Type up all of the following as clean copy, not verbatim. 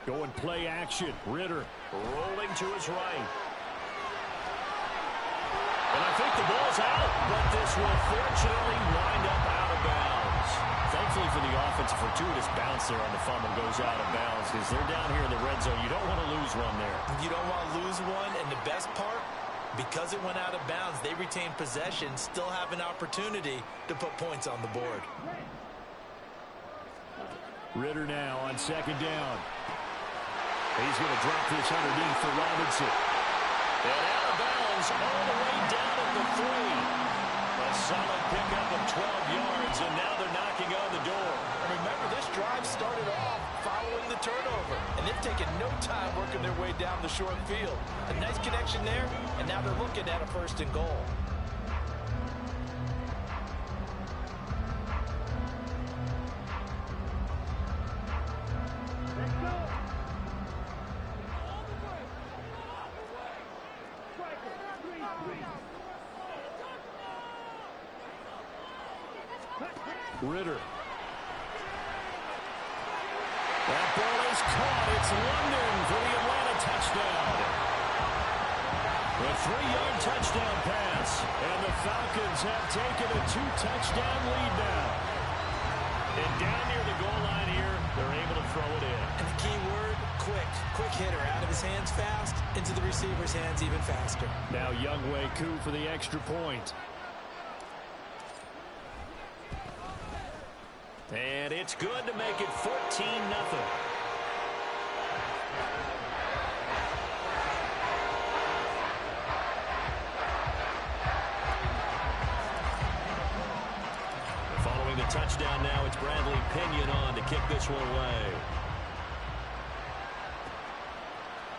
Going play action. Ritter rolling to his right. And I think the ball's out, but this will fortunately wind up out of bounds. Thankfully for the offense, a fortuitous bounce there on the fumble goes out of bounds because they're down here in the red zone. You don't want to lose one there. You don't want to lose one, and the best part, because it went out of bounds, they retain possession, still have an opportunity to put points on the board. Ritter now on second down. He's going to drop this underneath for Robinson. And out of bounds all the way down at the 3. A solid pickup of 12 yards, and now they're knocking on the door. Remember, this drive started off following the turnover, and they've taken no time working their way down the short field. A nice connection there, and now they're looking at a 1st and goal. Ritter. That ball is caught. It's London for the Atlanta touchdown. A 3-yard touchdown pass. And the Falcons have taken a 2-touchdown lead now. And down near the goal line here, they're able to throw it in. And the key word, quick. Quick hitter. Out of his hands fast, into the receiver's hands even faster. Now Younghoe Koo for the extra point. And it's good to make it 14-0. Following the touchdown now, it's Bradley Pinion on to kick this one away.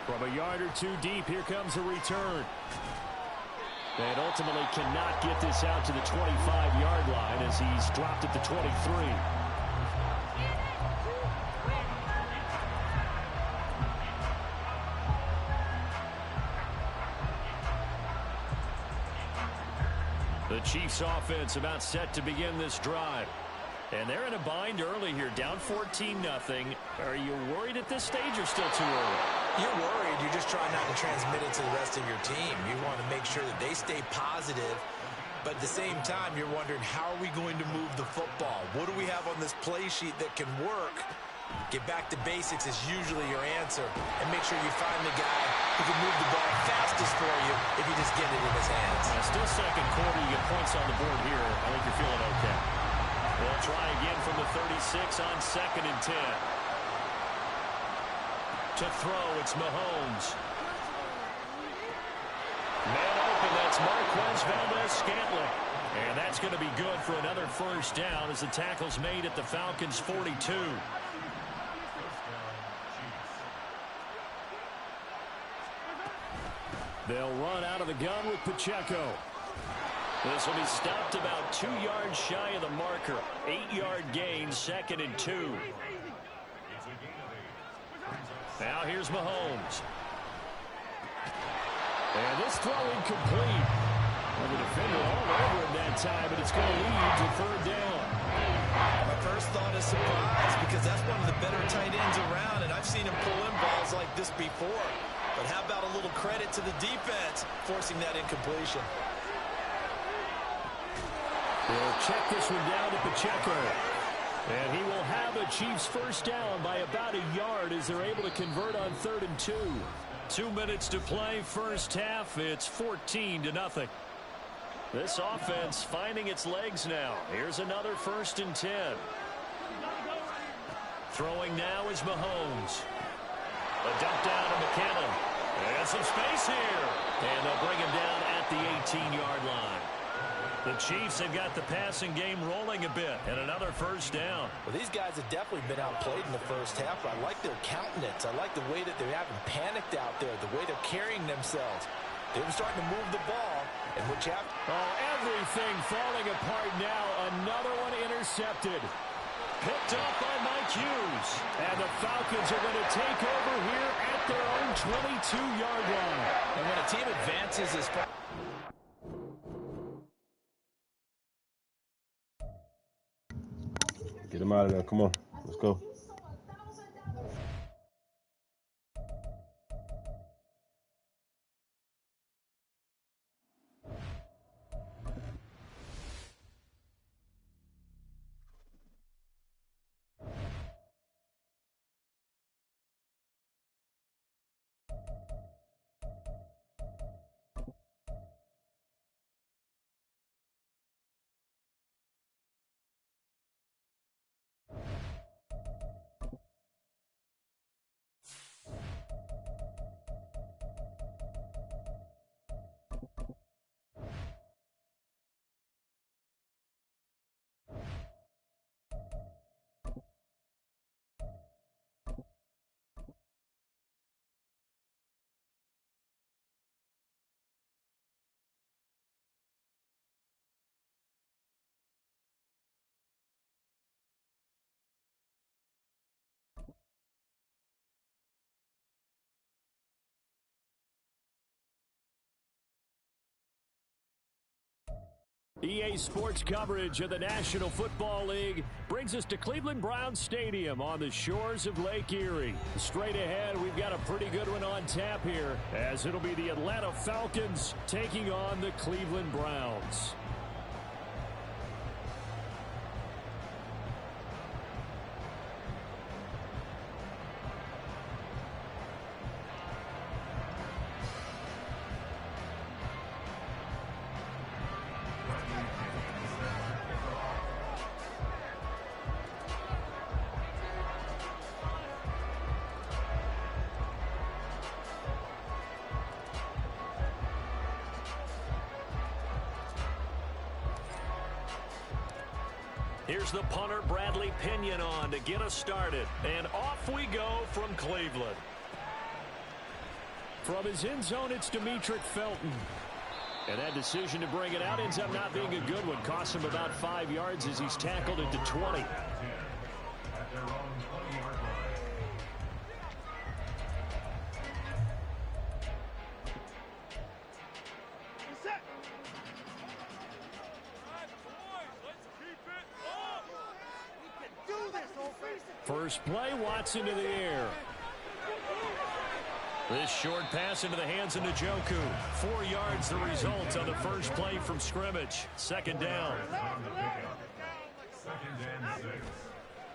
From a yard or two deep, here comes a return. And ultimately cannot get this out to the 25-yard line as he's dropped at the 23. The Chiefs offense about set to begin this drive. And they're in a bind early here, down 14-0. Are you worried at this stage or still too early? You're worried. You're just trying not to transmit it to the rest of your team. You want to make sure that they stay positive. But at the same time, you're wondering, how are we going to move the football? What do we have on this play sheet that can work? Get back to basics is usually your answer. And make sure you find the guy who can move the ball fastest for you if you just get it in his hands. Still second quarter. You get points on the board here. I think you're feeling okay. They'll try again from the 36 on 2nd and 10. To throw, it's Mahomes. Man open, that's Marquez Valdez-Scantling. And that's going to be good for another 1st down as the tackle's made at the Falcons' 42. They'll run out of the gun with Pacheco. This will be stopped about 2 yards shy of the marker. 8-yard gain, 2nd and 2. Now here's Mahomes. And this throw incomplete. Well, the defender all over him that time, but it's going to lead to 3rd down. My first thought is surprise, because that's one of the better tight ends around, and I've seen him pull in balls like this before. But how about a little credit to the defense forcing that incompletion? They'll check this one down to Pacheco. And he will have a Chiefs 1st down by about a yard as they're able to convert on 3rd and 2. 2 minutes to play, 1st half. It's 14-0. This offense finding its legs now. Here's another 1st and 10. Throwing now is Mahomes. A dump down to McKinnon. And some space here. And they'll bring him down at the 18-yard line. The Chiefs have got the passing game rolling a bit, and another 1st down. Well, these guys have definitely been outplayed in the 1st half, but I like their countenance. I like the way that they haven't panicked out there, the way they're carrying themselves. They're starting to move the ball, and which have... Oh, everything falling apart now. Another one intercepted. Picked up by Mike Hughes. And the Falcons are going to take over here at their own 22-yard line. And when a team advances as far... out of there. Come on. Let's go. EA Sports coverage of the National Football League brings us to Cleveland Browns Stadium on the shores of Lake Erie. Straight ahead, we've got a pretty good one on tap here, as it'll be the Atlanta Falcons taking on the Cleveland Browns. Here's the punter, Bradley Pinion, on to get us started. And off we go from Cleveland. From his end zone, it's Demetric Felton. And that decision to bring it out ends up not being a good one. Costs him about 5 yards as he's tackled into 20. First play, Watson to the air. This short pass into the hands of Njoku. 4 yards the result on the first play from scrimmage. Second down.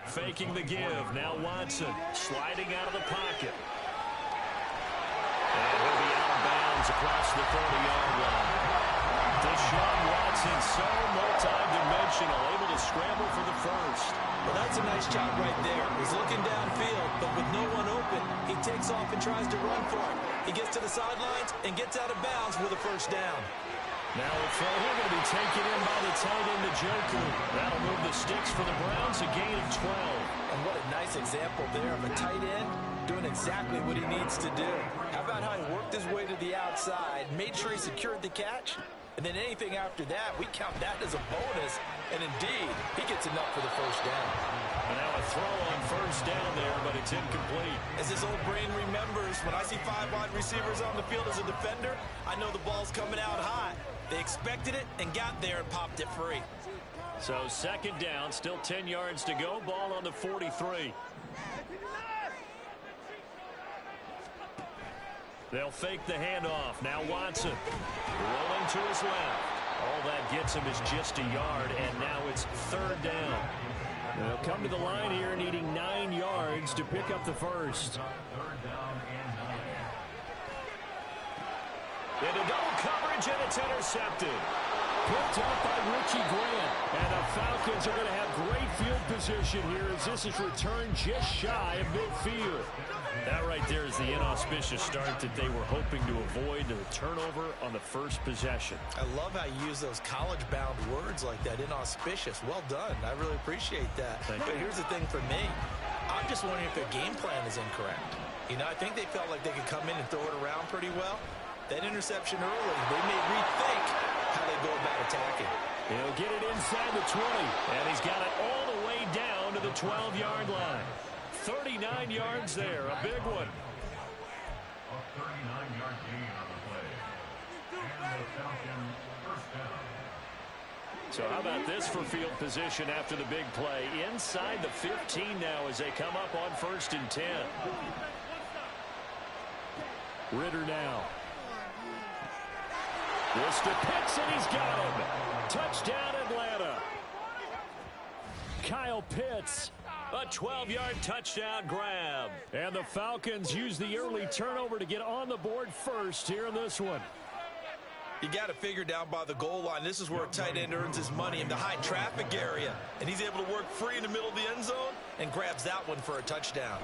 Faking the give. Now Watson sliding out of the pocket. And he'll be out of bounds across the 30-yard line. Deshaun Watson, so multi-dimensional, able to scramble for the first. Well, that's a nice job right there. He's looking downfield, but with no one open, he takes off and tries to run for it. He gets to the sidelines and gets out of bounds with a first down. Now a throw here going to be taken in by the tight end, Njoku. That'll move the sticks for the Browns, a gain of 12. And what a nice example there of a tight end doing exactly what he needs to do. How about how he worked his way to the outside, made sure he secured the catch, and then anything after that, we count that as a bonus. And indeed, he gets enough for the first down. And now a throw on first down there, but it's incomplete. As his old brain remembers, when I see 5 wide receivers on the field as a defender, I know the ball's coming out high. They expected it and got there and popped it free. So second down, still 10 yards to go. Ball on the 43. They'll fake the handoff. Now Watson rolling to his left. All that gets him is just a yard, and now it's third down. They'll come to the line here needing 9 yards to pick up the first. Into double coverage, and it's intercepted. Picked up by Richie Grant. And the Falcons are going to have great field position here as this is returned just shy of midfield. That right there is the inauspicious start that they were hoping to avoid, the turnover on the first possession. I love how you use those college-bound words like that, inauspicious. Well done. I really appreciate that. But here's the thing for me. I'm just wondering if their game plan is incorrect. You know, I think they felt like they could come in and throw it around pretty well. That interception early, they may rethink how they go about attacking. He'll get it inside the 20, and he's got it all the way down to the 12-yard line. 39 yards there, a big one. A 39-yard gain on the play. And the Falcons first down. So how about this for field position after the big play? Inside the 15 now as they come up on 1st and 10. Ritter now. This to Pitts, and he's got him. Touchdown, Atlanta. Kyle Pitts, a 12-yard touchdown grab. And the Falcons use the early turnover to get on the board first here in this one. You got to figure down by the goal line. This is where a tight end earns his money in the high traffic area. And he's able to work free in the middle of the end zone and grabs that one for a touchdown.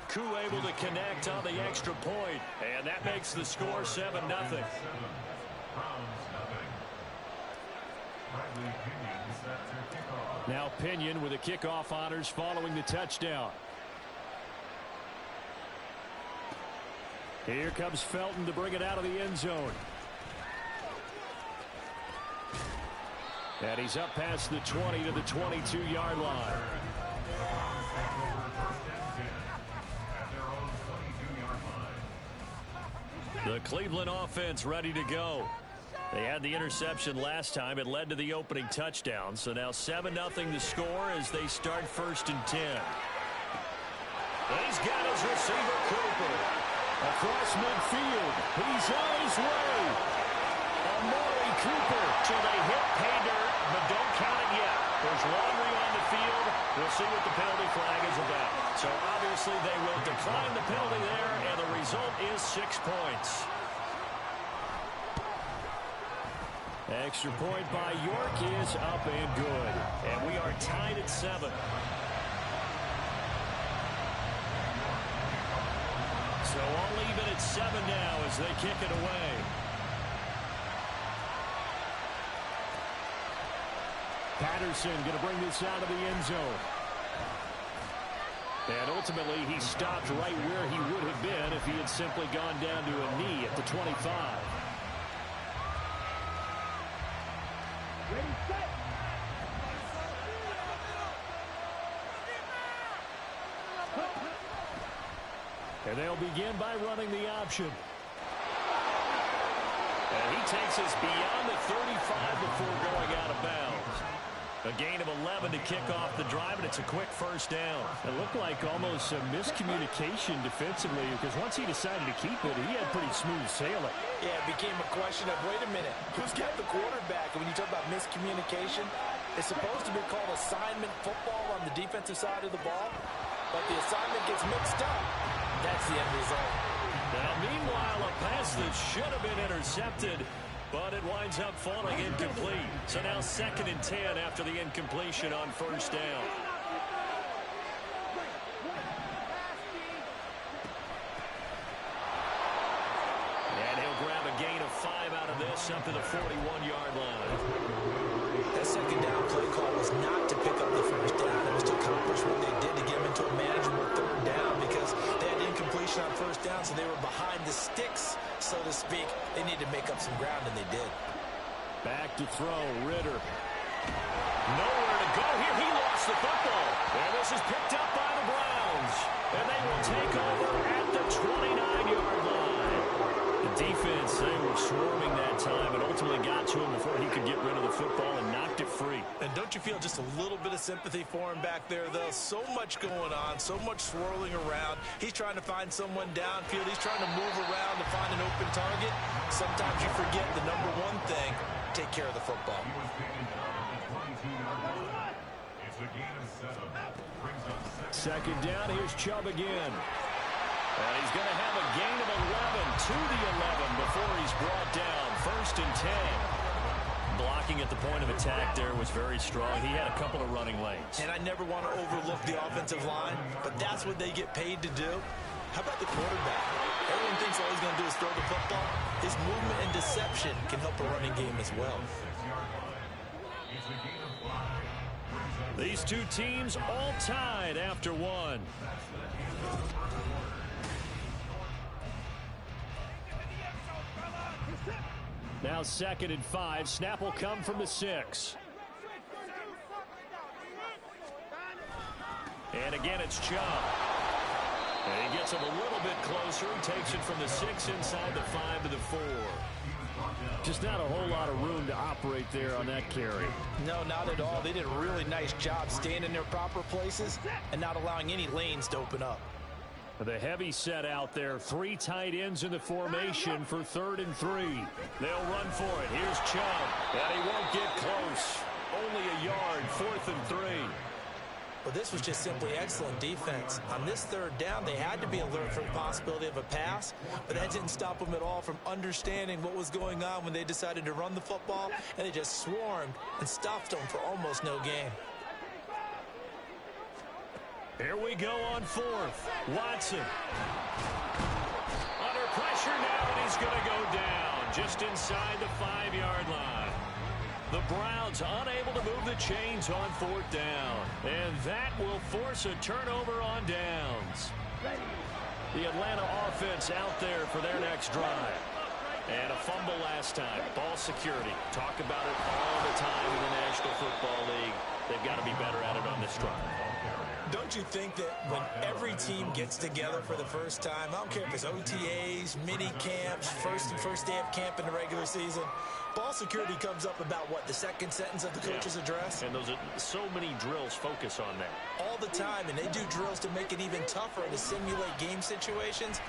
Koo able to connect on the extra point. And that makes the score 7-0. Now Pinion with the kickoff honors following the touchdown. Here comes Felton to bring it out of the end zone. And he's up past the 20 to the 22-yard line. The Cleveland offense ready to go. They had the interception last time. It led to the opening touchdown. So now 7-0 the score as they start 1st and 10. He's got his receiver, Cooper. Across midfield. He's on his way. Amari Cooper. So they hit pay dirt, but don't count it yet. There's laundry on the field. We'll see what the penalty flag is about. So obviously they will decline the penalty there, and the result is 6 points. Extra point by York is up and good. And we are tied at 7. So all even at 7 now as they kick it away. Patterson going to bring this out of the end zone. And ultimately he stopped right where he would have been if he had simply gone down to a knee at the 25. Ready, set. And they'll begin by running the option. And he takes us beyond the 35 before going out of bounds. A gain of 11 to kick off the drive, and it's a quick first down. It looked like almost a miscommunication defensively because once he decided to keep it, he had pretty smooth sailing. Yeah, it became a question of, wait a minute, who's got the quarterback? And when you talk about miscommunication, it's supposed to be called assignment football on the defensive side of the ball, but the assignment gets mixed up. That's the end result. Now, meanwhile, a pass that should have been intercepted, but it winds up falling incomplete. So now 2nd and 10 after the incompletion on first down. And he'll grab a gain of 5 out of this up to the 41-yard line. That second down play call was not to pick up the first down. It was to accomplish what they did to get them into a manageable 3rd down because they had incompletion on first down, so they were behind the sticks, so to speak. They needed to make up some ground, and they did. Back to throw, Ritter. Nowhere to go here. He lost the football. And this is picked up by the Browns. And they will take over at the 29-yard line. The defense, they were swarming that time and ultimately got to him before he could get rid of the football and knocked it free. And don't you feel just a little bit of sympathy for him back there, though? So much going on, so much swirling around. He's trying to find someone downfield. He's trying to move around to find an open target. Sometimes you forget the number one thing, take care of the football. Second down, here's Chubb again. And he's going to have a gain of 11 to the 11 before he's brought down. 1st and 10. Blocking at the point of attack there was very strong. He had a couple of running lanes. And I never want to overlook the offensive line, but that's what they get paid to do. How about the quarterback? Everyone thinks all he's going to do is throw the football. His movement and deception can help a running game as well. These two teams all tied after one. Now 2nd and 5. Snap will come from the 6. And again, it's Chubb. And he gets him a little bit closer. He takes it from the 6 inside the 5 to the 4. Just not a whole lot of room to operate there on that carry. No, not at all. They did a really nice job staying in their proper places and not allowing any lanes to open up. The heavy set out there. 3 tight ends in the formation for 3rd and 3. They'll run for it. Here's Chubb. And he won't get close. Only a yard. 4th and 3. Well, this was just simply excellent defense. On this 3rd down, they had to be alert for the possibility of a pass, but that didn't stop them at all from understanding what was going on when they decided to run the football, and they just swarmed and stuffed them for almost no gain. Here we go on 4th. Watson. Under pressure now, and he's going to go down just inside the 5-yard line. The Browns unable to move the chains on 4th down. And that will force a turnover on downs. The Atlanta offense out there for their next drive. And a fumble last time. Ball security. Talk about it all the time in the National Football League. They've got to be better at it on this drive. Don't you think that when every team gets together for the first time, I don't care if it's OTAs, mini camps, first day of camp in the regular season, ball security comes up about what, the second sentence of the coach's address? And those are so many drills focus on that. All the time, and they do drills to make it even tougher to simulate game situations.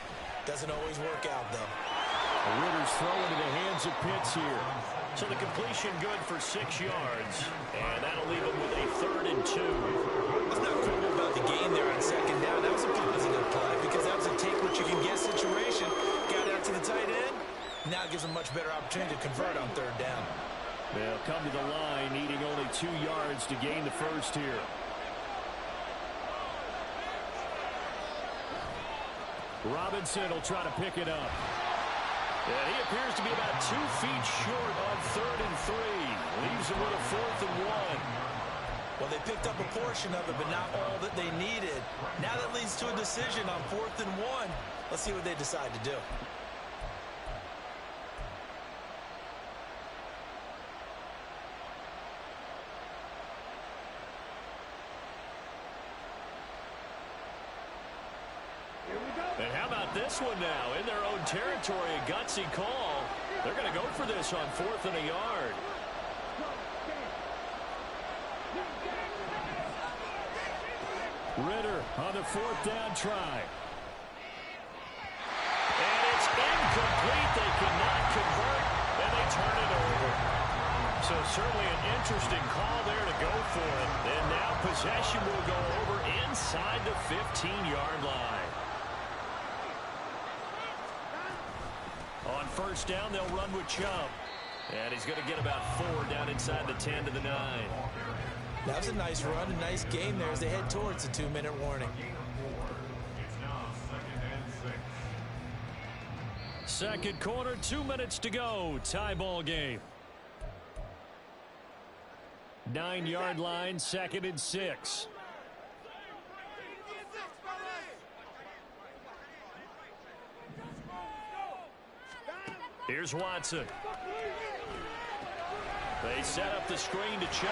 Doesn't always work out, though. Ritter's throw into the hands of Pitts here. So the completion good for 6 yards. And that'll leave him with a 3rd and 2. I'm not quibble about the gain there on 2nd down. That was a positive play because that was a take-what-you-can-get situation. Got out to the tight end. Now it gives them a much better opportunity to convert on 3rd down. They'll come to the line needing only 2 yards to gain the first here. Robinson will try to pick it up. And he appears to be about 2 feet short on 3rd and 3. Leaves him with a 4th and 1. Well, they picked up a portion of it, but not all that they needed. Now that leads to a decision on 4th and 1. Let's see what they decide to do. And how about this one now? In their own territory, a gutsy call. They're going to go for this on 4th and a yard. Ritter on the 4th down try. And it's incomplete. They cannot convert, and they turn it over. So certainly an interesting call there to go for it. And now possession will go over inside the 15-yard line. On 1st down, they'll run with Chubb. And he's going to get about 4 down inside the 10 to the 9. That was a nice run, a nice game there as they head towards the 2-minute warning. Second quarter, 2 minutes to go. Tie ball game. 9-yard line, 2nd and 6. Here's Watson. They set up the screen to Chubb.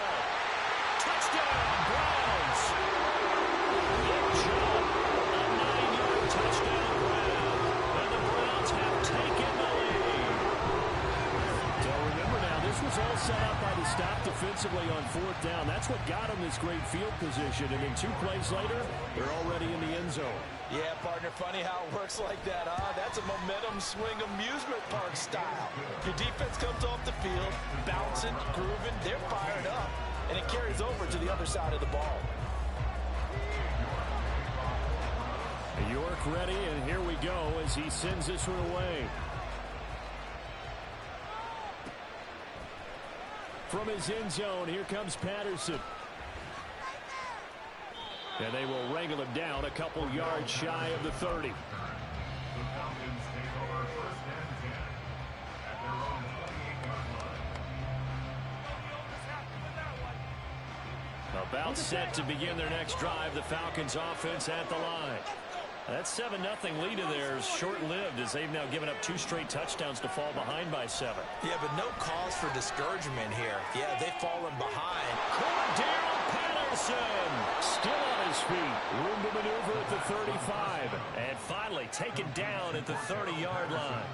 Touchdown, Browns! Nick Chubb, a 9-yard touchdown grab. And the Browns have taken the lead. So remember now, this was all set up by the stop defensively on 4th down. That's what got them this great field position. And then 2 plays later, they're already in the end zone. Yeah, partner, funny how it works like that, huh? That's a momentum swing amusement park style. Your defense comes off the field, bouncing, grooving, they're fired up, and it carries over to the other side of the ball. York ready, and here we go as he sends this one away. From his end zone, here comes Patterson. And they will wrangle him down a couple yards shy of the 30. About set to begin their next drive, the Falcons offense at the line. That 7-0 lead of theirs short-lived as they've now given up 2 straight touchdowns to fall behind by 7. Yeah, but no cause for discouragement here. Yeah, they've fallen behind. Cordero Patterson still on his feet. Room to maneuver at the 35. And finally taken down at the 30-yard line.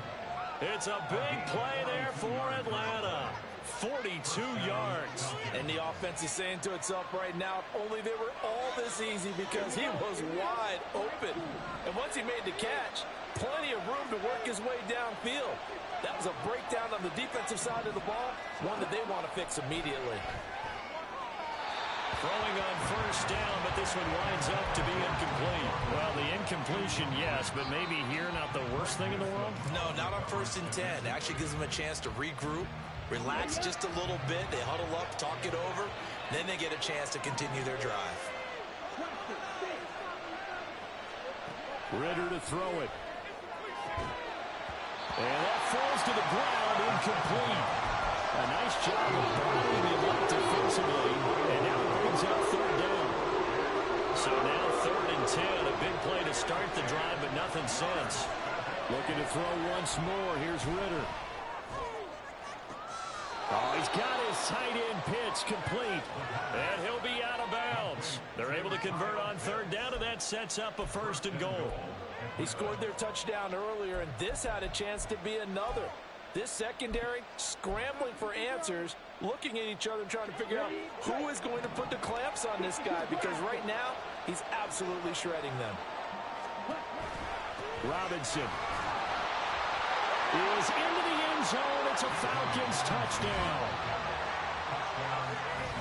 It's a big play there for Atlanta. 42 yards. And the offense is saying to itself right now, if only they were all this easy, because he was wide open. And once he made the catch, plenty of room to work his way downfield. That was a breakdown on the defensive side of the ball, one that they want to fix immediately. Throwing on first down, but this one winds up to be incomplete. Well, the incompletion, yes, but maybe here not the worst thing in the world? No, not on 1st and 10. It actually gives them a chance to regroup, relax just a little bit. They huddle up, talk it over, then they get a chance to continue their drive. Ritter to throw it. And that falls to the ground, incomplete. A nice job of bottling him up defensively, and now it brings up 3rd down. So now 3rd and 10, a big play to start the drive, but nothing since. Looking to throw once more. Here's Ritter. Oh, he's got his tight end pitch complete, and he'll be out of bounds. They're able to convert on 3rd down, and that sets up a 1st and goal. They scored their touchdown earlier, and this had a chance to be another. This secondary scrambling for answers, looking at each other, trying to figure out who is going to put the clamps on this guy, because right now he's absolutely shredding them. Robinson is into the end zone. It's a Falcons touchdown.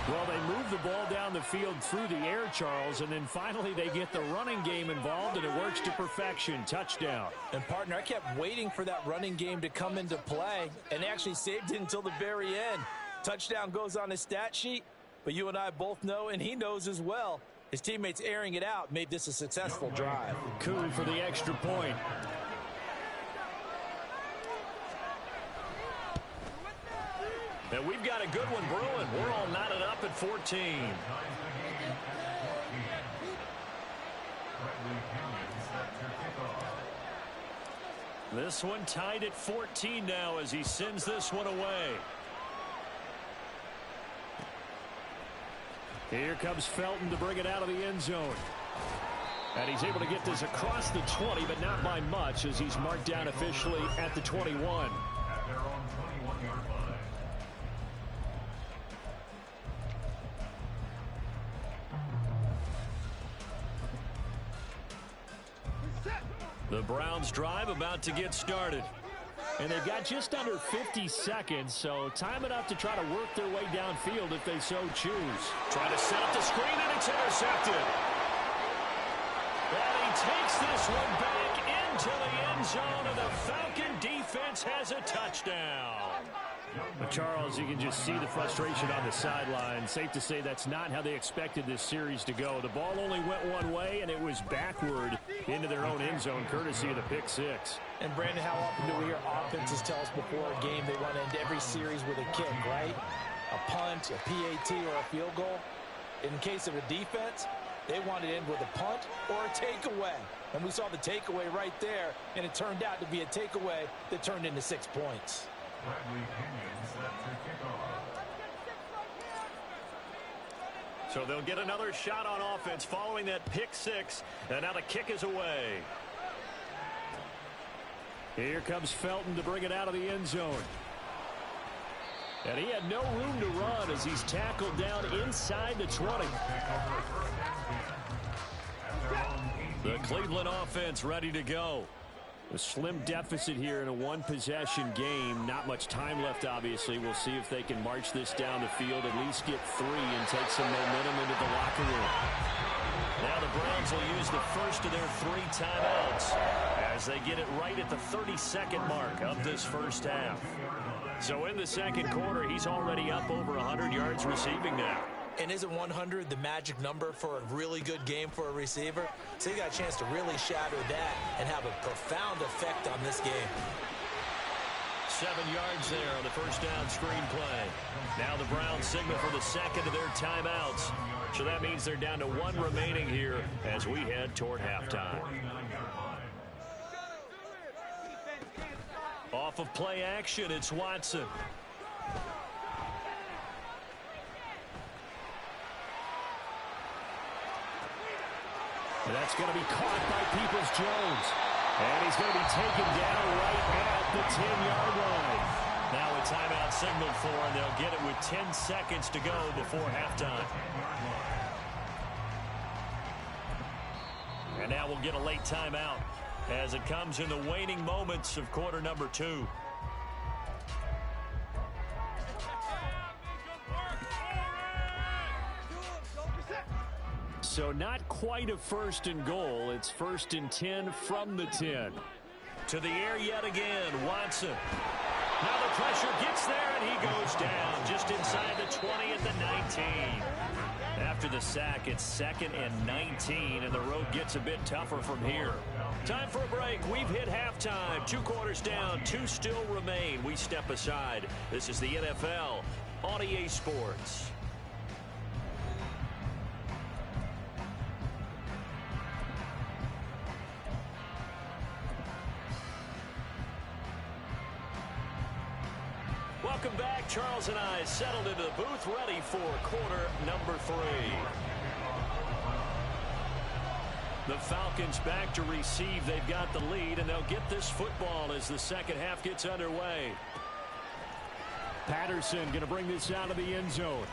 Well, they move the ball down the field through the air, Charles, and then finally they get the running game involved, and it works to perfection. Touchdown. And, partner, I kept waiting for that running game to come into play, and they actually saved it until the very end. Touchdown goes on his stat sheet, but you and I both know, and he knows as well, his teammates airing it out made this a successful drive. Coup for the extra point. And we've got a good one brewing. We're all knotted up at 14. This one tied at 14 now as he sends this one away. Here comes Felton to bring it out of the end zone. And he's able to get this across the 20, but not by much, as he's marked down officially at the 21. The Browns drive about to get started. And they've got just under 50 seconds, so time enough to try to work their way downfield if they so choose. Try to set up the screen, and it's intercepted. And he takes this one back into the end zone, and the Falcon defense has a touchdown. But Charles, you can just see the frustration on the sideline. Safe to say that's not how they expected this series to go. The ball only went one way, and it was backward into their own end zone, courtesy of the pick six. And, Brandon, how often do we hear offenses tell us before a game they want to end every series with a kick, right? A punt, a PAT, or a field goal. In case of a defense, they want to end with a punt or a takeaway. And we saw the takeaway right there, and it turned out to be a takeaway that turned into 6 points. So they'll get another shot on offense following that pick six, and now the kick is away. Here comes Felton to bring it out of the end zone. And he had no room to run as he's tackled down inside the 20. The Cleveland offense ready to go. A slim deficit here in a one-possession game. Not much time left, obviously. We'll see if they can march this down the field, at least get 3 and take some momentum into the locker room. Now the Browns will use the first of their 3 timeouts as they get it right at the 32nd mark of this first half. So in the second quarter, he's already up over 100 yards receiving now. And isn't 100 the magic number for a really good game for a receiver? So you got a chance to really shatter that and have a profound effect on this game. 7 yards there on the first down screen play. Now the Browns signal for the second of their timeouts. So that means they're down to 1 remaining here as we head toward halftime. Off of play action, it's Watson. And that's going to be caught by Peoples-Jones. And he's going to be taken down right at the 10-yard line. Now a timeout signaled for, and they'll get it with 10 seconds to go before halftime. And now we'll get a late timeout as it comes in the waning moments of quarter number 2. So not quite a first and goal. It's 1st and 10 from the 10. To the air yet again, Watson. Now the pressure gets there, and he goes down just inside the 20 at the 19. After the sack, it's 2nd and 19, and the road gets a bit tougher from here. Time for a break. We've hit halftime. 2 quarters down, 2 still remain. We step aside. This is the NFL on EA Sports. Welcome back. Charles and I settled into the booth, ready for quarter number 3. The Falcons back to receive. They've got the lead, and they'll get this football as the second half gets underway. Patterson going to bring this out of the end zone.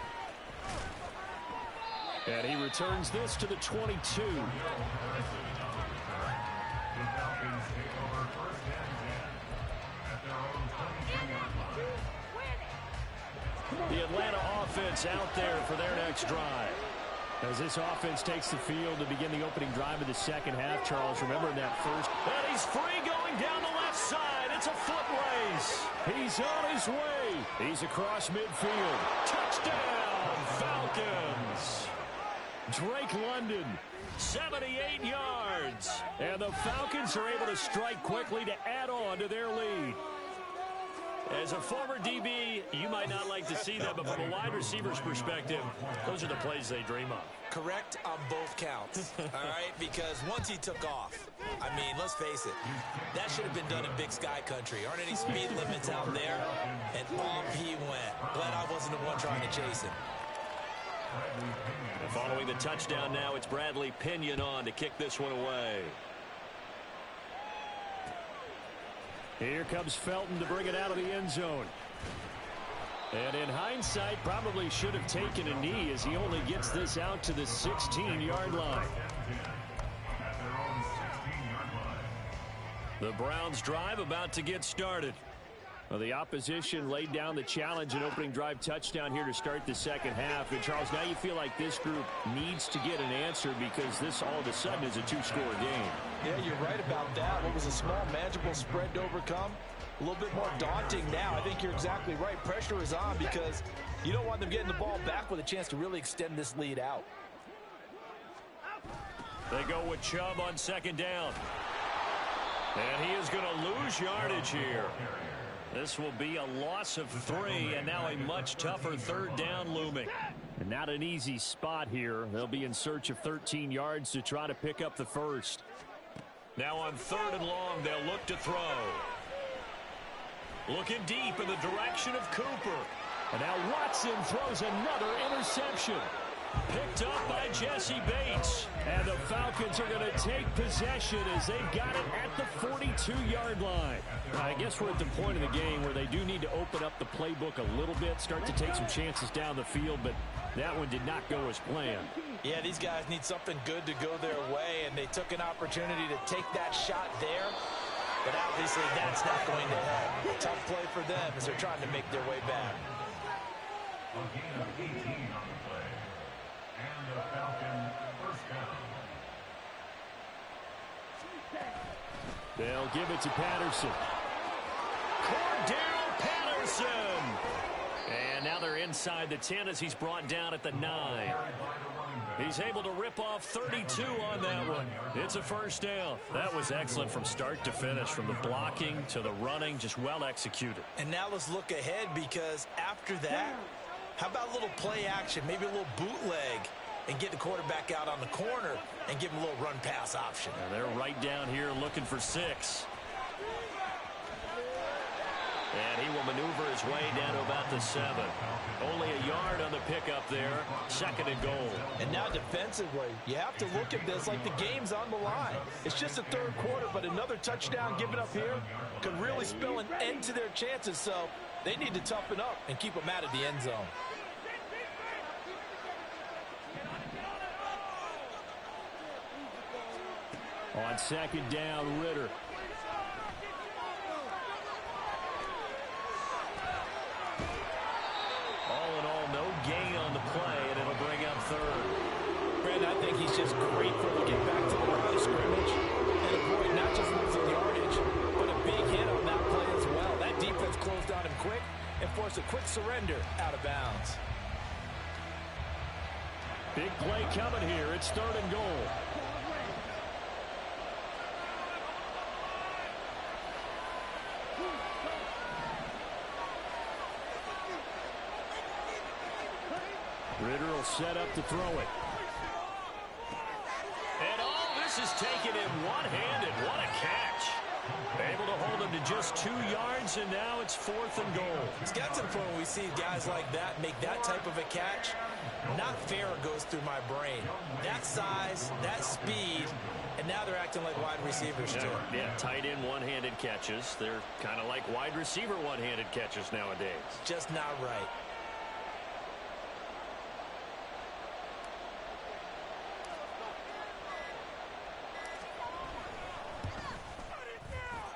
And he returns this to the 22. The Atlanta offense out there for their next drive. As this offense takes the field to begin the opening drive of the second half, Charles, remember in that first. And he's free going down the left side. It's a foot race. He's on his way. He's across midfield. Touchdown, Falcons. Drake London, 78 yards. And the Falcons are able to strike quickly to add on to their lead. As a former DB, you might not like to see that, but from a wide receiver's perspective, those are the plays they dream of. Correct on both counts, all right? Because once he took off, I mean, let's face it, that should have been done in Big Sky country. Aren't any speed limits out there? And off he went. Glad I wasn't the one trying to chase him. And following the touchdown now, it's Bradley Pinion on to kick this one away. Here comes Felton to bring it out of the end zone. And in hindsight, probably should have taken a knee as he only gets this out to the 16-yard line. The Browns drive about to get started. Well, the opposition laid down the challenge and opening drive touchdown here to start the second half. And, Charles, now you feel like this group needs to get an answer because this all of a sudden is a 2-score game. Yeah, you're right about that. What was a small, manageable spread to overcome? A little bit more daunting now. I think you're exactly right. Pressure is on because you don't want them getting the ball back with a chance to really extend this lead out. They go with Chubb on second down. And he is going to lose yardage here. This will be a loss of 3, and now a much tougher third down looming. And not an easy spot here. They'll be in search of 13 yards to try to pick up the first. Now on 3rd and long, they'll look to throw. Looking deep in the direction of Cooper. And now Watson throws another interception. Picked up by Jesse Bates. And the Falcons are going to take possession as they've got it at the 42-yard line. I guess we're at the point of the game where they do need to open up the playbook a little bit, start to take some chances down the field, but that one did not go as planned. Yeah, these guys need something good to go their way, and they took an opportunity to take that shot there. But obviously that's not going to help. Tough play for them as they're trying to make their way back. They'll give it to Patterson. Cordell Patterson. And now they're inside the 10 as he's brought down at the 9. He's able to rip off 32 on that one. It's a first down. That was excellent from start to finish, from the blocking to the running, just well executed. And now let's look ahead, because after that, how about a little play action, maybe a little bootleg, and get the quarterback out on the corner and give him a little run-pass option. And they're right down here looking for 6. And he will maneuver his way down to about the 7. Only a yard on the pickup there. 2nd and goal. And now defensively, you have to look at this like the game's on the line. It's just the 3rd quarter, but another touchdown given up here could really spell an end to their chances. So they need to toughen up and keep them out of the end zone. On 2nd down, Ritter. All in all, no gain on the play, and it'll bring up 3rd. Brandon, I think he's just grateful to get back to the line of scrimmage and avoid not just losing yardage, but a big hit on that play as well. That defense closed on him quick and forced a quick surrender out of bounds. Big play coming here. It's 3rd and goal. Ritter will set up to throw it. And this is taken in one-handed. What a catch. Able to hold him to just 2 yards, and now it's 4th and goal. It's got to the point when we see guys like that make that type of a catch. Not fair goes through my brain. That size, that speed, and now they're acting like wide receivers too. Yeah, tight end one-handed catches. They're kind of like wide receiver one-handed catches nowadays. Just not right.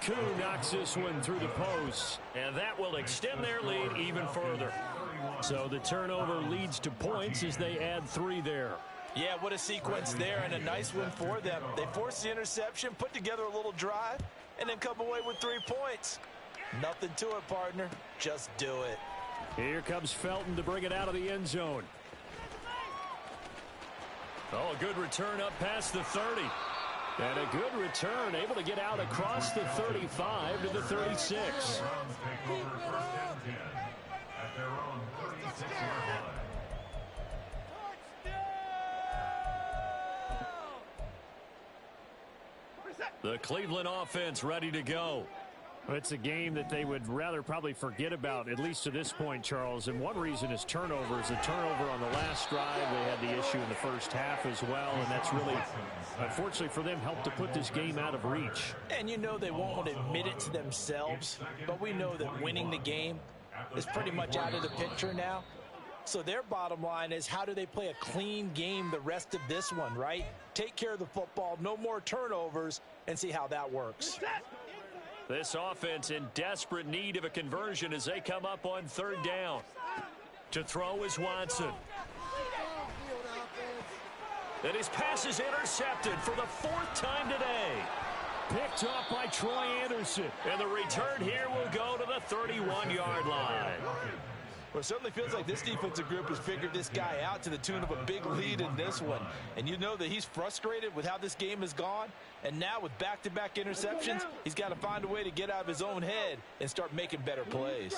Koo knocks this one through the post, and that will extend their lead even further. So the turnover leads to points as they add 3 there. Yeah, what a sequence there, and a nice win for them. They forced the interception, put together a little drive, and then come away with 3 points. Nothing to it, partner. Just do it. Here comes Felton to bring it out of the end zone. Oh, a good return up past the 30. And a good return, able to get out across the 35 to the 36. The Cleveland offense ready to go. It's a game that they would rather probably forget about, at least to this point, Charles. And one reason is turnovers. A turnover on the last drive. They had the issue in the first half as well. And that's really, unfortunately for them, helped to put this game out of reach. And you know they won't admit it to themselves. But we know that winning the game is pretty much out of the picture now. So their bottom line is, how do they play a clean game the rest of this one, right? Take care of the football, no more turnovers, and see how that works. This offense in desperate need of a conversion as they come up on 3rd down. To throw is Watson. And his pass is intercepted for the 4th time today. Picked off by Troy Anderson. And the return here will go to the 31-yard line. Well, it certainly feels like this defensive group has figured this guy out to the tune of a big lead in this one. And you know that he's frustrated with how this game has gone. And now with back-to-back interceptions, he's got to find a way to get out of his own head and start making better plays.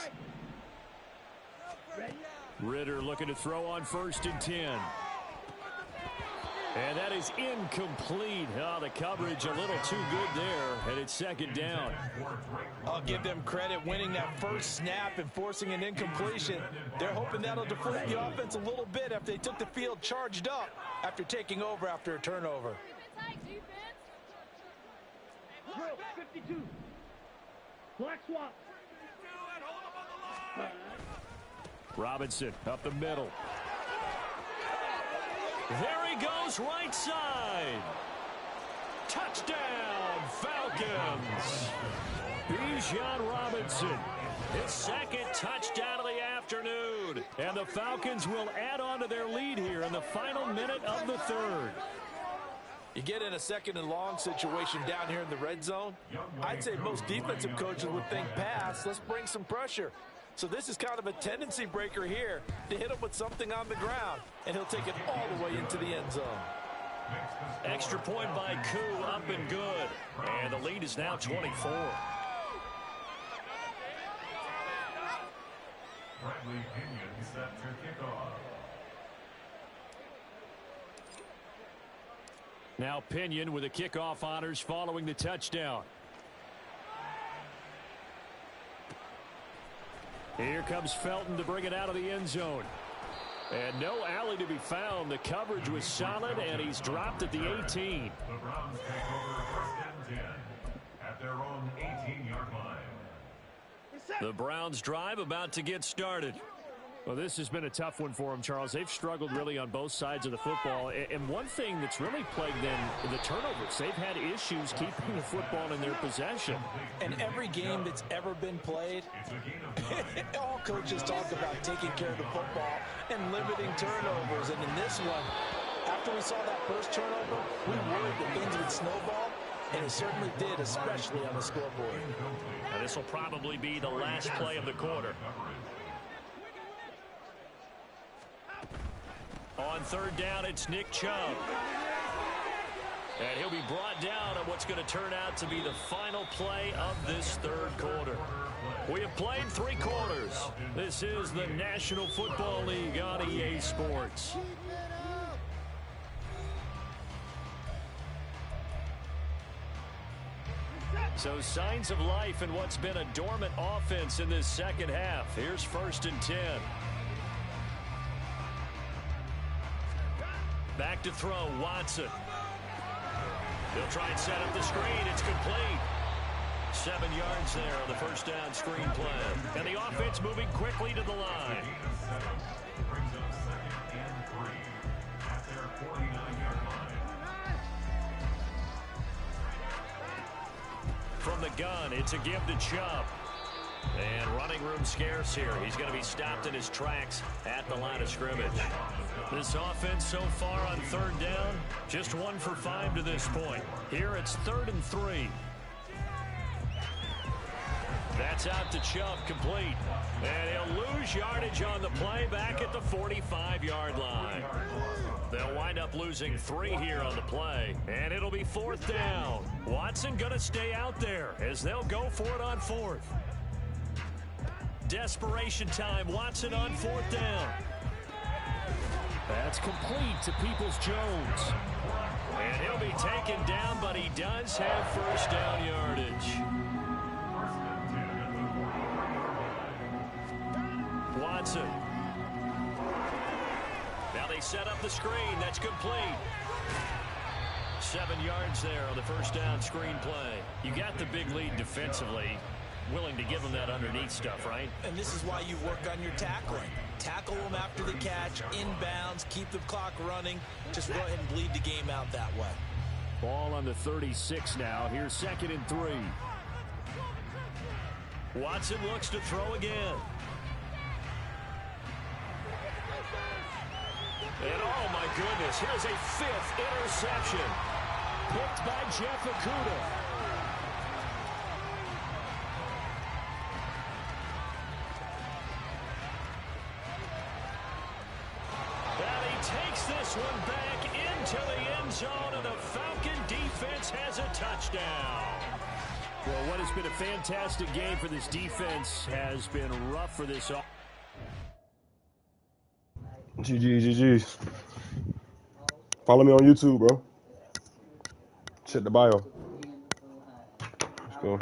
Ritter looking to throw on 1st and 10. And that is incomplete. Oh, the coverage a little too good there, and it's 2nd down. I'll give them credit winning that first snap and forcing an incompletion. They're hoping that'll deflate the offense a little bit after they took the field charged up after taking over after a turnover. 52. Black swap. Robinson up the middle. There he goes, right side. Touchdown, Falcons. Bijan Robinson, his 2nd touchdown of the afternoon. And the Falcons will add on to their lead here in the final minute of the 3rd. You get in a 2nd and long situation down here in the red zone. I'd say most defensive coaches would think pass. Let's bring some pressure. So this is kind of a tendency breaker here to hit him with something on the ground, and he'll take it all the way into the end zone. Extra point by Koo, up and good. And the lead is now 24. Bradley Pinion set to kick off. Now Pinion with the kickoff honors following the touchdown. Here comes Felton to bring it out of the end zone. And no alley to be found. The coverage was solid, and he's dropped at the 18. The Browns take over first and 10 at their own 18-yard line. The Browns drive about to get started. Well, this has been a tough one for them, Charles. They've struggled really on both sides of the football. And one thing that's really plagued them in the turnovers, they've had issues keeping the football in their possession. And every game that's ever been played, all coaches talk about taking care of the football and limiting turnovers. And in this one, after we saw that first turnover, we worried that things would snowball. And it certainly did, especially on the scoreboard. Now, this will probably be the last play of the quarter. On third down, it's Nick Chubb. And he'll be brought down on what's going to turn out to be the final play of this third quarter. We have played 3 quarters. This is the National Football League on EA Sports. So signs of life in what's been a dormant offense in this second half. Here's first and 10. Back to throw, Watson. He'll try and set up the screen. It's complete. 7 yards there on the first down screen play. And the offense moving quickly to the line. Brings up second and 3 at their 49-yard line. From the gun, it's a give to Chubb. And running room scarce here. He's going to be stopped in his tracks at the line of scrimmage. This offense so far on third down, just 1 for 5 to this point. Here it's 3rd and 3. That's out to Chubb, complete. And he'll lose yardage on the play back at the 45-yard line. They'll wind up losing 3 here on the play. And it'll be 4th down. Watson going to stay out there as they'll go for it on 4th. Desperation time. Watson on 4th down. That's complete to Peoples-Jones. And he'll be taken down, but he does have first down yardage. Watson. Now they set up the screen. That's complete. 7 yards there on the first down screen play. You got the big lead defensively. Willing to give them that underneath stuff, right? And this is why you work on your tackling. Tackle them after the catch, inbounds, keep the clock running. Just go ahead and bleed the game out that way. Ball on the 36 now. Here's 2nd and 3. Watson looks to throw again. And oh my goodness, here's a 5th interception. Picked by Jeff Okudah. This one back into the end zone, and the Falcon defense has a touchdown. Well, what has been a fantastic game for this defense has been rough for this. GG's. Follow me on YouTube, bro. Check the bio. Let's go.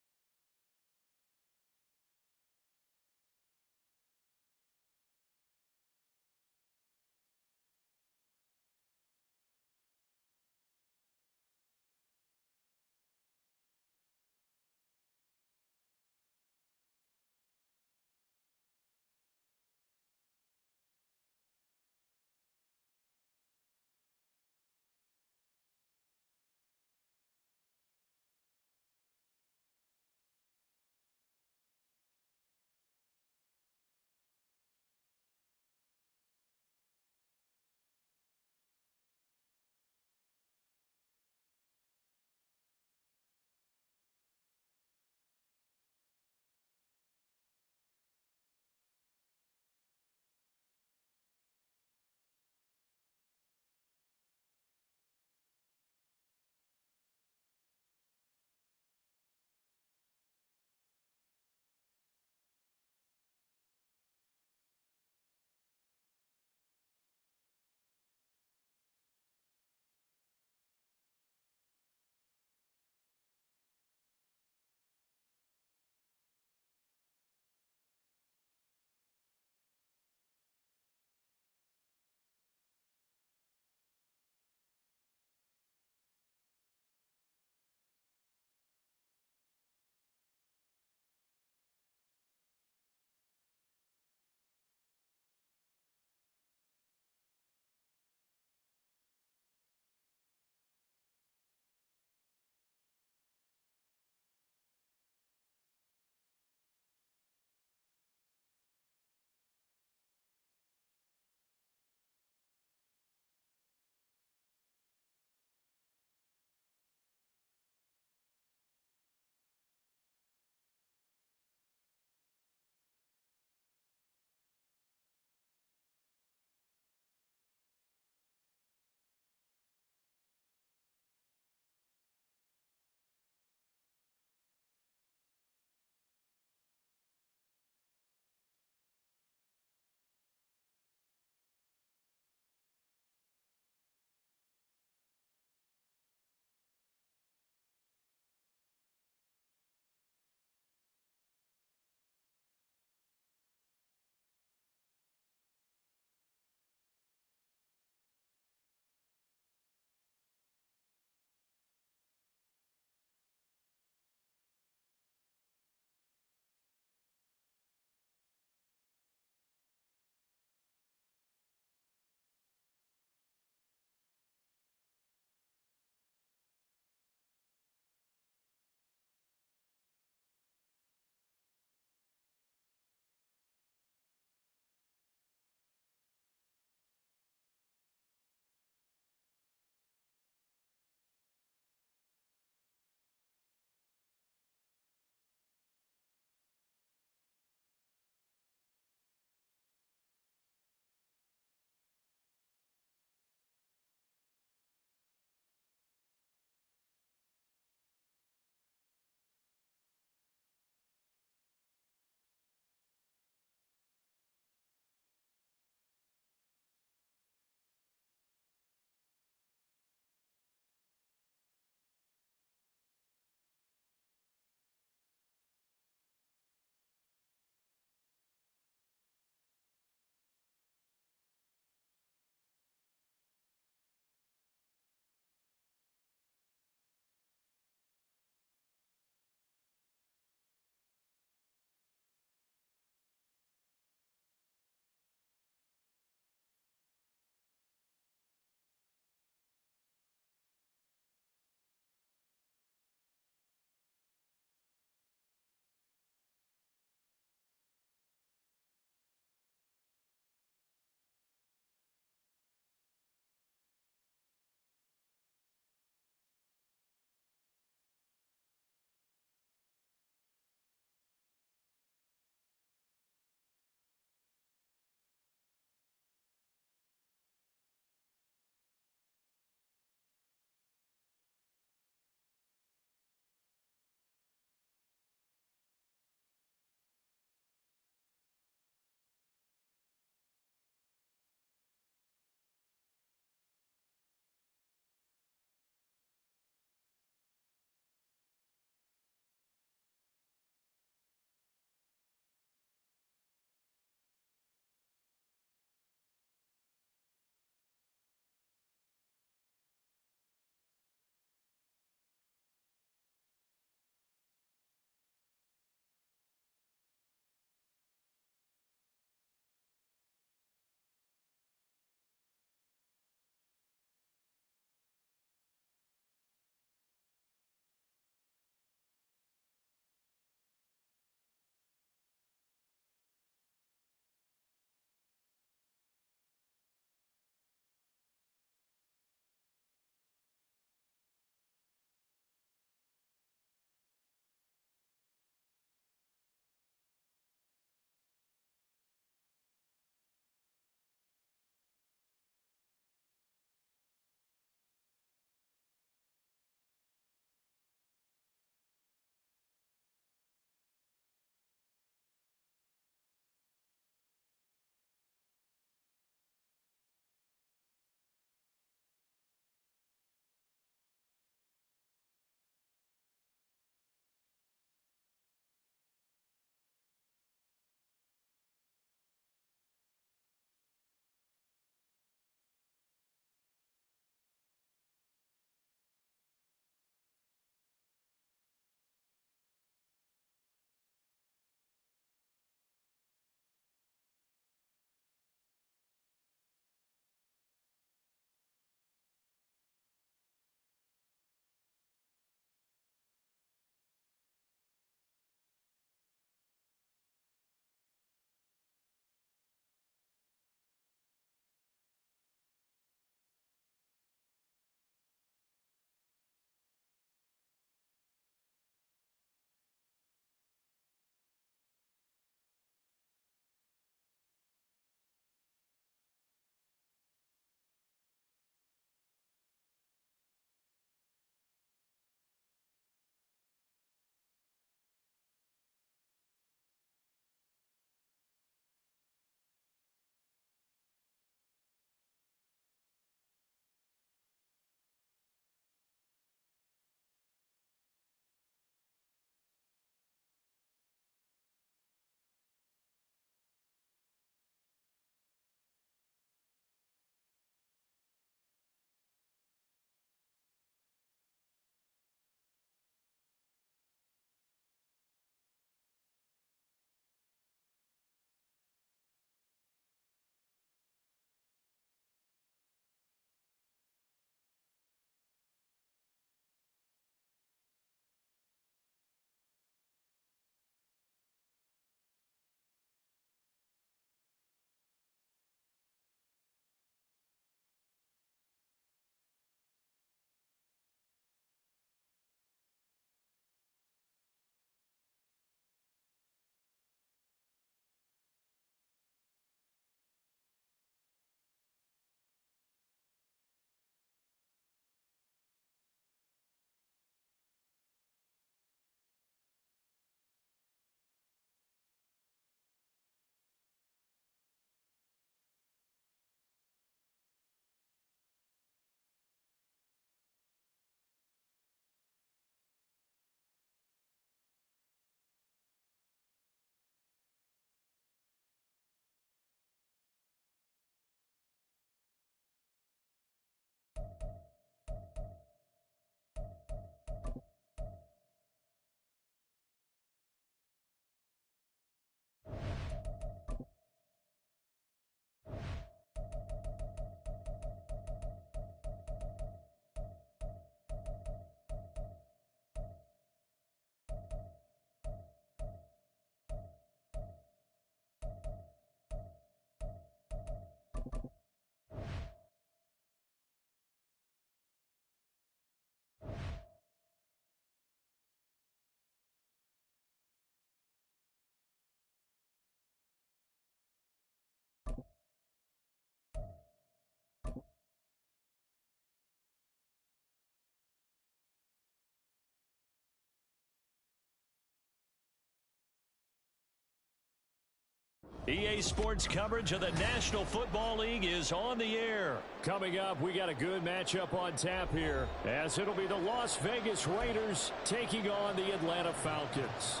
EA Sports coverage of the National Football League is on the air. Coming up, we got a good matchup on tap here, as it'll be the Las Vegas Raiders taking on the Atlanta Falcons.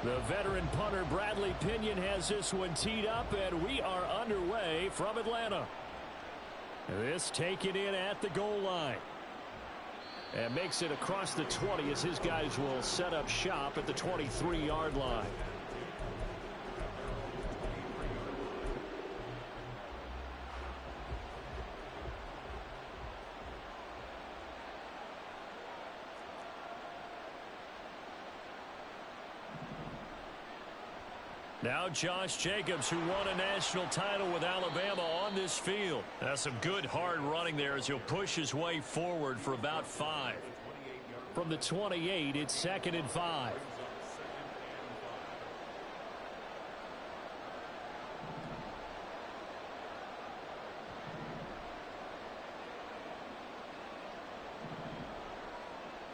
The veteran punter Bradley Pinion has this one teed up, and we are underway from Atlanta. This taken in at the goal line. And makes it across the 20 as his guys will set up shop at the 23-yard line. Now Josh Jacobs, who won a national title with Alabama, on this field. That's some good hard running there as he'll push his way forward for about 5. From the 28, it's 2nd and 5.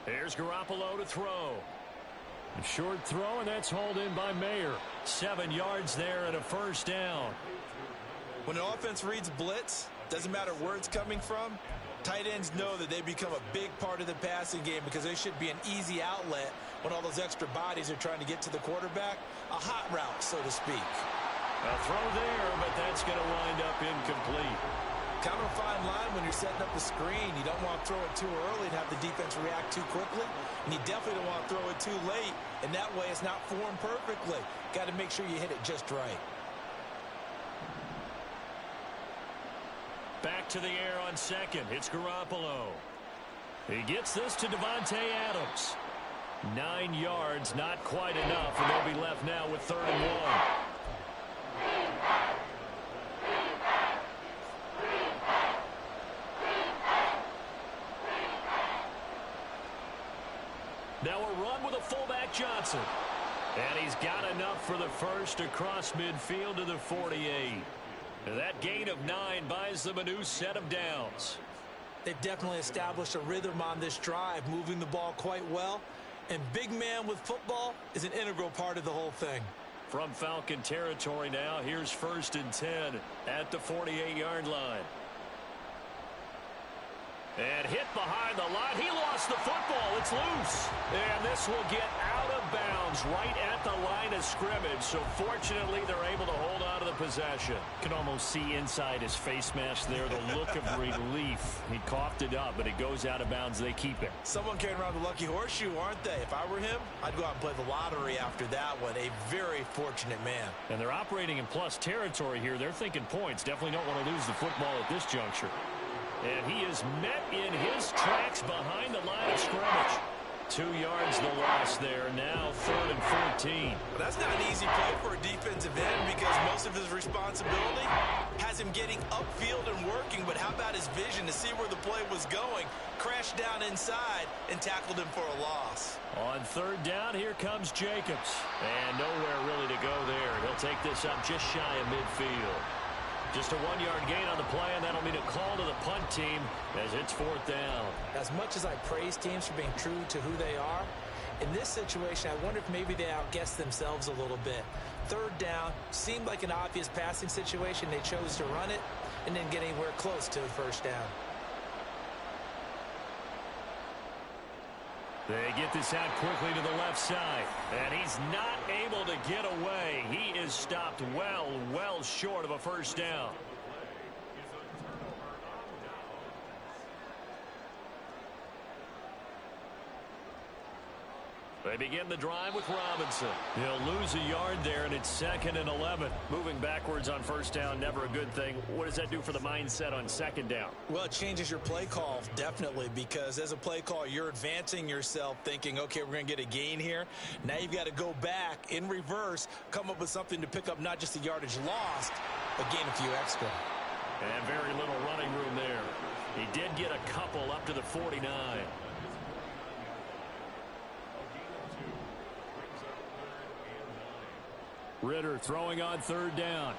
Here's Garoppolo to throw. A short throw, and that's hauled in by Mayer. 7 yards there and a first down. When an offense reads blitz, doesn't matter where it's coming from, tight ends know that they become a big part of the passing game because they should be an easy outlet when all those extra bodies are trying to get to the quarterback. A hot route, so to speak. A throw there, but that's going to wind up incomplete. Kind of a fine line when you're setting up the screen. You don't want to throw it too early and have the defense react too quickly. And you definitely don't want to throw it too late. And that way it's not formed perfectly. Got to make sure you hit it just right. Back to the air on 2nd. It's Garoppolo. He gets this to Devontae Adams. 9 yards, not quite enough. And they'll be left now with 3rd and 1. Now a run with a fullback Johnson. And he's got enough for the first across midfield to the 48. That gain of 9 buys them a new set of downs. They've definitely established a rhythm on this drive, moving the ball quite well. And big man with football is an integral part of the whole thing. From Falcon territory now, here's 1st and 10 at the 48-yard line. And hit behind the line. He lost the football. It's loose. And this will get out of bounds right at the line of scrimmage. So fortunately, they're able to hold on to the possession. You can almost see inside his face mask there the look of relief. He coughed it up, but it goes out of bounds. They keep it. Someone carrying around the lucky horseshoe, aren't they? If I were him, I'd go out and play the lottery after that one. A very fortunate man. And they're operating in plus territory here. They're thinking points. Definitely don't want to lose the football at this juncture. And he is met in his tracks behind the line of scrimmage. 2 yards the loss there. Now 3rd and 14. Well, that's not an easy play for a defensive end because most of his responsibility has him getting upfield and working. But how about his vision to see where the play was going? Crashed down inside and tackled him for a loss. On 3rd down, here comes Jacobs. And nowhere really to go there. He'll take this up just shy of midfield. Just a 1-yard gain on the play, and that'll mean a call to the punt team as it's 4th down. As much as I praise teams for being true to who they are, in this situation, I wonder if maybe they outguessed themselves a little bit. 3rd down seemed like an obvious passing situation. They chose to run it and didn't get anywhere close to the 1st down. They get this out quickly to the left side, and he's not able to get away. He is stopped well short of a 1st down. They begin the drive with Robinson. He'll lose a yard there, and it's 2nd and 11. Moving backwards on 1st down, never a good thing. What does that do for the mindset on 2nd down? Well, it changes your play call, definitely, because as a play call, you're advancing yourself thinking, okay, we're going to get a gain here. Now you've got to go back in reverse, come up with something to pick up not just the yardage lost, but gain a few extra. And very little running room there. He did get a couple up to the 49. Ritter throwing on 3rd down.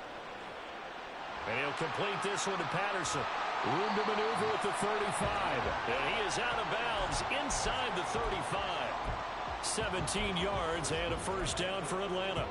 And he'll complete this one to Patterson. Room to maneuver at the 35. And he is out of bounds inside the 35. 17 yards and a first down for Atlanta.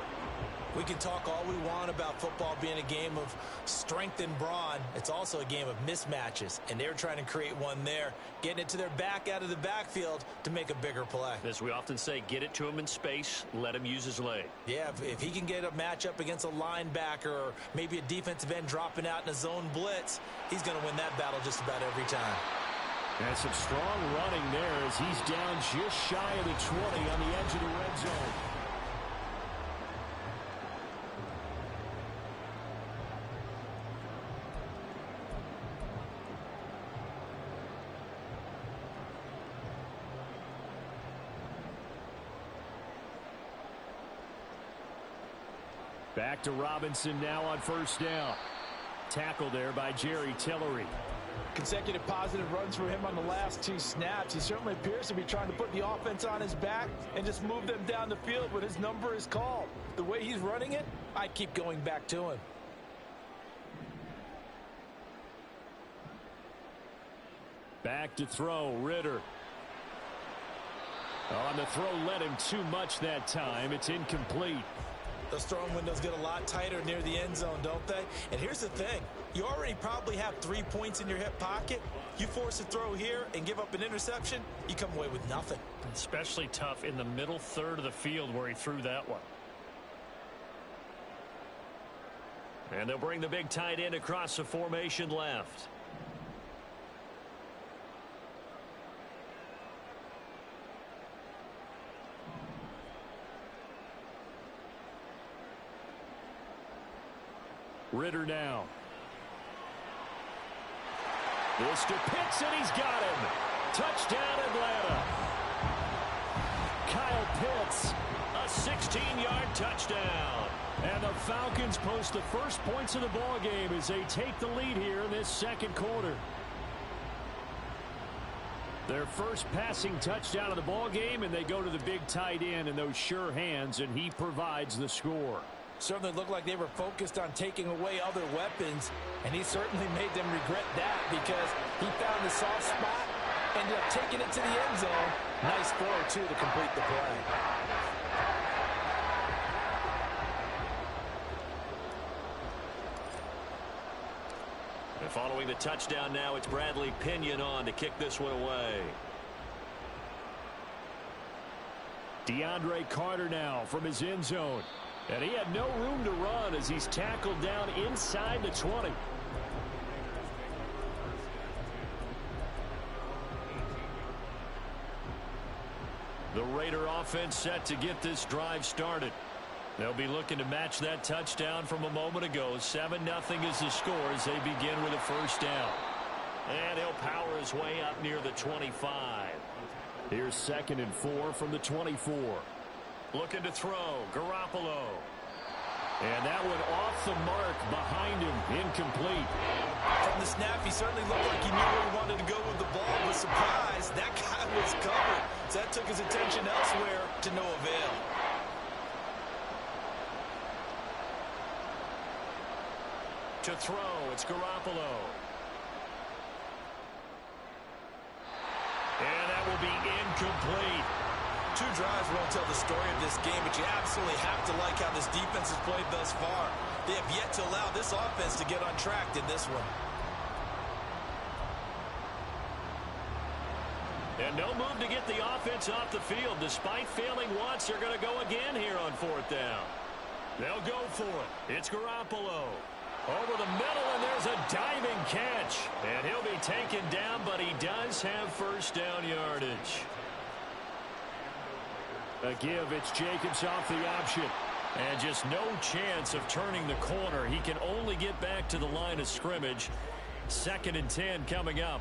We can talk all we want about football being a game of strength and brawn. It's also a game of mismatches, and they're trying to create one there, getting it to their back out of the backfield to make a bigger play. As we often say, get it to him in space, let him use his leg. Yeah, if he can get a matchup against a linebacker or maybe a defensive end dropping out in a zone blitz, he's going to win that battle just about every time. And some strong running there as he's down just shy of the 20 on the edge of the red zone. Back to Robinson now on first down. Tackle there by Jerry Tillery. Consecutive positive runs for him on the last 2 snaps. He certainly appears to be trying to put the offense on his back and just move them down the field when his number is called. The way he's running it, I keep going back to him. Back to throw, Ritter. On the throw, led him too much that time. It's incomplete. Those throwing windows get a lot tighter near the end zone, don't they? And here's the thing. You already probably have 3 points in your hip pocket. You force a throw here and give up an interception, you come away with nothing. Especially tough in the middle third of the field where he threw that one. And they'll bring the big tight end across the formation left. Ritter now. This to Pitts, and he's got him. Touchdown, Atlanta. Kyle Pitts, a 16-yard touchdown. And the Falcons post the first points of the ball game as they take the lead here in this second quarter. Their first passing touchdown of the ball game, and they go to the big tight end in those sure hands, and he provides the score. Certainly looked like they were focused on taking away other weapons, and he certainly made them regret that because he found the soft spot, ended up taking it to the end zone. Nice throw, too, to complete the play. And following the touchdown now, it's Bradley Pinion on to kick this one away. DeAndre Carter now from his end zone. And he had no room to run as he's tackled down inside the 20. The Raider offense set to get this drive started. They'll be looking to match that touchdown from a moment ago. 7-0 is the score as they begin with a first down. And he'll power his way up near the 25. Here's 2nd and 4 from the 24. Looking to throw, Garoppolo. And that one off the mark behind him, incomplete. From the snap, he certainly looked like he knew where he wanted to go with the ball. But surprise, that guy was covered. So that took his attention elsewhere to no avail. To throw, it's Garoppolo. And that will be incomplete. 2 drives won't tell the story of this game, but you absolutely have to like how this defense has played thus far. They have yet to allow this offense to get on track in this one. And no move to get the offense off the field. Despite failing once, they're going to go again here on 4th down. They'll go for it. It's Garoppolo. Over the middle, and there's a diving catch. And he'll be taken down, but he does have first down yardage. A give, it's Jacobs off the option. And just no chance of turning the corner. He can only get back to the line of scrimmage. 2nd and 10 coming up.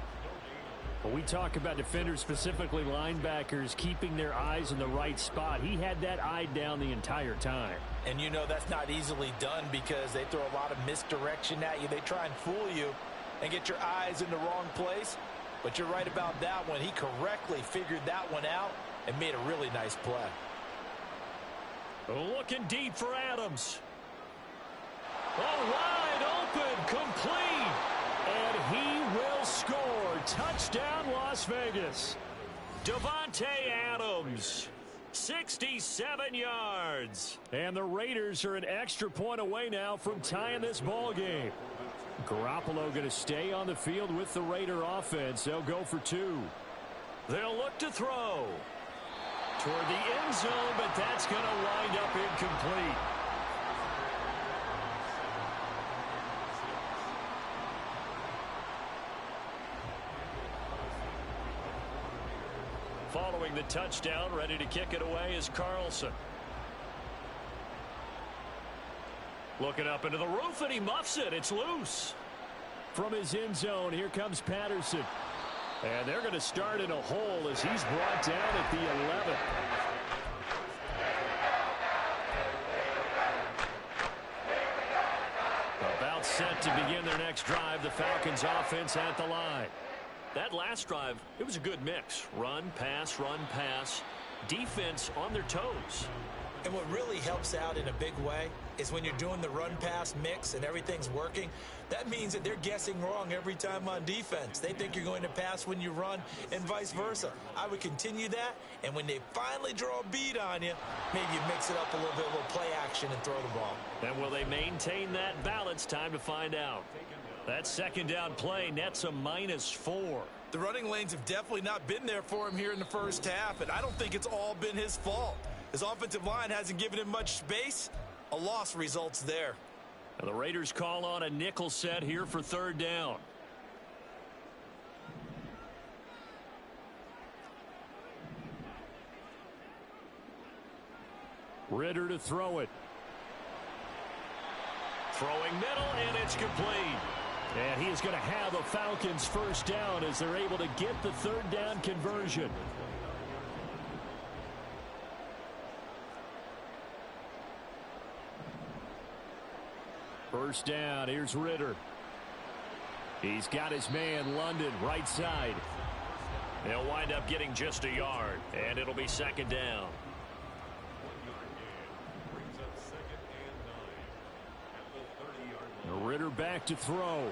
When we talk about defenders, specifically linebackers, keeping their eyes in the right spot, he had that eye down the entire time. And you know that's not easily done because they throw a lot of misdirection at you. They try and fool you and get your eyes in the wrong place. But you're right about that one. He correctly figured that one out and made a really nice play. Looking deep for Adams. Oh, wide open. Complete. And he will score. Touchdown, Las Vegas. Davante Adams, 67 yards. And the Raiders are an extra point away now from tying this ball game. Garoppolo going to stay on the field with the Raider offense. They'll go for two. They'll look to throw toward the end zone, but that's going to wind up incomplete. Following the touchdown, ready to kick it away is Carlson. Looking up into the roof, and he muffs it. It's loose. From his end zone, here comes Patterson. And they're going to start in a hole as he's brought down at the 11. About set to begin their next drive, the Falcons offense at the line. That last drive, it was a good mix. Run, pass, defense on their toes. And what really helps out in a big way is when you're doing the run-pass mix and everything's working, that means that they're guessing wrong every time on defense. They think you're going to pass when you run and vice versa. I would continue that, and when they finally draw a beat on you, maybe you mix it up a little bit, a little play action and throw the ball. And will they maintain that balance? Time to find out. That second down play nets a -4. The running lanes have definitely not been there for him here in the first half, and I don't think it's all been his fault. His offensive line hasn't given him much space. A loss results there. And the Raiders call on a nickel set here for third down. Ritter to throw it. Throwing middle, and it's complete. And he is going to have a Falcons first down as they're able to get the third down conversion. First down, here's Ritter. He's got his man, London, right side. They'll wind up getting just a yard, and it'll be second down. Ritter back to throw.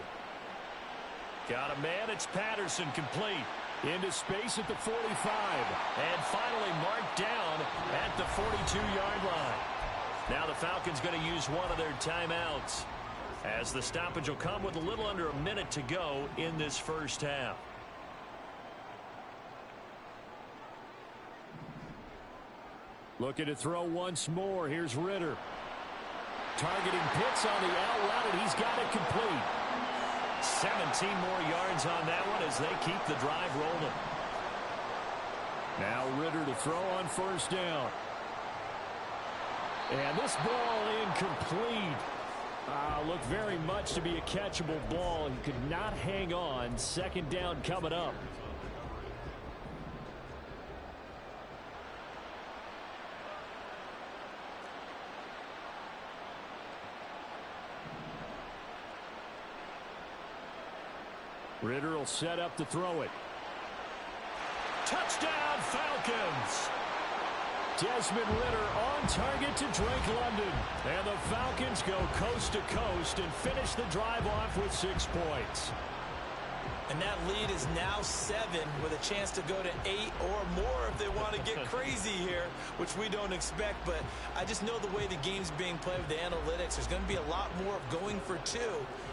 Got a man, it's Patterson, complete. Into space at the 45. And finally marked down at the 42-yard line. Now the Falcons going to use one of their timeouts, as the stoppage will come with a little under a minute to go in this first half. Looking to throw once more. Here's Ritter. Targeting Pitts on the out route, and he's got it complete. 17 more yards on that one as they keep the drive rolling. Now Ritter to throw on first down. And this ball incomplete. Looked very much to be a catchable ball. He could not hang on. Second down coming up. Ritter will set up to throw it. Touchdown, Falcons! Desmond Ritter on target to Drake London. And the Falcons go coast to coast and finish the drive off with 6 points. And that lead is now 7 with a chance to go to 8 or more if they want to get crazy here, which we don't expect. But I just know the way the game's being played with the analytics, there's going to be a lot more of going for 2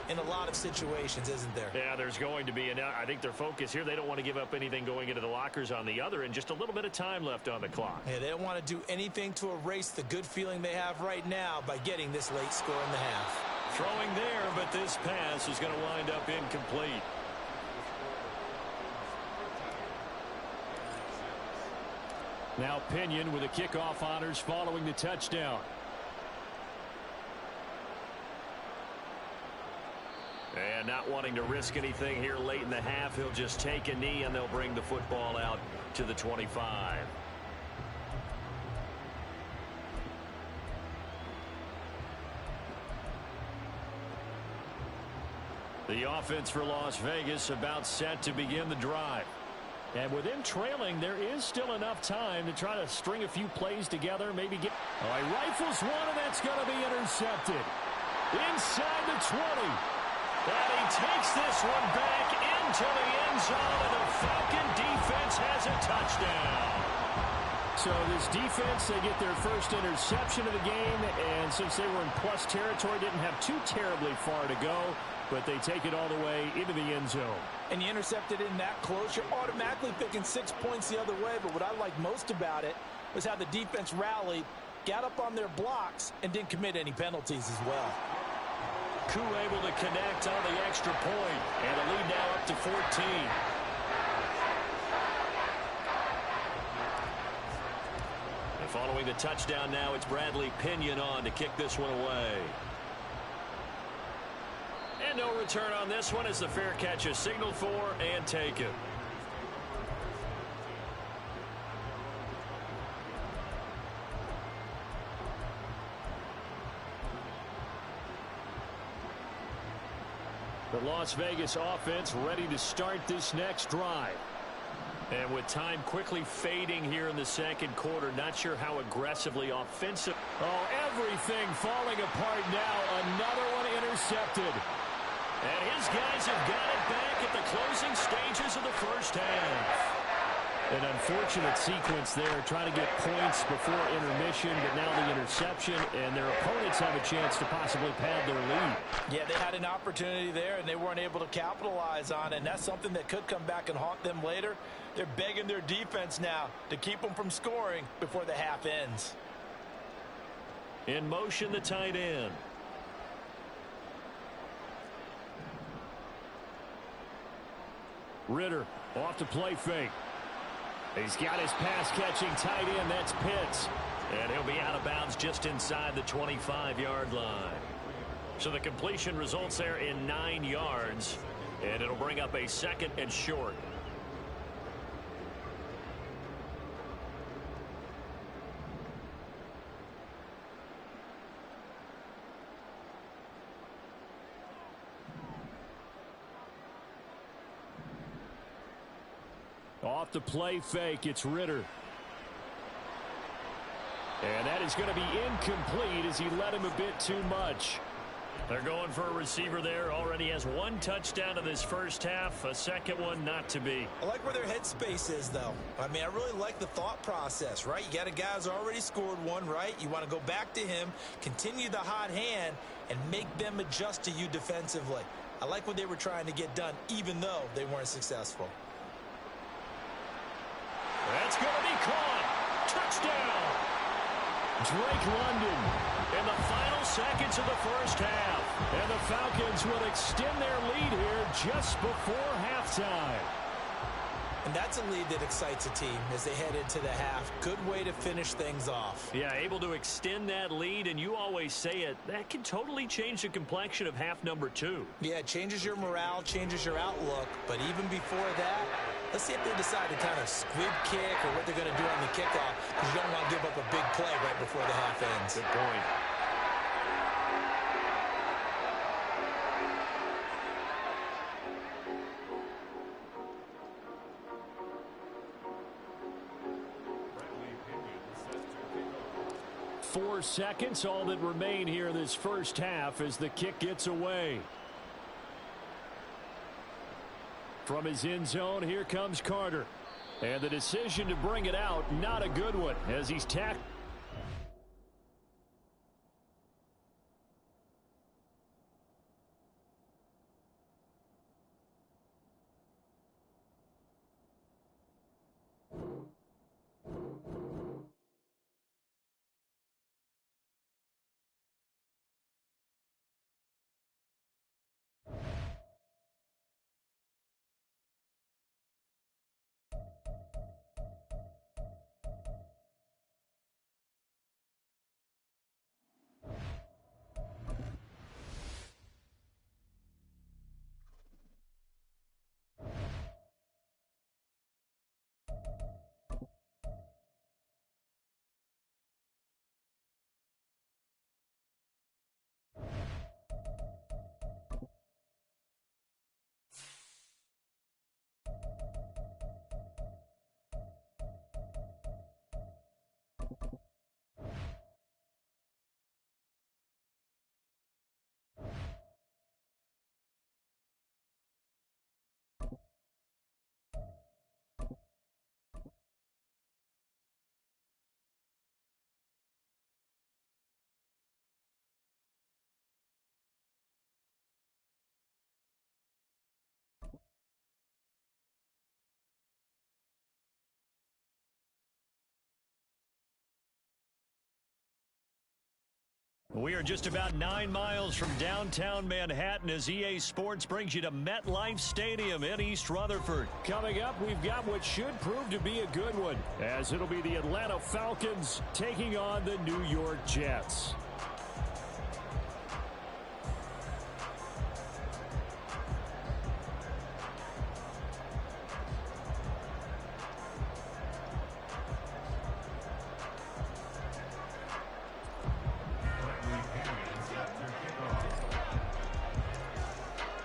in a lot of situations, isn't there? Yeah, there's going to be. And I think their focus here, they don't want to give up anything going into the lockers on the other, and just a little bit of time left on the clock. Yeah, they don't want to do anything to erase the good feeling they have right now by getting this late score in the half. Throwing there, but this pass is going to wind up incomplete. Now Pinion with the kickoff honors following the touchdown. And not wanting to risk anything here late in the half, he'll just take a knee and they'll bring the football out to the 25. The offense for Las Vegas about set to begin the drive. And with them trailing, there is still enough time to try to string a few plays together, maybe get... Oh, he rifles one, and that's going to be intercepted. Inside the 20. And he takes this one back into the end zone, and the Falcon defense has a touchdown. So this defense, they get their first interception of the game, and since they were in plus territory, didn't have too terribly far to go, but they take it all the way into the end zone. And you intercepted in that close, you're automatically picking 6 points the other way, but what I like most about it was how the defense rallied, got up on their blocks, and didn't commit any penalties as well. Koo able to connect on the extra point, and the lead now up to 14. And following the touchdown now, it's Bradley Pinion on to kick this one away. And no return on this one as the fair catch is signaled for and taken. The Las Vegas offense ready to start this next drive. And with time quickly fading here in the second quarter, not sure how aggressively offensive. Oh, everything falling apart now. Another one intercepted. And his guys have got it back at the closing stages of the first half. An unfortunate sequence there, trying to get points before intermission, but now the interception, and their opponents have a chance to possibly pad their lead. Yeah, they had an opportunity there, and they weren't able to capitalize on it, and that's something that could come back and haunt them later. They're begging their defense now to keep them from scoring before the half ends. In motion, the tight end. Ritter off to play fake. He's got his pass-catching tight end. That's Pitts. And he'll be out of bounds just inside the 25-yard line. So the completion results there in 9 yards. And it'll bring up a second and short. Off the play fake, it's Ritter. And that is going to be incomplete as he led him a bit too much. They're going for a receiver there. Already has 1 touchdown in this first half. A second one not to be. I like where their headspace is, though. I mean, I really like the thought process, right? You got a guy who's already scored one, right? You want to go back to him, continue the hot hand, and make them adjust to you defensively. I like what they were trying to get done, even though they weren't successful. That's going to be caught. Touchdown. Drake London in the final seconds of the first half. And the Falcons will extend their lead here just before halftime. And that's a lead that excites a team as they head into the half. Good way to finish things off. Yeah, able to extend that lead, and you always say it, that can totally change the complexion of half number 2. Yeah, it changes your morale, changes your outlook. But even before that, let's see if they decide to kind of squib kick or what they're going to do on the kickoff, because you don't want to give up a big play right before the half ends. Good point. Four seconds, all that remain here in this first half as the kick gets away. From his end zone, here comes Carter. And the decision to bring it out, not a good one, as he's tackled. We are just about 9 miles from downtown Manhattan as EA Sports brings you to MetLife Stadium in East Rutherford. Coming up, we've got what should prove to be a good one, as it'll be the Atlanta Falcons taking on the New York Jets.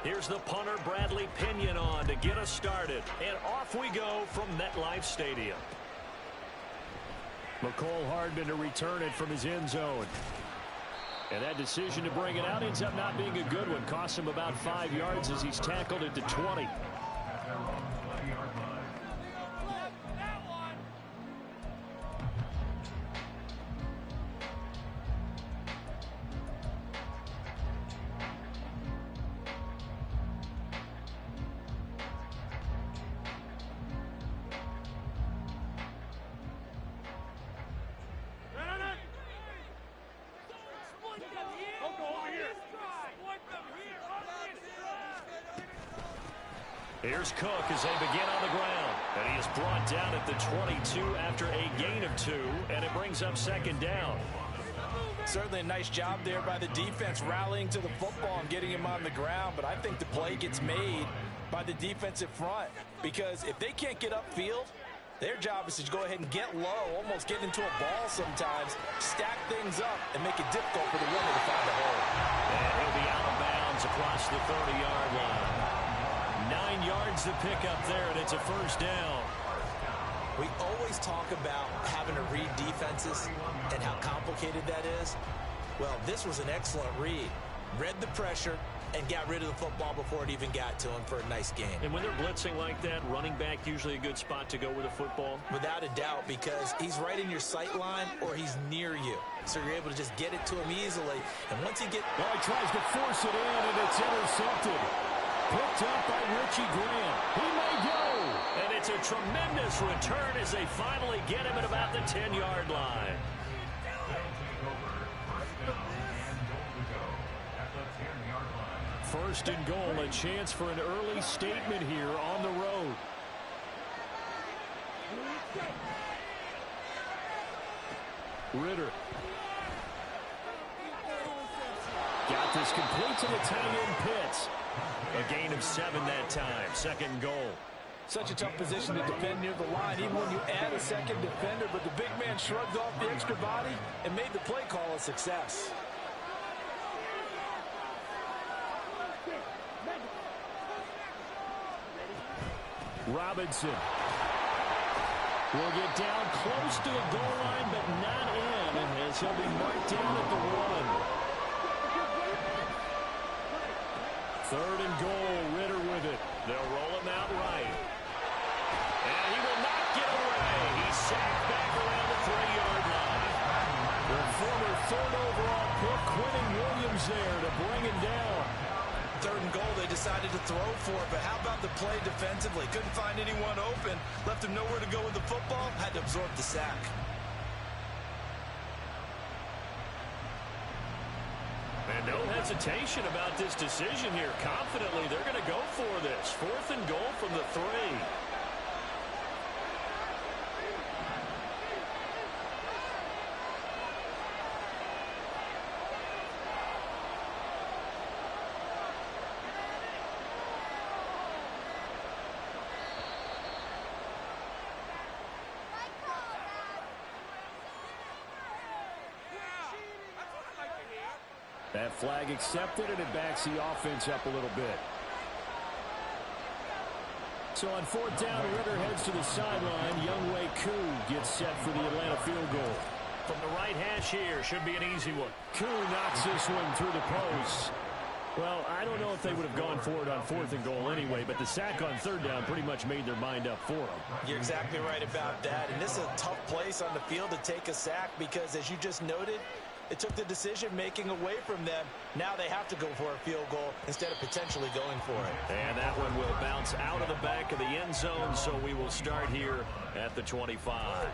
Here's the punter, Bradley Pinion, on to get us started. And off we go from MetLife Stadium. McCole Hardman to return it from his end zone. And that decision to bring it out ends up not being a good one. Costs him about 5 yards as he's tackled it to 20. Here's Cook as they begin on the ground. And he is brought down at the 22 after a gain of 2, and it brings up second down. Certainly a nice job there by the defense rallying to the football and getting him on the ground. But I think the play gets made by the defensive front, because if they can't get upfield, their job is to go ahead and get low, almost get into a ball sometimes, stack things up, and make it difficult for the runner to find a hole. And he'll be out of bounds across the 30-yard line. 9 yards to pick up there, and it's a first down. We always talk about having to read defenses and how complicated that is. Well, this was an excellent read. Read the pressure and got rid of the football before it even got to him for a nice gain. And when they're blitzing like that, running back usually a good spot to go with a football? Without a doubt, because he's right in your sight line or he's near you. So you're able to just get it to him easily. And once he gets... Well, he tries to force it in, and it's intercepted. Picked up by Richie Graham. He may go. And it's a tremendous return as they finally get him at about the 10-yard line. First and goal, a chance for an early statement here on the road. Ritter. Got this complete to the tight end Pitts. A gain of 7 that time. Second goal. Such a tough position to defend near the line, even when you add a second defender. But the big man shrugged off the extra body and made the play call a success. Robinson will get down close to the goal line, but not in, as he'll be marked down at the 1. Third and goal, Ritter with it. They'll roll him out right. And he will not get away. He's sacked back around the 3-yard line. The former third overall pick, Quentin Williams there to bring him down. Third and goal, they decided to throw for it, but how about the play defensively? Couldn't find anyone open, left him nowhere to go with the football, had to absorb the sack. And no hesitation about this decision here. Confidently, they're going to go for this. 4th and goal from the 3. That flag accepted, and it backs the offense up a little bit. So on 4th down, Ritter heads to the sideline. Younghoe Koo gets set for the Atlanta field goal. From the right hash here, should be an easy one. Koo knocks this one through the post. Well, I don't know if they would have gone for it on 4th and goal anyway, but the sack on 3rd down pretty much made their mind up for them. You're exactly right about that. And this is a tough place on the field to take a sack because, as you just noted, it took the decision-making away from them. Now they have to go for a field goal instead of potentially going for it. And that one will bounce out of the back of the end zone, so we will start here at the 25.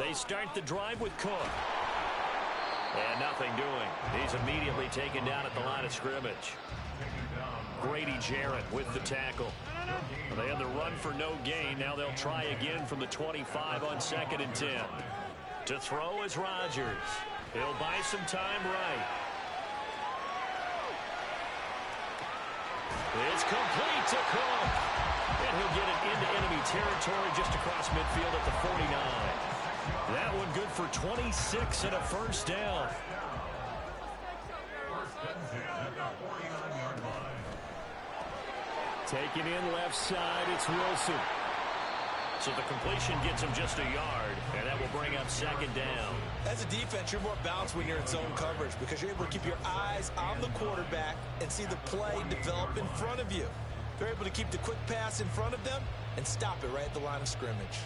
They start the drive with Cook. And nothing doing. He's immediately taken down at the line of scrimmage. Grady Jarrett with the tackle. They had the run for no gain. Now they'll try again from the 25 on 2nd and 10. To throw is Rodgers. He'll buy some time right. It's complete to Cook. And he'll get it into enemy territory just across midfield at the 49. That one good for 26 and a first down. Taking in left side, it's Wilson. So the completion gets him just a yard, and that will bring up 2nd down. As a defense, you're more balanced when you're in zone coverage because you're able to keep your eyes on the quarterback and see the play develop in front of you. They're able to keep the quick pass in front of them and stop it right at the line of scrimmage.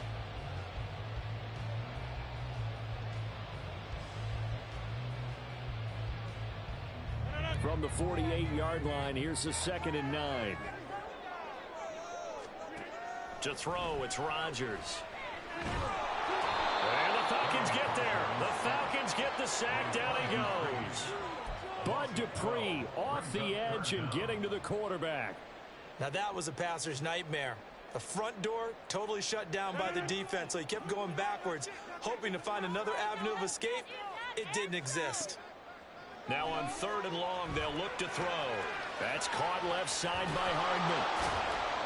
From the 48-yard line, here's the 2nd and 9. To throw, it's Rodgers. And the Falcons get there. The Falcons get the sack. Down he goes. Bud Dupree off the edge and getting to the quarterback. Now that was a passer's nightmare. The front door totally shut down by the defense, so he kept going backwards, hoping to find another avenue of escape. It didn't exist. Now on 3rd and long, they'll look to throw. That's caught left side by Hardman.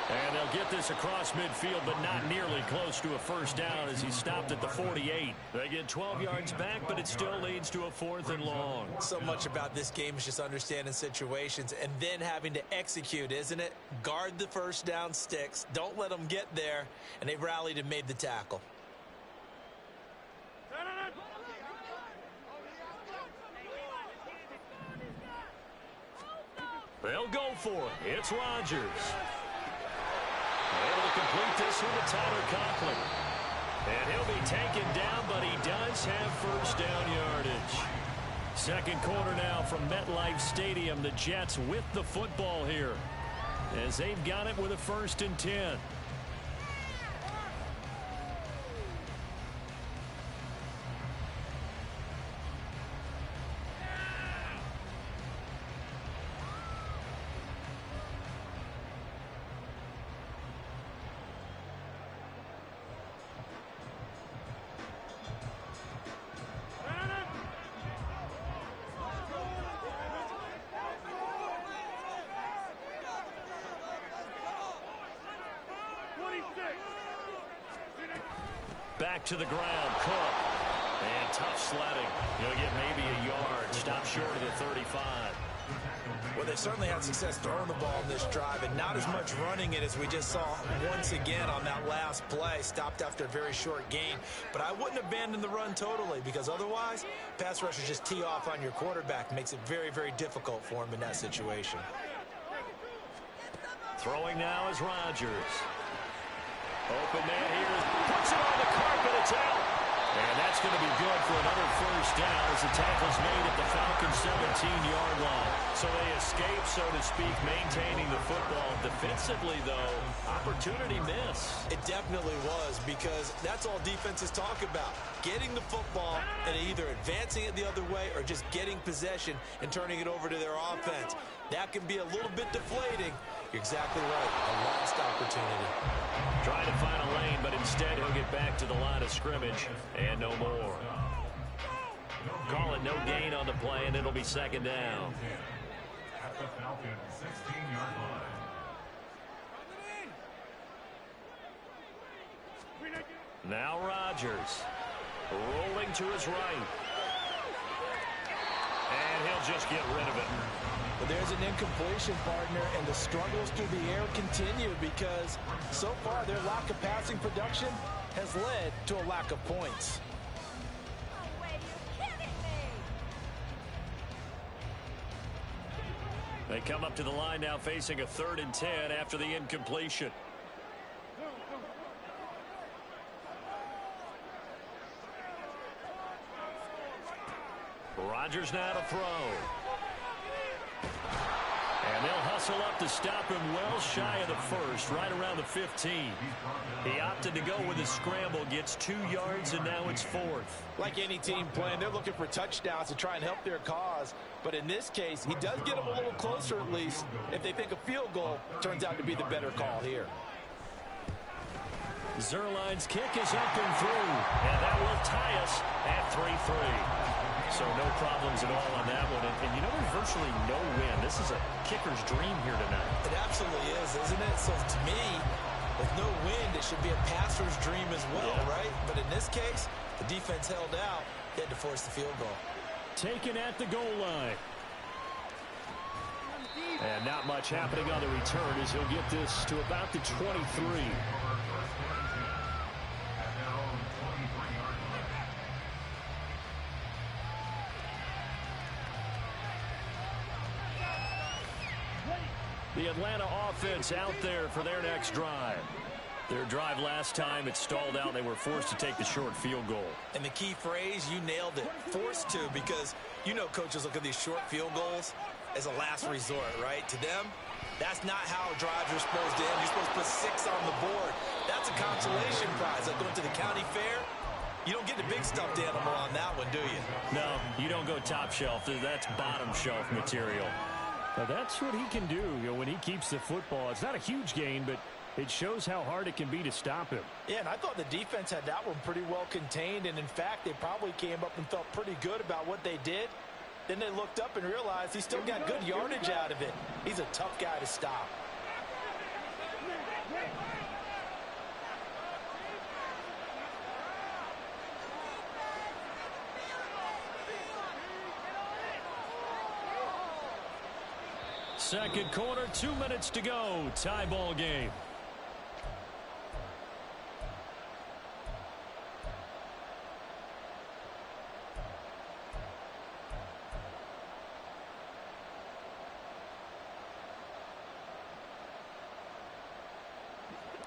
And they'll get this across midfield, but not nearly close to a first down as he stopped at the 48. They get 12 yards back, but it still leads to a 4th and long. So much about this game is just understanding situations and then having to execute, isn't it? Guard the first down sticks. Don't let them get there. And they rallied and made the tackle. They'll go for it. It's Rodgers. Able to complete this one to Tyler Conklin. And he'll be taken down, but he does have first down yardage. 2nd quarter now from MetLife Stadium. The Jets with the football here as they've got it with a 1st and 10. Back to the ground, Cook. And tough sledding. He'll get maybe a yard. Stop short of the 35. Well, they certainly had success throwing the ball in this drive and not as much running it as we just saw once again on that last play. Stopped after a very short gain. But I wouldn't abandon the run totally because otherwise, pass rushers just tee off on your quarterback. Makes it very, very difficult for him in that situation. Throwing now is Rodgers. Open man here. Puts it on the carpet. It's out. And that's going to be good for another first down as the tackle's made at the Falcons' 17-yard line. So they escape, so to speak, maintaining the football. Defensively, though, opportunity miss. It definitely was because that's all defenses talk about. Getting the football and either advancing it the other way or just getting possession and turning it over to their offense. That can be a little bit deflating. You're exactly right. A lost opportunity. Trying to find a lane, but instead he'll get back to the line of scrimmage and no more. Call it no gain on the play, and it'll be 2nd down. At the Falcons' 16-yard line. Now Rodgers rolling to his right. And he'll just get rid of it. But there's an incompletion, partner, and the struggles through the air continue because so far their lack of passing production has led to a lack of points. They come up to the line now facing a 3rd and 10 after the incompletion. Rodgers now to throw. And And they'll hustle up to stop him well shy of the first, right around the 15. He opted to go with a scramble, gets 2 yards, and now it's 4th. Like any team playing, they're looking for touchdowns to try and help their cause. But in this case, he does get them a little closer at least if they think a field goal turns out to be the better call here. Zerline's kick is up and through, and that will tie us at 3-3. So no problems at all on that one. And you know, there's virtually no win. This is a kicker's dream here tonight. It absolutely is, isn't it? So to me, with no wind, it should be a passer's dream as well, right? But in this case, the defense held out. They had to force the field goal. Taken at the goal line. And not much happening on the return as he'll get this to about the 23. The Atlanta offense out there for their next drive. Their drive last time, it stalled out. They were forced to take the short field goal. And the key phrase, you nailed it, forced to, because you know coaches look at these short field goals as a last resort, right? To them, that's not how drives are supposed to end. You're supposed to put 6 on the board. That's a consolation prize. Like going to the county fair, you don't get the big stuffed animal on that one, do you? No, you don't go top shelf. That's bottom shelf material. Now that's what he can do, you know, when he keeps the football. It's not a huge gain, but it shows how hard it can be to stop him. Yeah, and I thought the defense had that one pretty well contained, and in fact, they probably came up and felt pretty good about what they did. Then they looked up and realized he still got good yardage out of it. He's a tough guy to stop. Second quarter, 2 minutes to go. Tie ball game.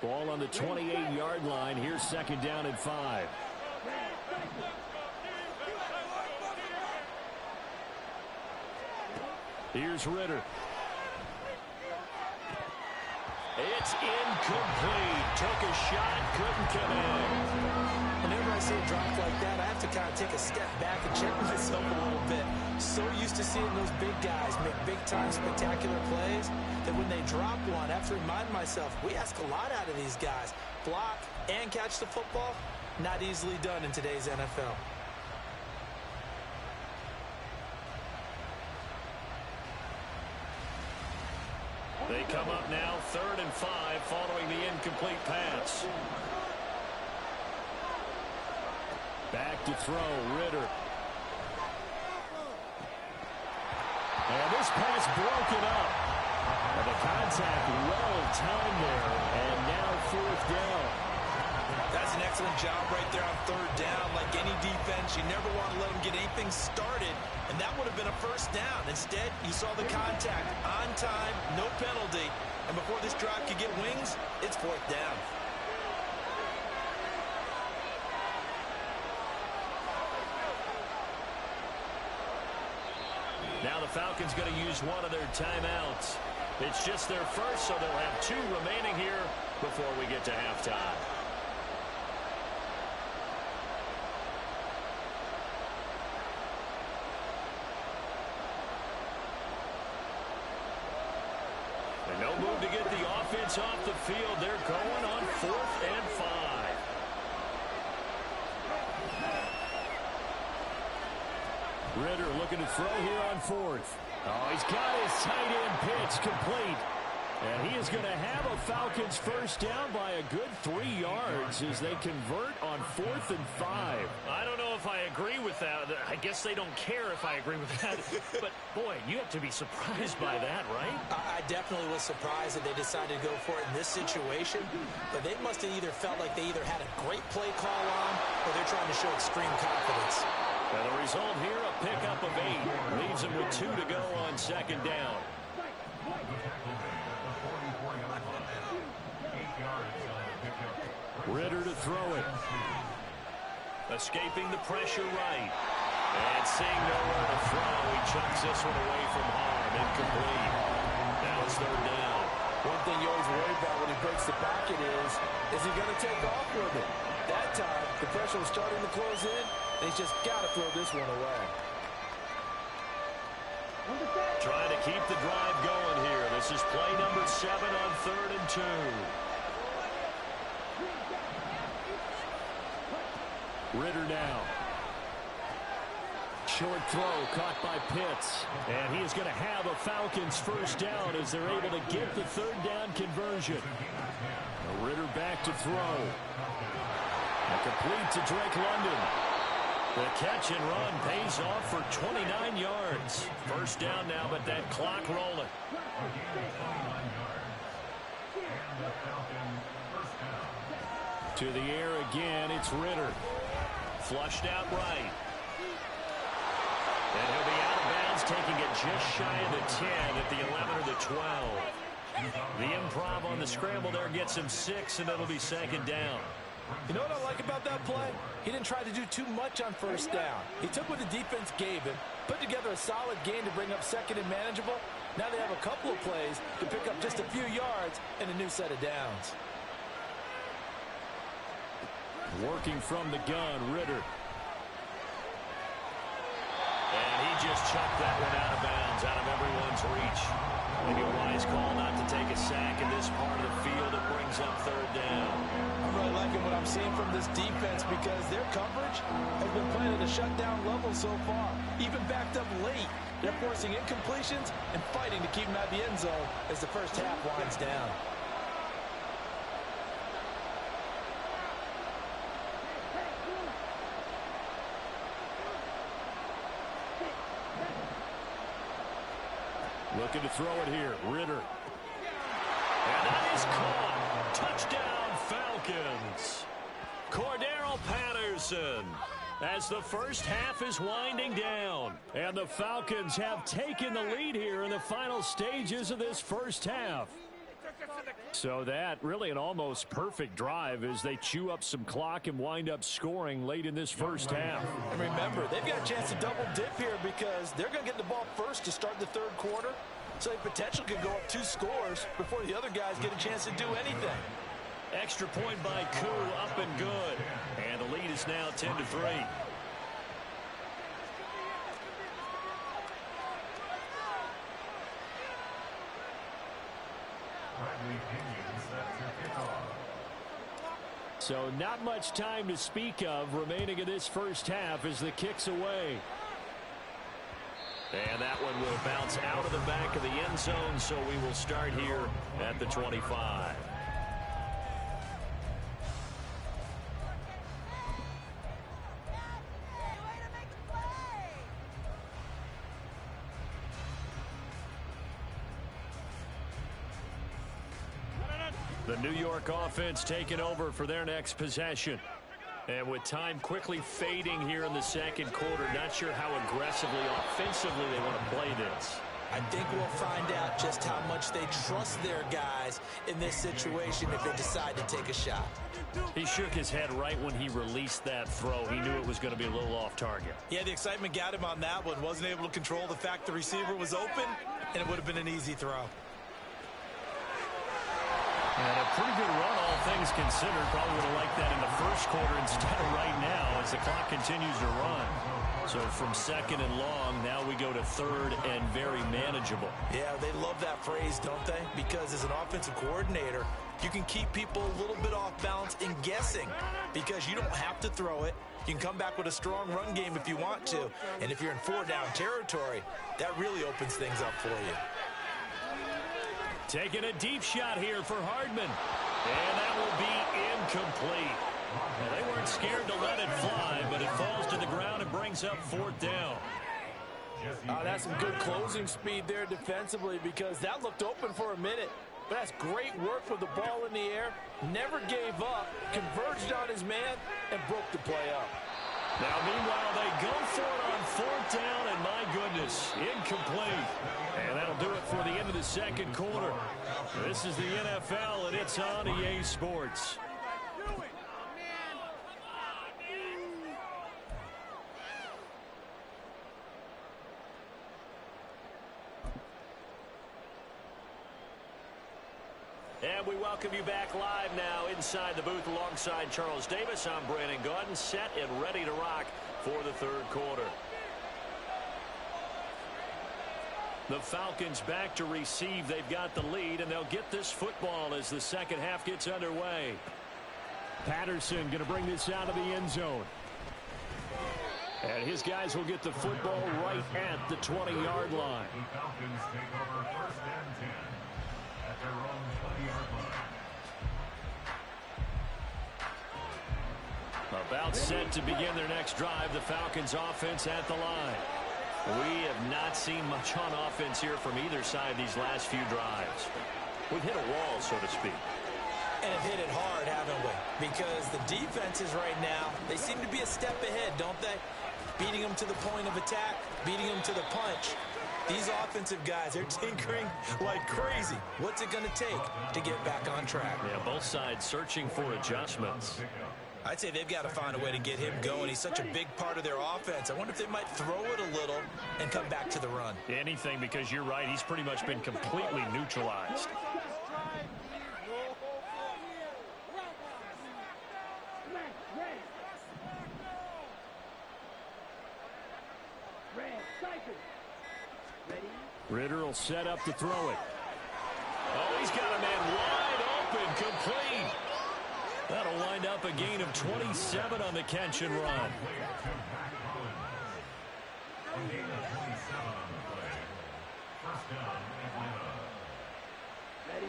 Ball on the 28-yard line. Here's second down and 5. Here's Ritter. It's incomplete. Took a shot, couldn't connect. Whenever I see a drop like that, I have to kind of take a step back and check myself a little bit. So used to seeing those big guys make big-time spectacular plays that when they drop one, I have to remind myself, we ask a lot out of these guys. Block and catch the football, not easily done in today's NFL. They come up now, 3rd and 5, following the incomplete pass. Back to throw, Ritter. And this pass broken up. And the contact well timed there, and now 4th down. That's an excellent job right there on 3rd down. Like any defense, you never want to let them get anything started, and that would have been a 1st down. Instead, you saw the contact on time, no penalty, and before this drive could get wings, it's 4th down. Now the Falcons going to use one of their timeouts. It's just their first, so they'll have 2 remaining here before we get to halftime. And no move to get the offense off the field. They're going on 4th and 5. Ritter looking to throw here on 4th. Oh, he's got his tight end pitch complete. And he is going to have a Falcons 1st down by a good 3 yards as they convert on 4th and 5. I don't know if I agree with that. I guess they don't care if I agree with that. But, boy, you have to be surprised by that, right? I definitely was surprised that they decided to go for it in this situation. But they must have either felt like they either had a great play call on or they're trying to show extreme confidence. And the result here, a pickup of 8. Leaves them with 2 to go on 2nd down. Ritter to throw it. Escaping the pressure right. And seeing nowhere to throw, he chucks this one away from harm. Incomplete. on third down. One thing you always worry about when he breaks the pocket is he going to take off with it? That time, the pressure was starting to close in, and he's just got to throw this one away. Trying to keep the drive going here. This is play number 7 on 3rd and 2. Ritter now. Short throw caught by Pitts. And he is going to have a Falcons first down as they're able to get the 3rd down conversion. Ritter back to throw. A complete to Drake London. The catch and run pays off for 29 yards. First down now, but that clock rolling. To the air again, it's Ritter. Flushed out right. And he'll be out of bounds, taking it just shy of the 10 at the 11 or the 12. The improv on the scramble there gets him 6, and it'll be 2nd down. You know what I like about that play? He didn't try to do too much on first down. He took what the defense gave him, put together a solid gain to bring up 2nd and manageable. Now they have a couple of plays to pick up just a few yards and a new set of downs. Working from the gun, Ritter. And he just chucked that one out of bounds, out of everyone's reach. Maybe a wise call not to take a sack in this part of the field. It brings up 3rd down. I'm really liking what I'm seeing from this defense because their coverage has been playing at a shutdown level so far. Even backed up late, they're forcing incompletions and fighting to keep them out of the end zone as the first half winds down. Looking to throw it here, Ritter. And that is caught. Touchdown, Falcons. Cordero Patterson. As the first half is winding down. And the Falcons have taken the lead here in the final stages of this first half. So that really an almost perfect drive as they chew up some clock and wind up scoring late in this first half. And remember, they've got a chance to double dip here because they're going to get the ball first to start the 3rd quarter. So the potential could go up 2 scores before the other guys get a chance to do anything. Extra point by Koo, up and good. And the lead is now 10-3. So not much time to speak of remaining in this first half as the kick's away. And that one will bounce out of the back of the end zone, so we will start here at the 25. The New York offense taking over for their next possession. And with time quickly fading here in the 2nd quarter, not sure how aggressively, offensively they want to play this. I think we'll find out just how much they trust their guys in this situation if they decide to take a shot. He shook his head right when he released that throw. He knew it was going to be a little off target. Yeah, the excitement got him on that one. Wasn't able to control the fact the receiver was open, and it would have been an easy throw. And a pretty good run, all things considered. Probably would have liked that in the first quarter instead of right now as the clock continues to run. So from 2nd and long, now we go to 3rd and very manageable. Yeah, they love that phrase, don't they? Because as an offensive coordinator, you can keep people a little bit off balance and guessing because you don't have to throw it. You can come back with a strong run game if you want to. And if you're in 4-down territory, that really opens things up for you. Taking a deep shot here for Hardman. And that will be incomplete. Well, they weren't scared to let it fly, but it falls to the ground and brings up 4th down. That's some good closing speed there defensively because that looked open for a minute. But that's great work with the ball in the air. Never gave up, converged on his man, and broke the play up. Now, meanwhile, they go for it on 4th down, and my goodness, incomplete. And that'll do it for the end of the 2nd quarter. This is the NFL, and it's on EA Sports. And we welcome you back live now inside the booth alongside Charles Davis. I'm Brandon Gaudin, set and ready to rock for the third quarter. The Falcons back to receive. They've got the lead, and they'll get this football as the second half gets underway. Patterson going to bring this out of the end zone. And his guys will get the football right at the 20-yard line. The Falcons take over first and 10 at their own 20-yard line. About set to begin their next drive. The Falcons offense at the line. We have not seen much on offense here from either side these last few drives. We've hit a wall, so to speak. And have hit it hard, haven't we? Because the defenses right now, they seem to be a step ahead, don't they? Beating them to the point of attack, beating them to the punch. These offensive guys, they're tinkering like crazy. What's it going to take to get back on track? Yeah, both sides searching for adjustments. I'd say they've got to find a way to get him going. He's such a big part of their offense. I wonder if they might throw it a little and come back to the run. Anything, because you're right. He's pretty much been completely neutralized. Ritter will set up to throw it. Oh, he's got a man wide open, complete. That'll wind up a gain of 27 on the catch and run. Ready.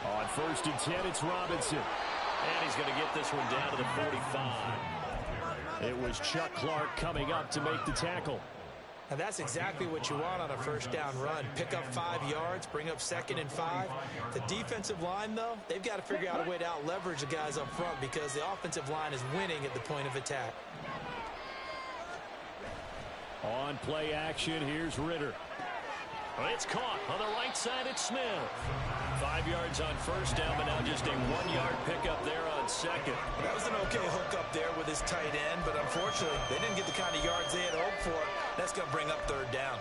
On first and 10, it's Robinson. And he's going to get this one down to the 45. It was Chuck Clark coming up to make the tackle. Now that's exactly what you want on a first down run. Pick up 5 yards, bring up 2nd and 5. The defensive line, though, they've got to figure out a way to out-leverage the guys up front because the offensive line is winning at the point of attack. On play action, here's Ritter. It's caught on the right side. It's Smith. 5 yards on first down, but now just a 1-yard pickup there on second. That was an okay hook up there with his tight end, but unfortunately, they didn't get the kind of yards they had hoped for. That's going to bring up third down.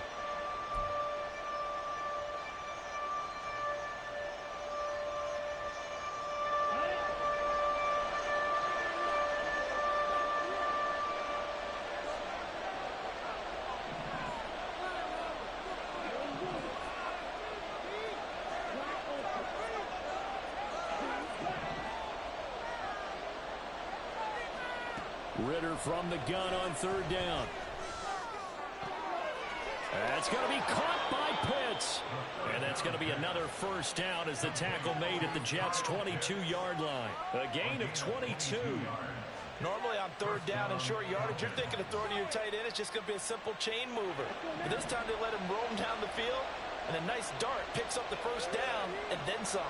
Ritter from the gun on third down. That's going to be caught by Pitts. And that's going to be another first down as the tackle made at the Jets' 22-yard line. A gain of 22. Normally on third down and short yardage, you're thinking of throwing to your tight end. It's just going to be a simple chain mover. But this time they let him roam down the field, and a nice dart picks up the first down and then some.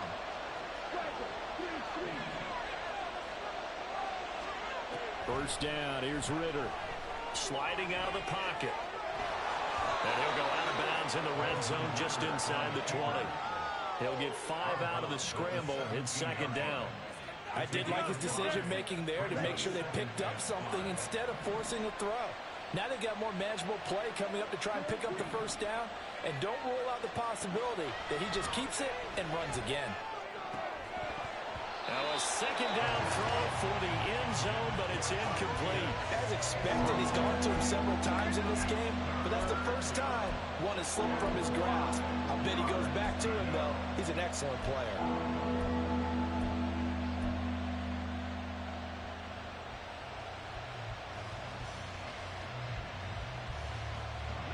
First down, here's Ritter. Sliding out of the pocket. And he'll go out of bounds in the red zone just inside the 20. He'll get 5 out of the scramble. It's second down. I did like his decision-making there to make sure they picked up something instead of forcing a throw. Now they got more manageable play coming up to try and pick up the first down. And don't rule out the possibility that he just keeps it and runs again. Now a second down throw for the end zone, but it's incomplete. As expected, he's gone to him several times in this game, but that's the first time one has slipped from his grasp. I bet he goes back to him, though. He's an excellent player.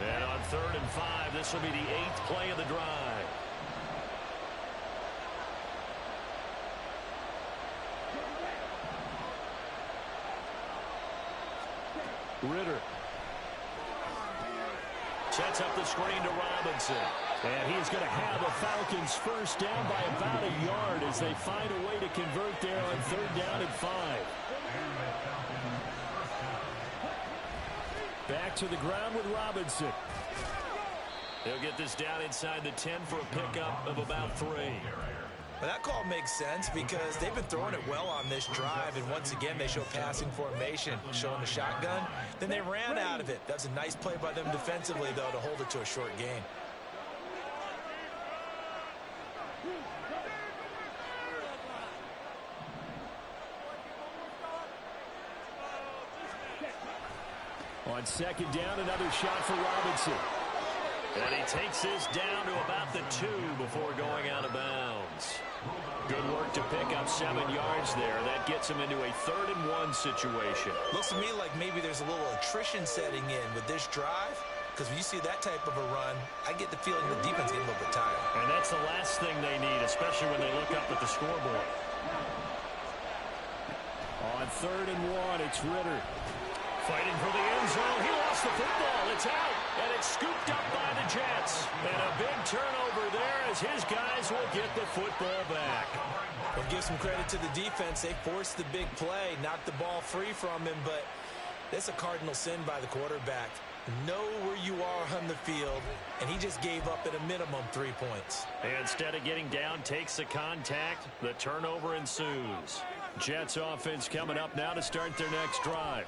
And on third and 5, this will be the 8th play of the drive. Ritter sets up the screen to Robinson. And he's going to have the Falcons first down by about a yard as they find a way to convert there on third down and 5. Back to the ground with Robinson. He'll get this down inside the 10 for a pickup of about 3. Well, that call makes sense because they've been throwing it well on this drive, and once again, they show passing formation, showing the shotgun. Then they ran out of it. That's a nice play by them defensively, though, to hold it to a short gain. On second down, another shot for Robinson. And he takes this down to about the 2 before going out of bounds. Good work to pick up 7 yards there. That gets him into a 3rd and 1 situation. Looks to me like maybe there's a little attrition setting in with this drive, because when you see that type of a run, I get the feeling the defense getting a little bit tired. And that's the last thing they need, especially when they look up at the scoreboard. On 3rd and 1, it's Ritter. Fighting for the end zone. He lost the football. It's out. And it's scooped up by the Jets. And a big turnover there as his guys will get the football back. We'll give some credit to the defense. They forced the big play, knocked the ball free from him, but that's a cardinal sin by the quarterback. Know where you are on the field, and he just gave up at a minimum 3 points. And instead of getting down, takes the contact. The turnover ensues. Jets offense coming up now to start their next drive.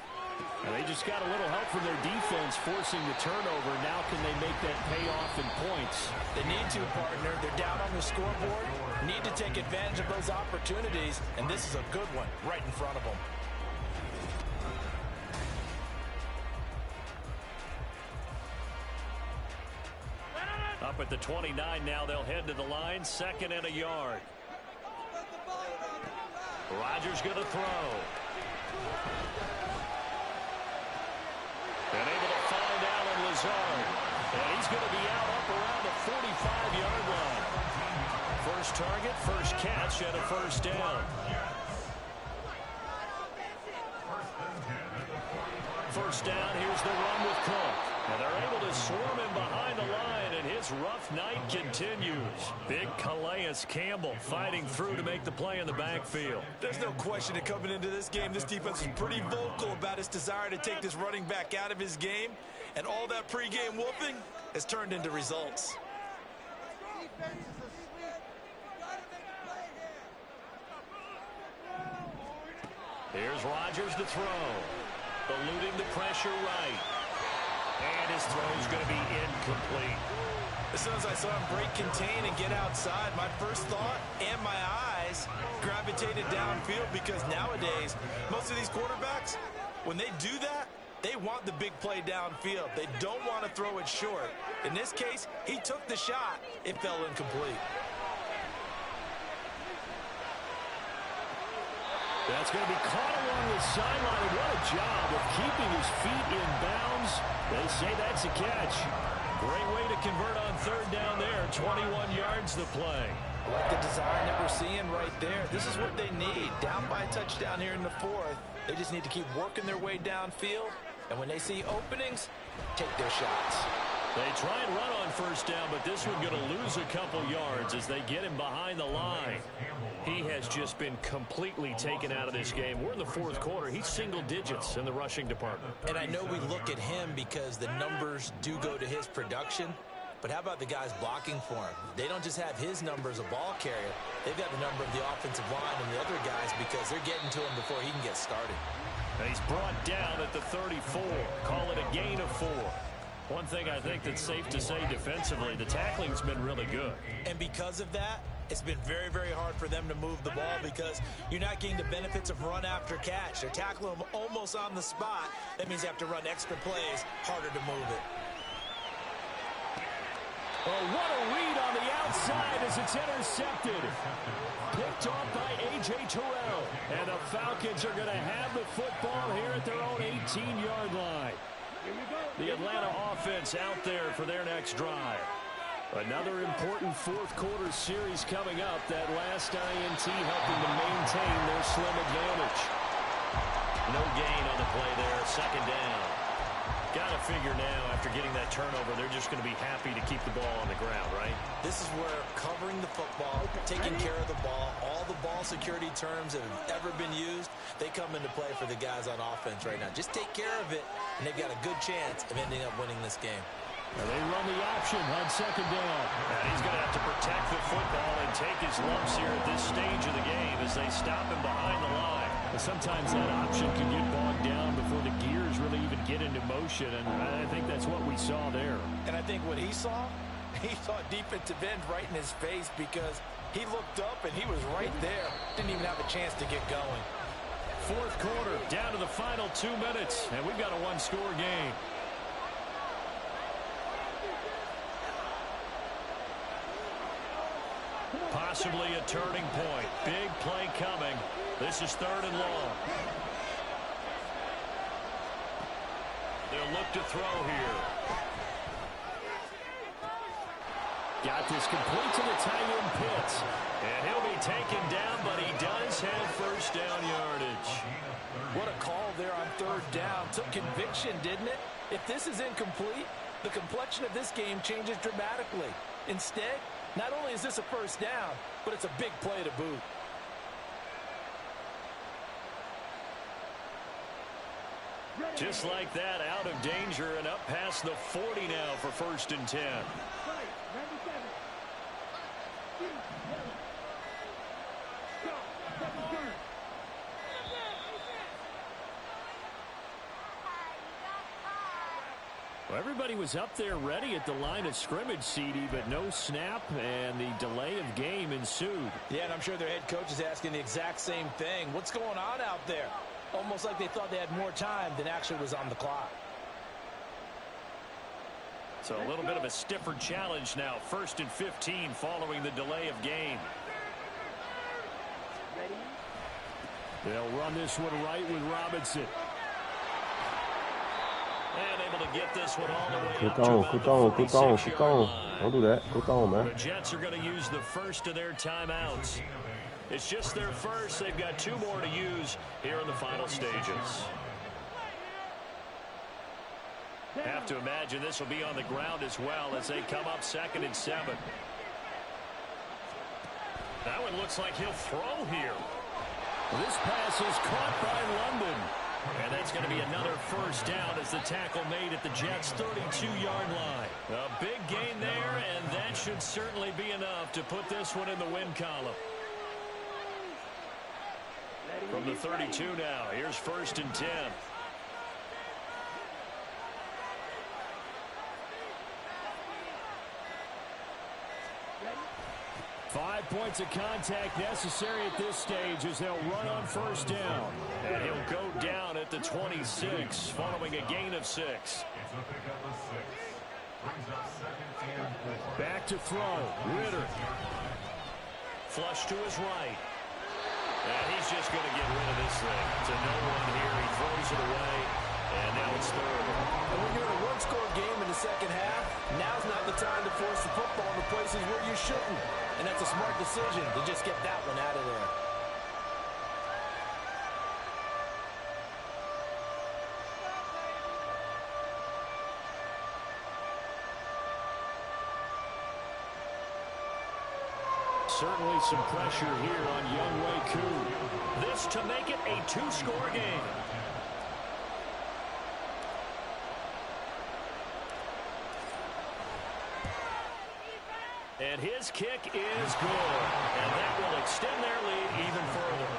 And they just got a little help from their defense forcing the turnover. Now can they make that pay off in points? They need to, partner. They're down on the scoreboard. Need to take advantage of those opportunities, and this is a good one right in front of them. Up at the 29 now, they'll head to the line. 2nd and a yard. Rodgers going to throw. And able to find Allen Lazard. And he's going to be out up around the 45-yard line. First target, first catch, and a 1st down. First down, here's the run with Cook. And they're able to swarm him behind the line, and his rough night continues. Big Calais Campbell fighting through to make the play in the backfield. There's no question that coming into this game, this defense is pretty vocal about its desire to take this running back out of his game, and all that pregame whooping has turned into results. Here's Rodgers to throw. Eluding the pressure right. And his throw's going to be incomplete. As soon as I saw him break contain and get outside, my first thought and my eyes gravitated downfield, because nowadays, most of these quarterbacks, when they do that, they want the big play downfield. They don't want to throw it short. In this case, he took the shot. It fell incomplete. That's going to be caught along the sideline. What a job of keeping his feet in bounds. They say that's a catch. Great way to convert on 3rd down there. 21 yards the play. Like the design that we're seeing right there. This is what they need. Down by a touchdown here in the 4th. They just need to keep working their way downfield. And when they see openings, take their shots. They try and run on 1st down, but this one going to lose a couple yards as they get him behind the line. He has just been completely taken out of this game. We're in the 4th quarter. He's single digits in the rushing department. And I know we look at him because the numbers do go to his production. But how about the guys blocking for him? They don't just have his number as a ball carrier. They've got the number of the offensive line and the other guys because they're getting to him before he can get started. And he's brought down at the 34. Call it a gain of 4. One thing I think that's safe to say defensively, the tackling's been really good. And because of that, it's been very, very hard for them to move the ball because you're not getting the benefits of run after catch. They're tackling them almost on the spot. That means you have to run extra plays, harder to move it. Oh, what a read on the outside as it's intercepted. Picked off by A.J. Terrell. And the Falcons are going to have the football here at their own 18-yard line. The Atlanta offense out there for their next drive. Another important 4th quarter series coming up. That last INT helping to maintain their slim advantage. No gain on the play there. 2nd down. Got to figure now, after getting that turnover, they're just going to be happy to keep the ball on the ground, right? This is where covering the football, taking care of the ball, all the ball security terms that have ever been used, they come into play for the guys on offense right now. Just take care of it, and they've got a good chance of ending up winning this game. And they run the option on second down. And he's going to have to protect the football and take his lumps here at this stage of the game as they stop him behind the line. And sometimes that option can get bogged down before the gears really even get into motion, and I think that's what we saw there. And I think what he saw defensive end right in his face because he looked up and he was right there. Didn't even have a chance to get going. Fourth quarter, down to the final 2 minutes, and we've got a one-score game. Possibly a turning point. Big play coming. This is 3rd and long. They'll look to throw here. Got this complete to the tight end Pitts. And he'll be taken down, but he does have first down yardage. What a call there on 3rd down. Took conviction, didn't it? If this is incomplete, the complexion of this game changes dramatically. Instead, not only is this a first down, but it's a big play to boot. Just like that, out of danger and up past the 40 now for 1st and 10. Well, everybody was up there ready at the line of scrimmage, CD, but no snap, and the delay of game ensued. Yeah, and I'm sure their head coach is asking the exact same thing. What's going on out there? Almost like they thought they had more time than actually was on the clock. So a little bit of a stiffer challenge now. 1st and 15 following the delay of game. They'll run this one right with Robinson. And able to get this one all the way up to about the 46-yard line. Don't do that. Click on, man. The Jets are going to use the first of their timeouts. It's just their first. They've got 2 more to use here in the final stages. Have to imagine this will be on the ground as well as they come up 2nd and 7. That one looks like he'll throw here. This pass is caught by London. And that's going to be another first down as the tackle made at the Jets' 32-yard line. A big gain there, and that should certainly be enough to put this one in the win column. From the 32 now, here's 1st and 10. Five points of contact necessary at this stage as they'll run on first down. And he'll go down at the 26 following a gain of 6. Back to throw. Ritter. Flush to his right. And he's just going to get rid of this thing. To no one here. He throws it away. And now it's 3rd. And when you're in a one-score game in the second half, now's not the time to force the football in the places where you shouldn't. And that's a smart decision to just get that one out of there. Certainly some pressure here on Younghoe Koo. This to make it a 2-score game. And his kick is good. And that will extend their lead even further.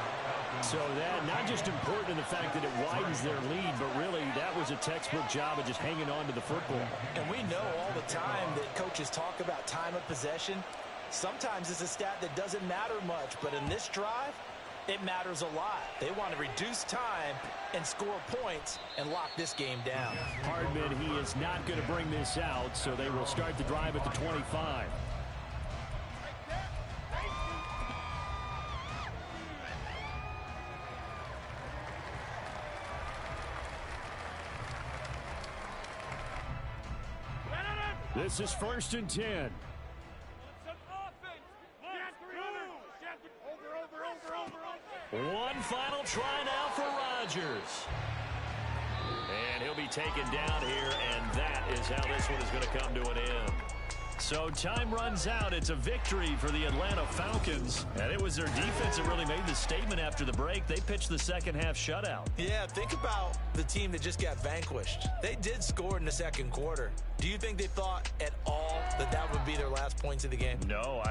So that not just important in the fact that it widens their lead, but really that was a textbook job of just hanging on to the football. And we know all the time that coaches talk about time of possession. Sometimes it's a stat that doesn't matter much, but in this drive, it matters a lot. They want to reduce time and score points and lock this game down. Hardman, he is not going to bring this out, so they will start the drive at the 25. This is 1st and 10. One final try now for Rodgers. And he'll be taken down here, and that is how this one is going to come to an end. So time runs out. It's a victory for the Atlanta Falcons. And it was their defense that really made the statement after the break. They pitched the second half shutout. Yeah, think about the team that just got vanquished. They did score in the second quarter. Do you think they thought at all that that would be their last points of the game? No,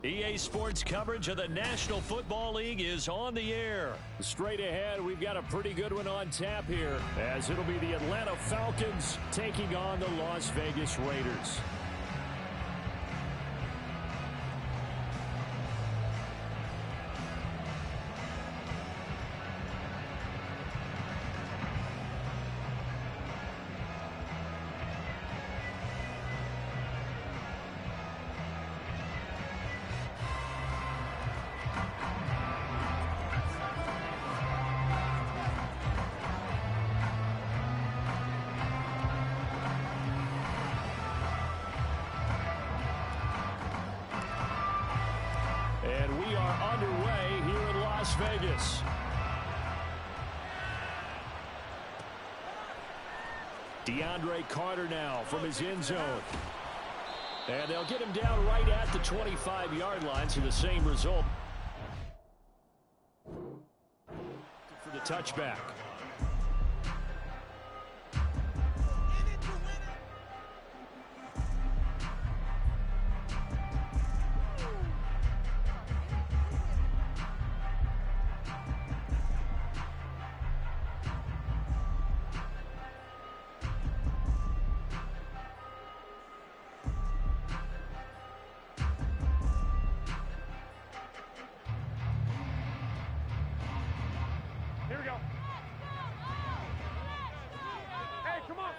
EA Sports coverage of the National Football League is on the air. Straight ahead, we've got a pretty good one on tap here, as it'll be the Atlanta Falcons taking on the Las Vegas Raiders. And we are underway here in Las Vegas. DeAndre Carter now from his end zone. And they'll get him down right at the 25-yard line, so the same result for the touchback. Here we go. Hey, come on.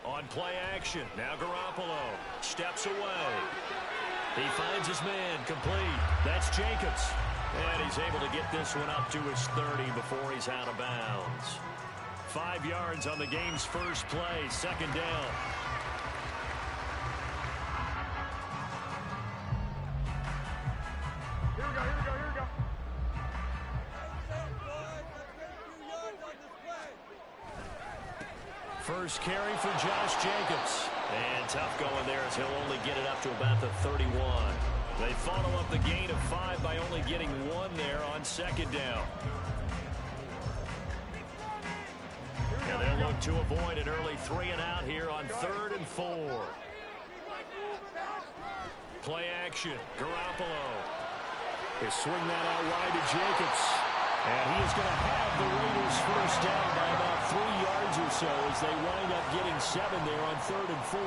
On play action, now Garoppolo steps away. He finds his man complete. That's Jacobs. And he's able to get this one up to his 30 before he's out of bounds. 5 yards on the game's first play, second down. Here we go. First carry for Josh Jacobs. And tough going there as he'll only get it up to about the 31. They follow up the gain of 5 by only getting 1 there on second down. And they'll look to avoid an early 3 and out here on 3rd and 4. Play action. Garoppolo. They swing that out wide to Jacobs. And he is going to have the Raiders first down by about 3 yards or so as they wind up getting 7 there on 3rd and 4.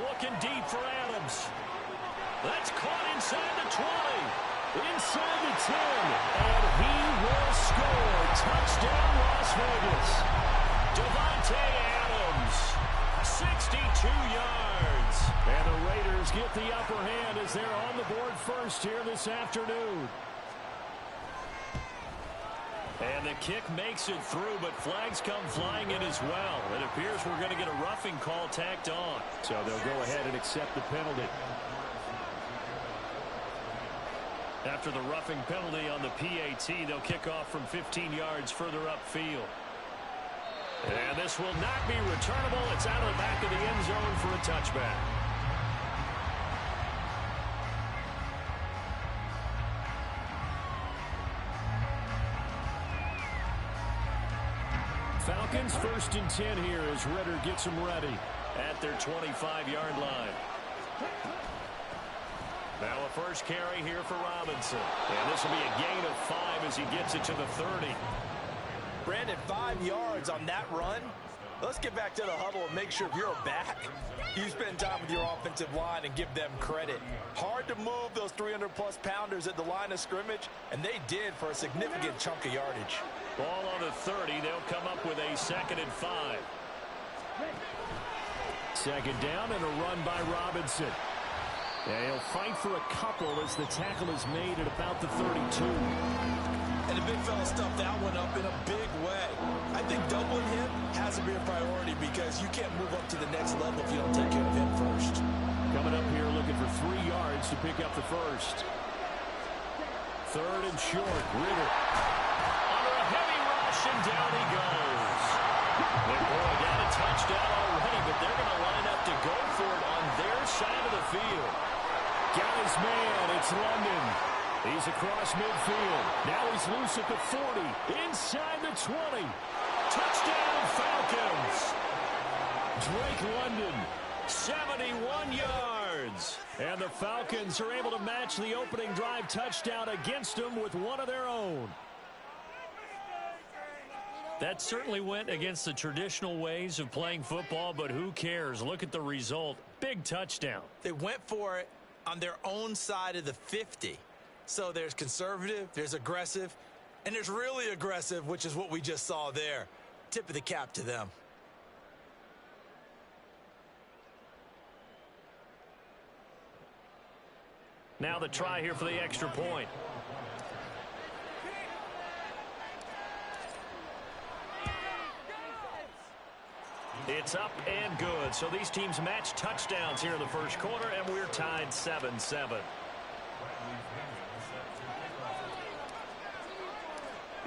Looking deep for Adams. That's caught inside the 20. Inside the 10. And he will score. Touchdown, Las Vegas. Devontae Adams. 62 yards. And the Raiders get the upper hand as they're on the board first here this afternoon. And the kick makes it through, but flags come flying in as well. It appears we're going to get a roughing call tacked on. So they'll go ahead and accept the penalty. After the roughing penalty on the PAT, they'll kick off from 15 yards further upfield. And this will not be returnable. It's out of the back of the end zone for a touchback. Falcons 1st and 10 here as Ritter gets them ready at their 25-yard line. Now a first carry here for Robinson. And this will be a gain of 5 as he gets it to the 30. Brandon, 5 yards on that run. Let's get back to the huddle and make sure if you're a back, you spend time with your offensive line and give them credit. Hard to move those 300-plus pounders at the line of scrimmage, and they did for a significant chunk of yardage. Ball on the 30. They'll come up with a 2nd and 5. Second down and a run by Robinson. And he'll fight for a couple as the tackle is made at about the 32. And the big fella stuffed that one up in a big way. I think doubling him has to be a priority because you can't move up to the next level if you don't take care of him first. Coming up here looking for 3 yards to pick up the first. 3rd and short. Ritter. Under a heavy rush and down he goes. They got a touchdown already, but they're going to line up to go for it on their side of the field. Got his man. It's London. He's across midfield. Now he's loose at the 40. Inside the 20. Touchdown, Falcons. Drake London 71 yards. And the Falcons are able to match the opening drive touchdown against them with one of their own. That certainly went against the traditional ways of playing football, but who cares? Look at the result. Big touchdown. They went for it on their own side of the 50. So there's conservative, there's aggressive, and there's really aggressive, which is what we just saw there. Tip of the cap to them. Now the try here for the extra point. It's up and good. So these teams match touchdowns here in the first quarter, and we're tied 7-7.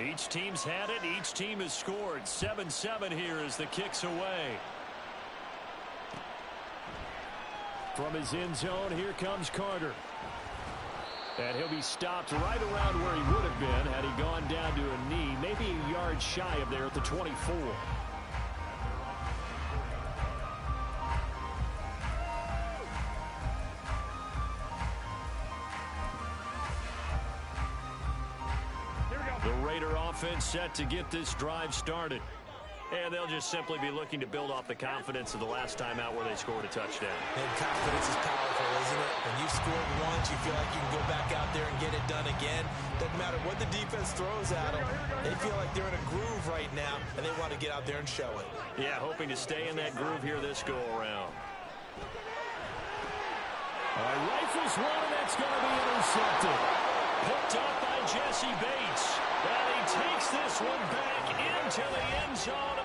Each team's had it. Each team has scored. 7-7 here as the kick's away. From his end zone, here comes Carter. And he'll be stopped right around where he would have been had he gone down to a knee, maybe a yard shy of there at the 24. The Raider offense set to get this drive started. And they'll just simply be looking to build off the confidence of the last time out where they scored a touchdown. And confidence is powerful, isn't it? When you've scored once, you feel like you can go back out there and get it done again. Doesn't matter what the defense throws at them. They feel like they're in a groove right now, and they want to get out there and show it. Yeah, hoping to stay in that groove here this go-around. Rifles one, and that's going to be intercepted. Picked up by Jesse Bates. And he takes this one back into the end zone.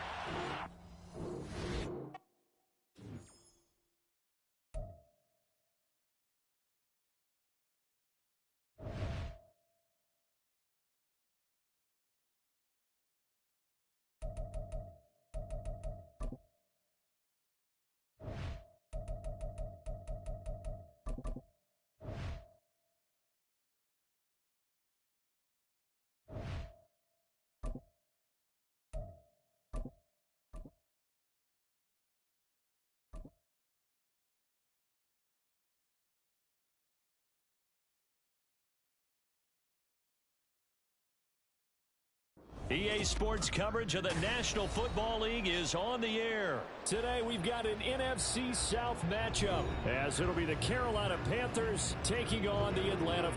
EA Sports coverage of the National Football League is on the air. Today we've got an NFC South matchup, as it'll be the Carolina Panthers taking on the Atlanta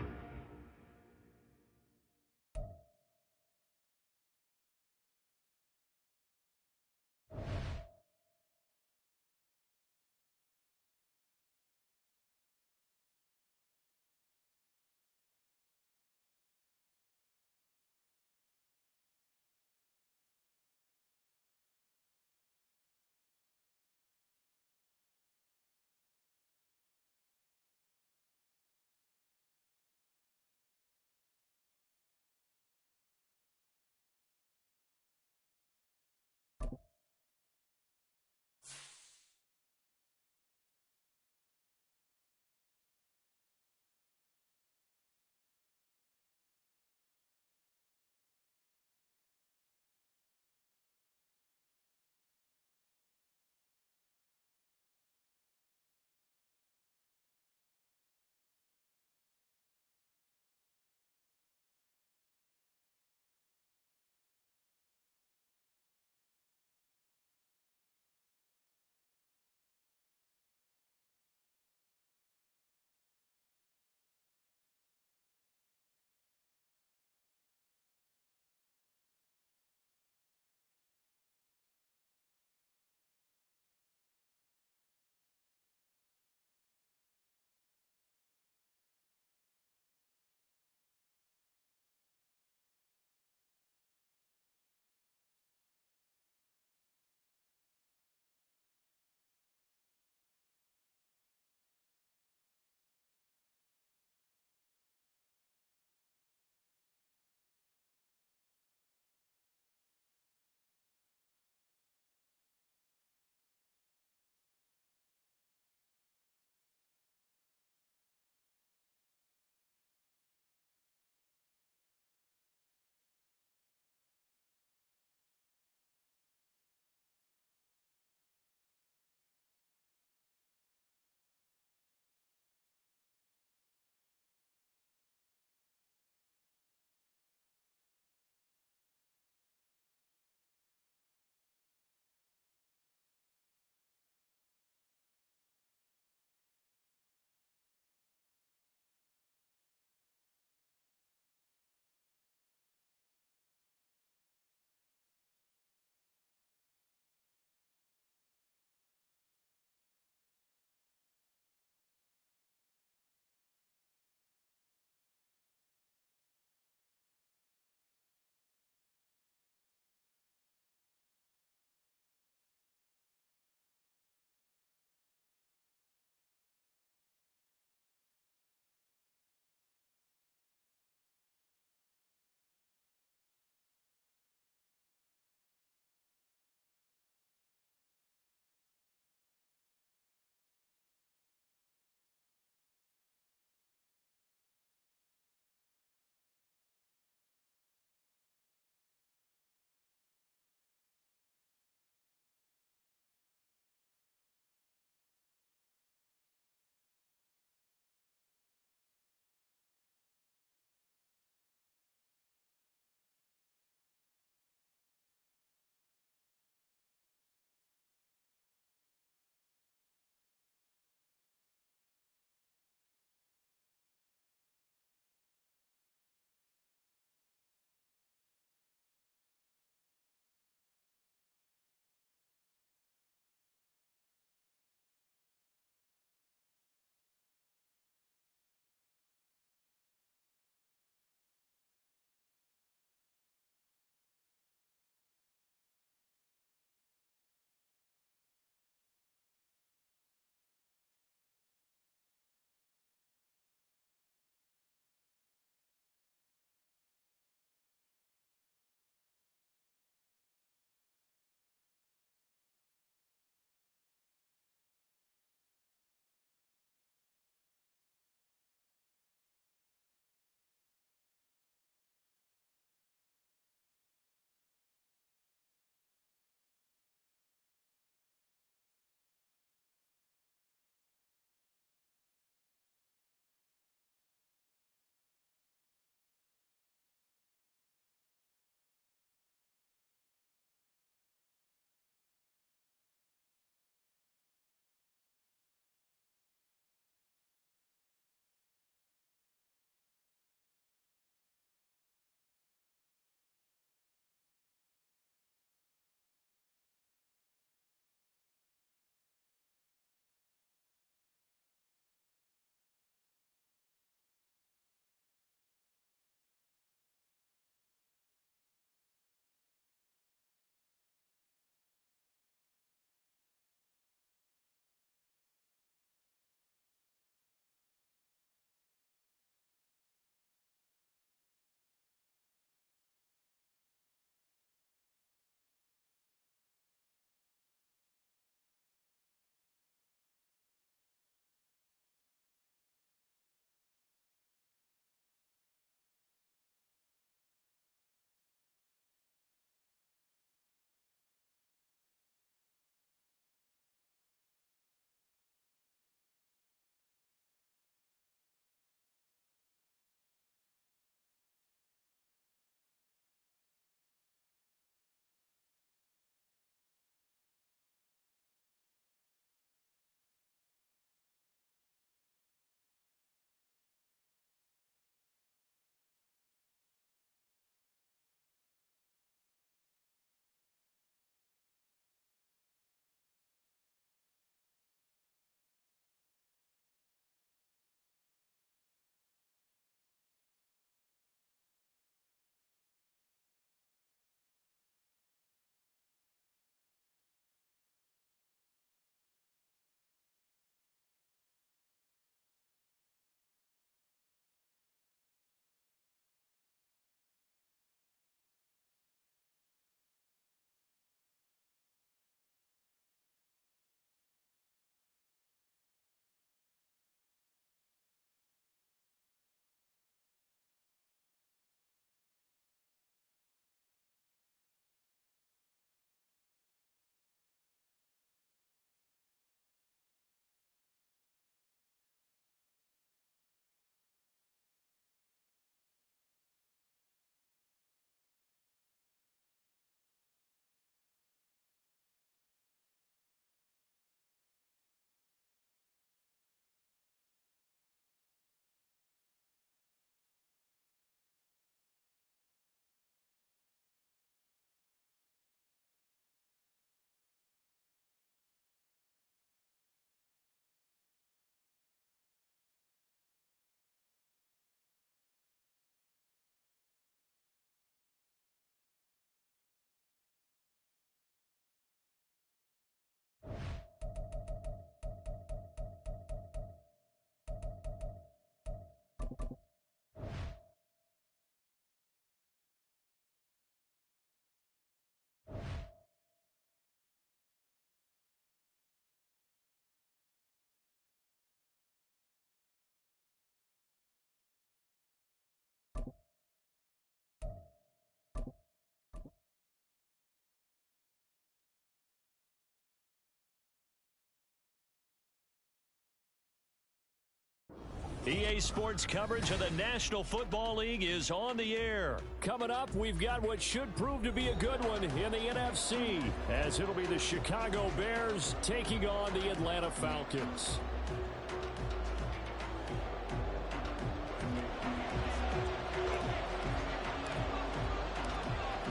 EA Sports coverage of the National Football League is on the air. Coming up, we've got what should prove to be a good one in the NFC, as it'll be the Chicago Bears taking on the Atlanta Falcons.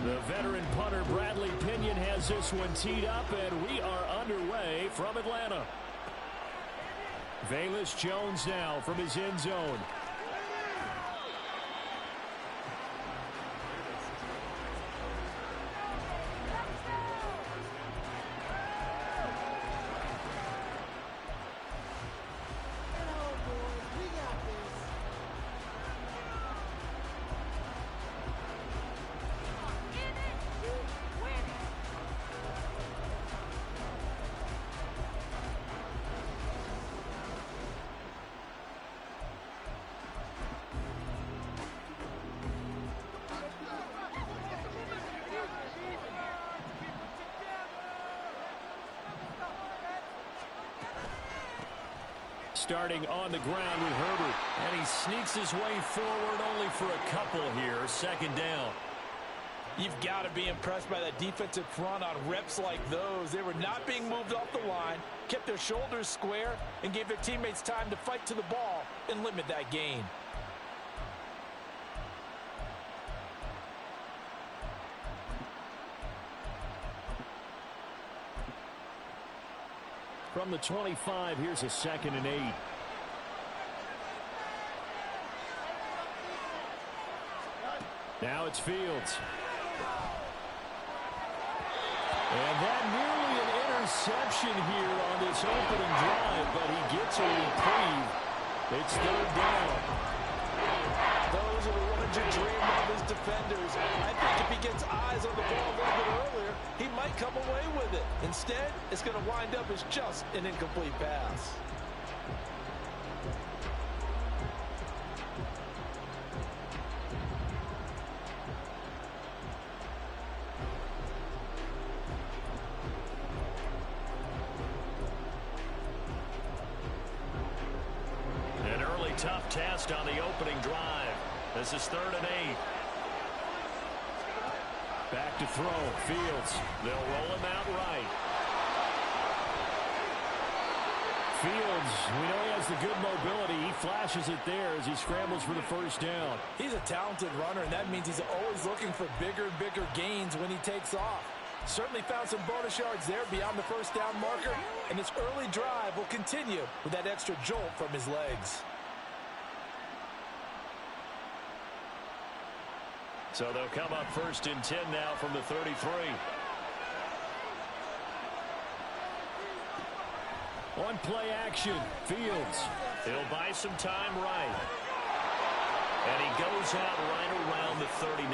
The veteran punter Bradley Pinion has this one teed up, and we are underway from Atlanta. Velus Jones now from his end zone. Starting on the ground with Herbert. And he sneaks his way forward only for a couple here. Second down. You've got to be impressed by that defensive front on reps like those. They were not being moved off the line, kept their shoulders square, and gave their teammates time to fight to the ball and limit that gain. From the 25, here's a 2nd and 8. Now it's Fields. And that nearly an interception here on this opening drive, but he gets a reprieve. It's 3rd down. Those are the ones you dream of as defenders. I think if he gets eyes on the ball a little bit earlier, he might come away with it. Instead, it's going to wind up as just an incomplete pass. An early tough test on the opening drive. This is 3rd and 8. Back to throw. Fields. They'll roll him out right. Fields, we know he has the good mobility. He flashes it there as he scrambles for the first down. He's a talented runner, and that means he's always looking for bigger and bigger gains when he takes off. Certainly found some bonus yards there beyond the first down marker, and this early drive will continue with that extra jolt from his legs. So they'll come up 1st and 10 now from the 33. On play action, Fields. He'll buy some time right. And he goes out right around the 39.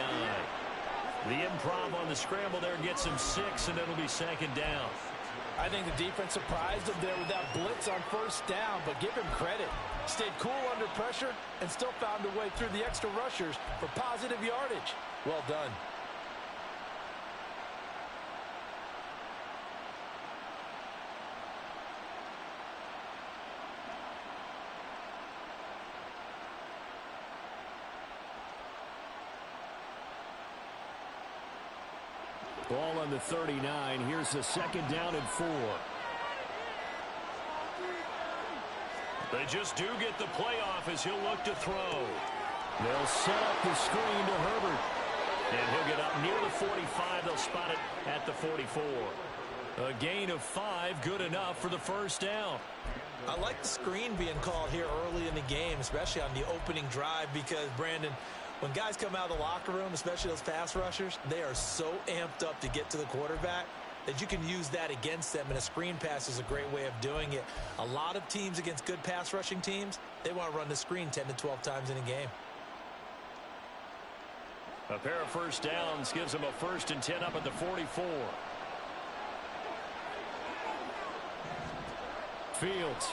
The improv on the scramble there gets him 6, and it'll be 2nd down. I think the defense surprised him there with that blitz on first down, but give him credit. Stayed cool under pressure and still found a way through the extra rushers for positive yardage. Well done. Ball on the 39. Here's the 2nd down and 4. They just do get the playoff as he'll look to throw. They'll set up the screen to Herbert. And he'll get up near the 45. They'll spot it at the 44. A gain of 5, good enough for the first down. I like the screen being called here early in the game, especially on the opening drive, because, Brandon, when guys come out of the locker room, especially those pass rushers, they are so amped up to get to the quarterback that you can use that against them, and a screen pass is a great way of doing it. A lot of teams against good pass rushing teams, they want to run the screen 10 to 12 times in a game. A pair of first downs gives them a 1st and 10 up at the 44. Fields.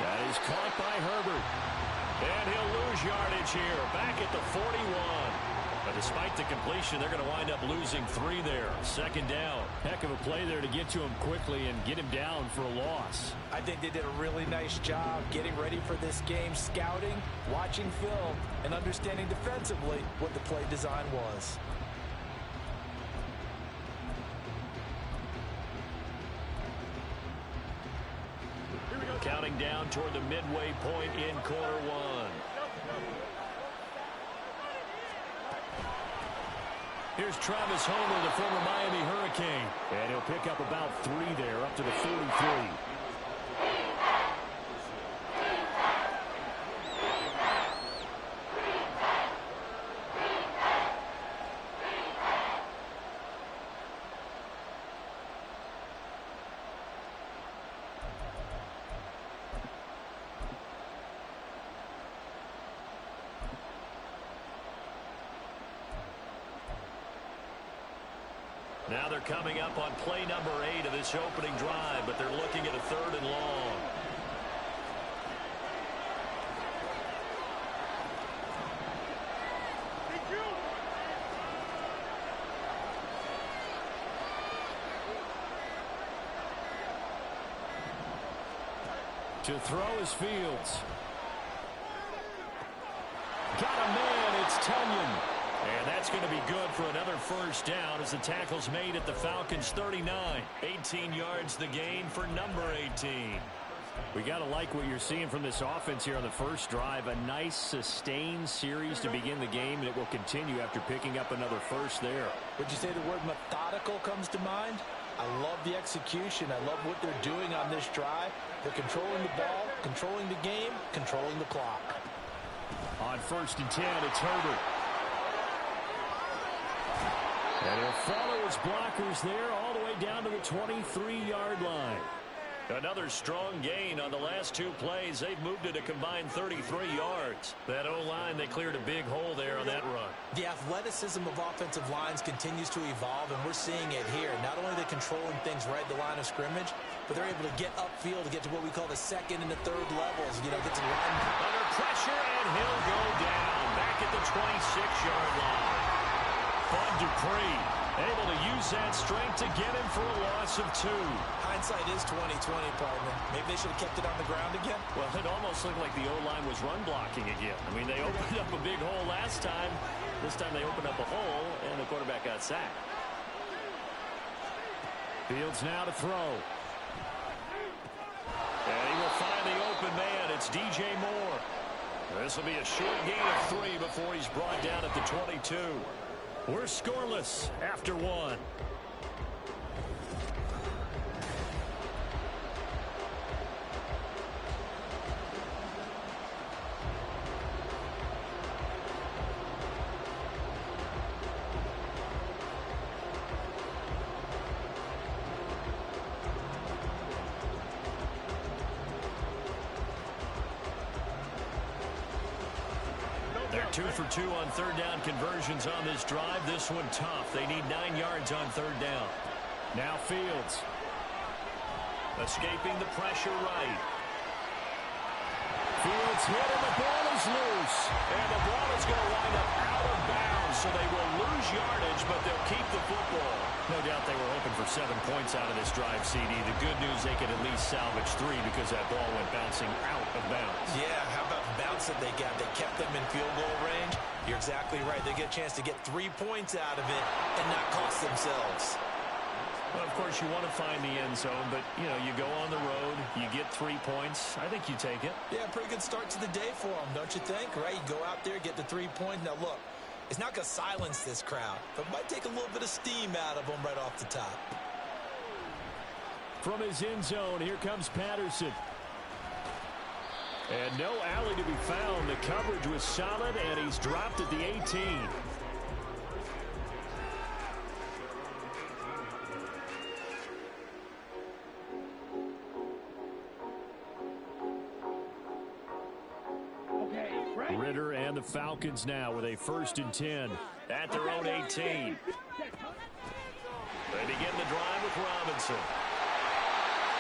That is caught by Herbert. And he'll lose yardage here, back at the 41. But despite the completion, they're going to wind up losing 3 there. Second down. Heck of a play there to get to him quickly and get him down for a loss. I think they did a really nice job getting ready for this game, scouting, watching film, and understanding defensively what the play design was. Counting down toward the midway point in quarter 1. Here's Travis Homer, the former Miami Hurricane. And he'll pick up about 3 there, up to the 43. Now they're coming up on play number 8 of this opening drive, but they're looking at a 3rd and long. To throw is Fields. Got a man, it's Tunyon. And that's going to be good for another first down as the tackle's made at the Falcons' 39. 18 yards the gain for number 18. We got to like what you're seeing from this offense here on the first drive. A nice sustained series to begin the game, and it will continue after picking up another first there. Would you say the word methodical comes to mind? I love the execution. I love what they're doing on this drive. They're controlling the ball, controlling the game, controlling the clock. On 1st and 10, it's Herbert. And he'll follow his blockers there all the way down to the 23-yard line. Another strong gain on the last 2 plays. They've moved it a combined 33 yards. That O-line, they cleared a big hole there on that run. The athleticism of offensive lines continues to evolve, and we're seeing it here. Not only are they controlling things right at the line of scrimmage, but they're able to get upfield to get to what we call the 2nd and the 3rd levels. You know, get to the line. Under pressure, and he'll go down back at the 26-yard line. Bud Dupree able to use that strength to get him for a loss of 2. Hindsight is 20/20, partner. Maybe they should have kept it on the ground again. Well, it almost looked like the O-line was run blocking again. I mean, they opened up a big hole last time. This time they opened up a hole, and the quarterback got sacked. Fields now to throw. And he will find the open man. It's DJ Moore. This will be a short gain of 3 before he's brought down at the 22. We're scoreless after 1. They're 2 for 2 on 3rd down conversions on this drive. This one tough. They need 9 yards on 3rd down. Now Fields. Escaping the pressure right. Fields hit and the ball is loose. And the ball is going to wind up out of bounds, so they will lose yardage, but they'll keep the football. No doubt they were hoping for 7 points out of this drive, CD. The good news, they could at least salvage 3 because that ball went bouncing out of bounds. Yeah, how about the bounce that they got? They kept them in field goal range. You're exactly right. They get a chance to get 3 points out of it and not cost themselves. Well, of course, you want to find the end zone, but, you know, you go on the road, you get 3 points. I think you take it. Yeah, pretty good start to the day for them, don't you think? Right? You go out there, get the 3 points. Now, look, it's not going to silence this crowd, but it might take a little bit of steam out of them right off the top. From his end zone, here comes Patterson. And no alley to be found. The coverage was solid, and he's dropped at the 18. Ritter and the Falcons now with a 1st and 10 at their own 18. They begin the drive with Robinson.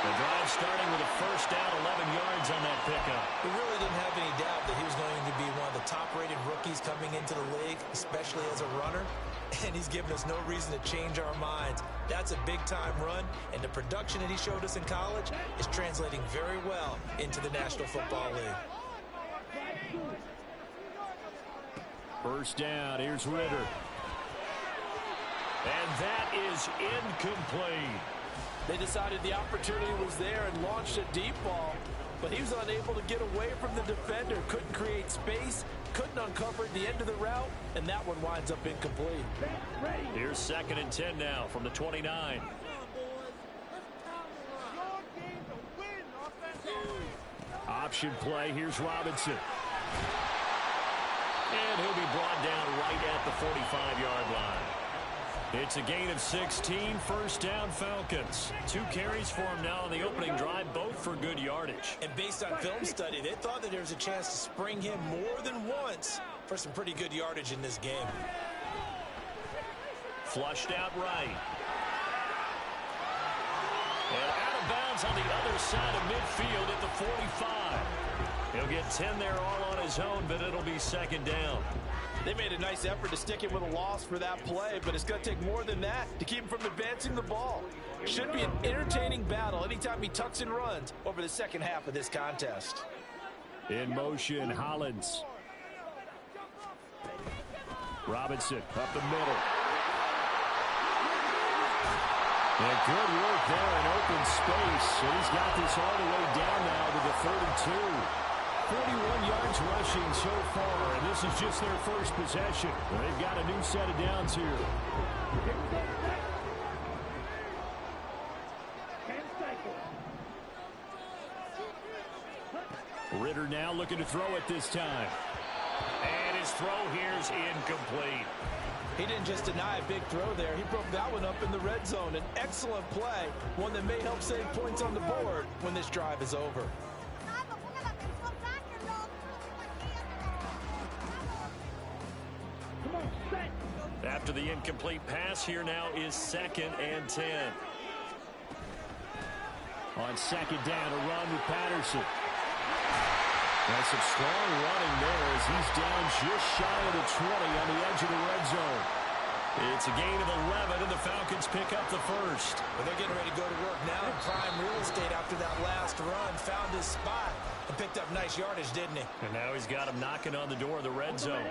The drive starting with a first down, 11 yards on that pickup. We really didn't have any doubt that he was going to be one of the top-rated rookies coming into the league, especially as a runner. And he's given us no reason to change our minds. That's a big-time run, and the production that he showed us in college is translating very well into the National Football League. First down, here's Ritter. And that is incomplete. They decided the opportunity was there and launched a deep ball, but he was unable to get away from the defender, couldn't create space, couldn't uncover the end of the route, and that one winds up incomplete. Here's 2nd and 10 now from the 29. Option play, here's Robinson. And he'll be brought down right at the 45-yard line. It's a gain of 16, first down Falcons. 2 carries for him now on the opening drive, both for good yardage. And based on film study, they thought that there was a chance to spring him more than once for some pretty good yardage in this game. Flushed out right. And out of bounds on the other side of midfield at the 45. He'll get 10 there all on his own, but it'll be 2nd down. They made a nice effort to stick him with a loss for that play, but it's going to take more than that to keep him from advancing the ball. Should be an entertaining battle anytime he tucks and runs over the second half of this contest. In motion, Hollins. Robinson up the middle. And good work there in open space. And he's got this all the way down now to the 32. 41 yards rushing so far, and this is just their first possession. They've got a new set of downs here. Ritter now looking to throw it this time. And his throw here's incomplete. He didn't just deny a big throw there. He broke that one up in the red zone. An excellent play, one that may help save points on the board when this drive is over. After the incomplete pass, here now is 2nd and 10. On 2nd down, a run with Patterson. That's some strong running there as he's down just shy of the 20 on the edge of the red zone. It's a gain of 11, and the Falcons pick up the first. Well, they're getting ready to go to work now in prime real estate after that last run. Found his spot and picked up nice yardage, didn't he? And now he's got him knocking on the door of the red zone.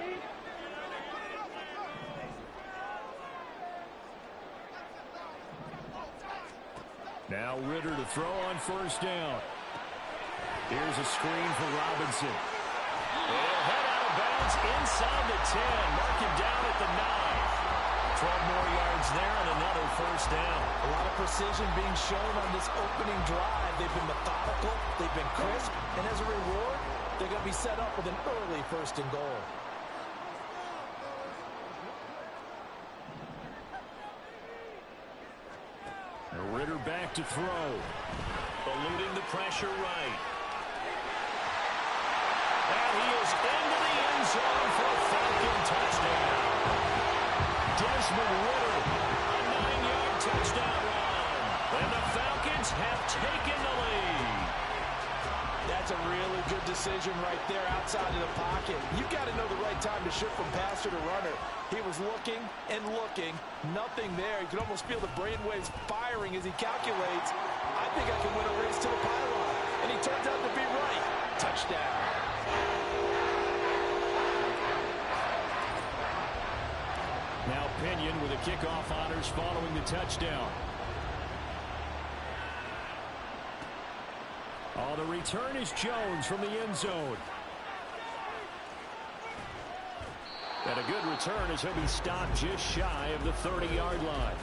Now Ritter to throw on first down. Here's a screen for Robinson. He'll head out of bounds inside the 10. Mark him down at the 9. 12 more yards there and another first down. A lot of precision being shown on this opening drive. They've been methodical, they've been crisp, and as a reward, they're going to be set up with an early 1st and goal. Ritter back to throw. Eluding the pressure right. And he is into the end zone for a Falcon touchdown. Desmond Ritter, a 9-yard touchdown run. And the Falcons have taken the lead. That's a really good decision right there outside of the pocket. You've got to know the right time to shift from passer to runner. He was looking and looking. Nothing there. You can almost feel the brainwaves firing as he calculates. I think I can win a race to the pylon. And he turns out to be right. Touchdown. Now Pinion with the kickoff honors following the touchdown. Oh, the return is Jones from the end zone. And a good return as he'll be stopped just shy of the 30-yard line.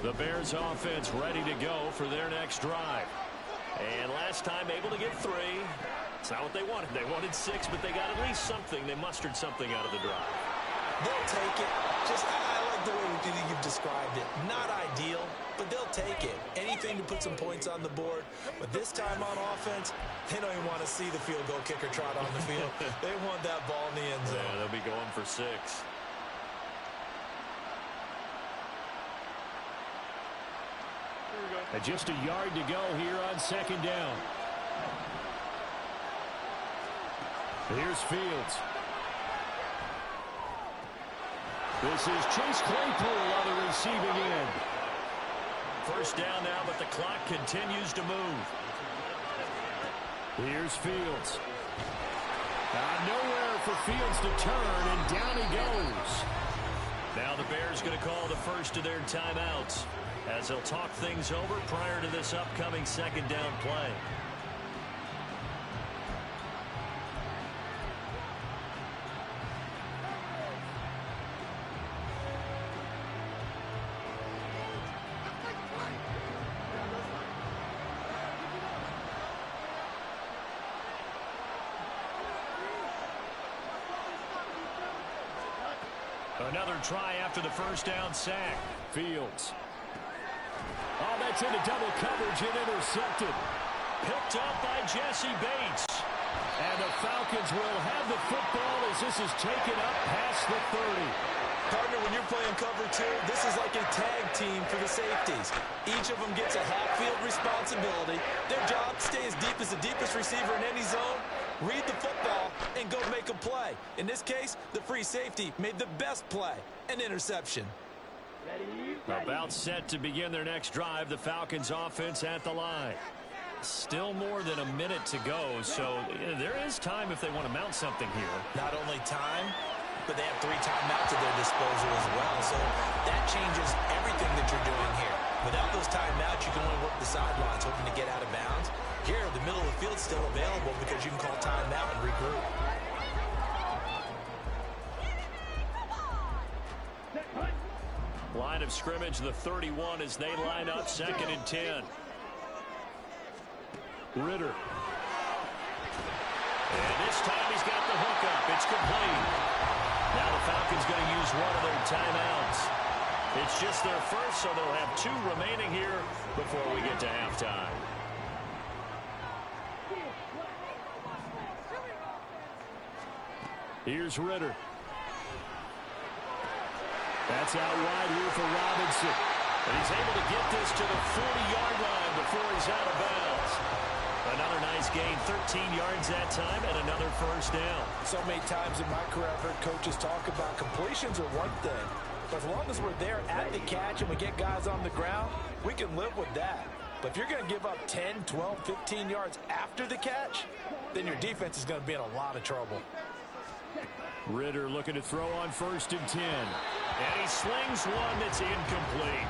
The Bears offense ready to go for their next drive. And last time able to get 3. It's not what they wanted. They wanted 6, but they got at least something. They mustered something out of the drive. They'll take it. I like the way you've described it. Not ideal, but they'll take it. Anything to put some points on the board. But this time on offense, they don't even want to see the field goal kicker trot on the field. They want that ball in the end zone. Yeah, they'll be going for 6. And just a yard to go here on 2nd down. Here's Fields. This is Chase Claypool on the receiving end. 1st down now, but the clock continues to move. Here's Fields. Nowhere for Fields to turn, and down he goes. Now the Bears going to call the first of their timeouts as they'll talk things over prior to this upcoming 2nd down play. Another try after the 1st down sack. Fields. Oh, that's into double coverage and intercepted. Picked up by Jesse Bates. And the Falcons will have the football as this is taken up past the 30. Partner, when you're playing cover 2, this is like a tag team for the safeties. Each of them gets a half-field responsibility. Their job, stay as deep as the deepest receiver in any zone, read the football, and go make a play. In this case, the free safety made the best play, an interception. About set to begin their next drive, the Falcons offense at the line. Still more than a minute to go, so there is time if they want to mount something here. Not only time, but they have 3 timeouts at their disposal as well, so that changes everything that you're doing here. Without those timeouts, you can only work the sidelines, hoping to get out of bounds. Here, the middle of the field's still available because you can call timeout and regroup. Line of scrimmage, the 31 as they line up 2nd and 10. Ritter. And this time he's got the hook up. It's complete. Now the Falcons going to use one of their timeouts. It's just their first, so they'll have 2 remaining here before we get to halftime. Here's Ritter. That's out wide here for Robinson. And he's able to get this to the 40-yard line before he's out of bounds. Another nice gain, 13 yards that time, and another 1st down. So many times in my career I've heard coaches talk about completions are one thing. But as long as we're there at the catch and we get guys on the ground, we can live with that. But if you're going to give up 10, 12, 15 yards after the catch, then your defense is going to be in a lot of trouble. Ritter looking to throw on 1st and 10. And he slings one that's incomplete.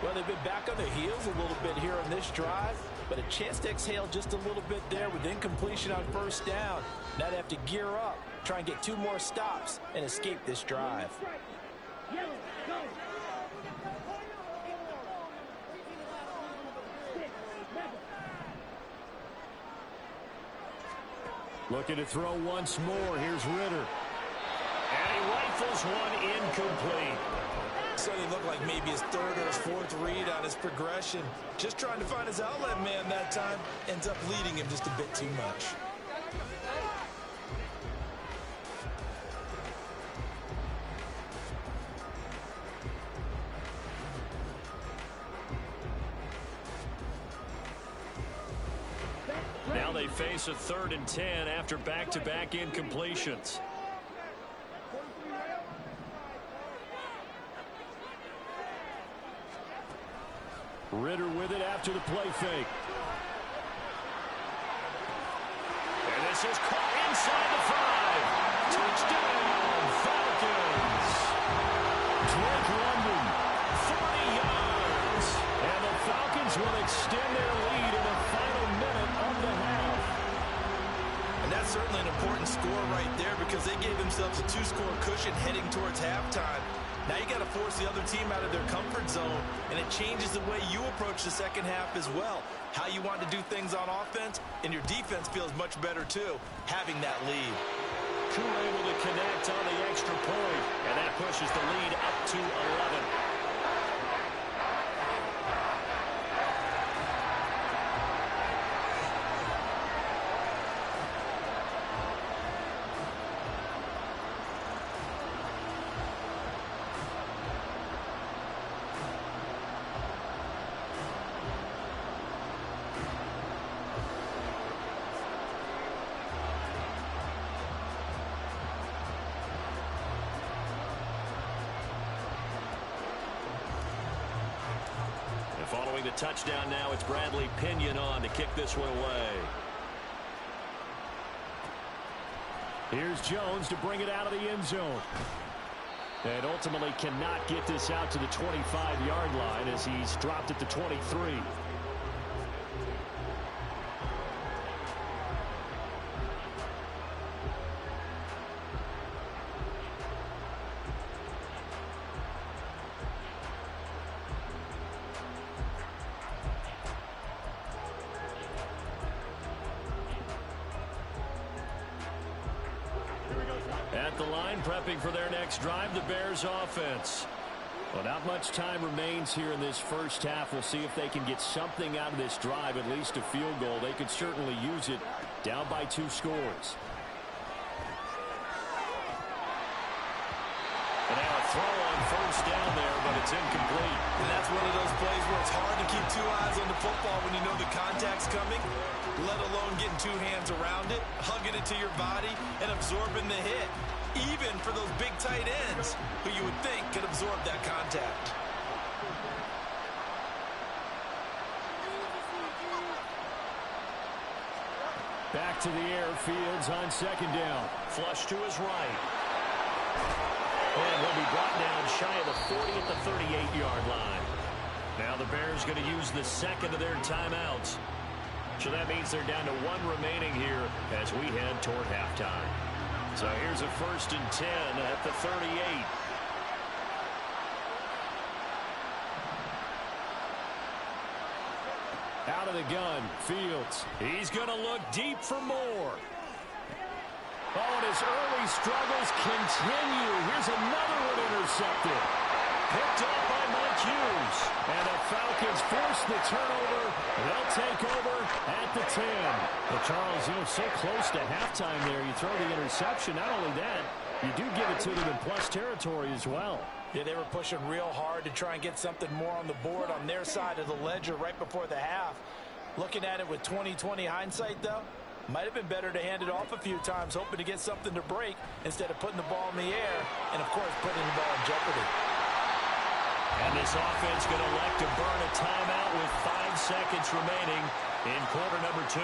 Well, they've been back on their heels a little bit here on this drive, but a chance to exhale just a little bit there with incompletion on 1st down. Now they have to gear up, try and get 2 more stops and escape this drive. Looking to throw once more. Here's Ritter. And he rifles one incomplete. So he looked like maybe his 3rd or his 4th read on his progression. Just trying to find his outlet man that time. Ends up leading him just a bit too much. Now they face a 3rd and 10 after back-to-back incompletions. Ritter with it after the play fake. And this is caught inside the 5. Touchdown, Falcons. Drake London, 40 yards. And the Falcons will extend their lead in the final minute of the half. And that's certainly an important score right there because they gave themselves a 2-score cushion heading towards halftime. Now you got to force the other team out of their comfort zone, and it changes the way you approach the second half as well. how you want to do things on offense, and your defense feels much better too, having that lead. Koo able to connect on the extra point, and that pushes the lead up to 11. Following the touchdown now, it's Bradley Pinion on to kick this one away. Here's Jones to bring it out of the end zone. And ultimately cannot get this out to the 25-yard line as he's dropped at the 23. At the line, prepping for their next drive, the Bears offense. Well, not much time remains here in this first half. We'll see if they can get something out of this drive, at least a field goal. They could certainly use it down by 2 scores. And now a throw on first down there, but it's incomplete. And that's one of those plays where it's hard to keep 2 eyes on the football when you know the contact's coming, let alone getting 2 hands around it, hugging it to your body, and absorbing the hit. Even for those big tight ends who you would think could absorb that contact. Back to the air, Fields on second down. Flush to his right. And he'll be brought down shy of the 40 at the 38-yard line. Now the Bears going to use the second of their timeouts. So that means they're down to 1 remaining here as we head toward halftime. So here's a 1st and 10 at the 38. Out of the gun, Fields. He's going to look deep for more. Oh, and his early struggles continue. Here's another one intercepted. Picked off by Mike Hughes. And the Falcons force the turnover. They'll take over at the 10. Well, Charles, you know, so close to halftime there. You throw the interception. Not only that, you do give it to them in plus territory as well. Yeah, they were pushing real hard to try and get something more on the board on their side of the ledger right before the half. Looking at it with 20/20 hindsight, though, might have been better to hand it off a few times, hoping to get something to break instead of putting the ball in the air and, of course, putting the ball in jeopardy. And this offense going to elect to burn a timeout with 5 seconds remaining in quarter number 2.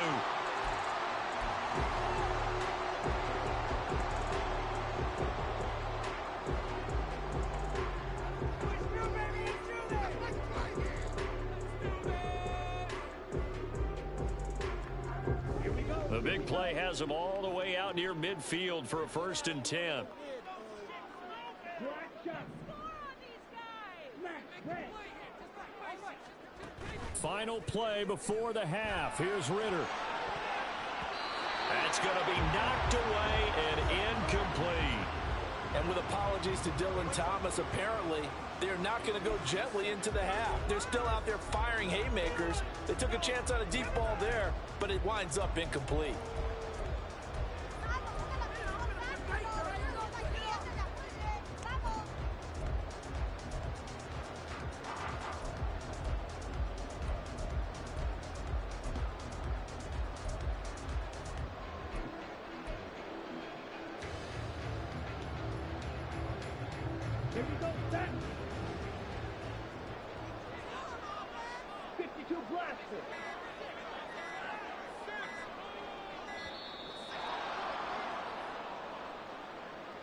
The big play has them all the way out near midfield for a 1st and 10. Final play before the half. Here's Ritter. That's going to be knocked away and incomplete. And with apologies to Dylan Thomas, apparently they're not going to go gently into the half. They're still out there firing haymakers. They took a chance on a deep ball there, but it winds up incomplete. Here we go, set. 52 blaster.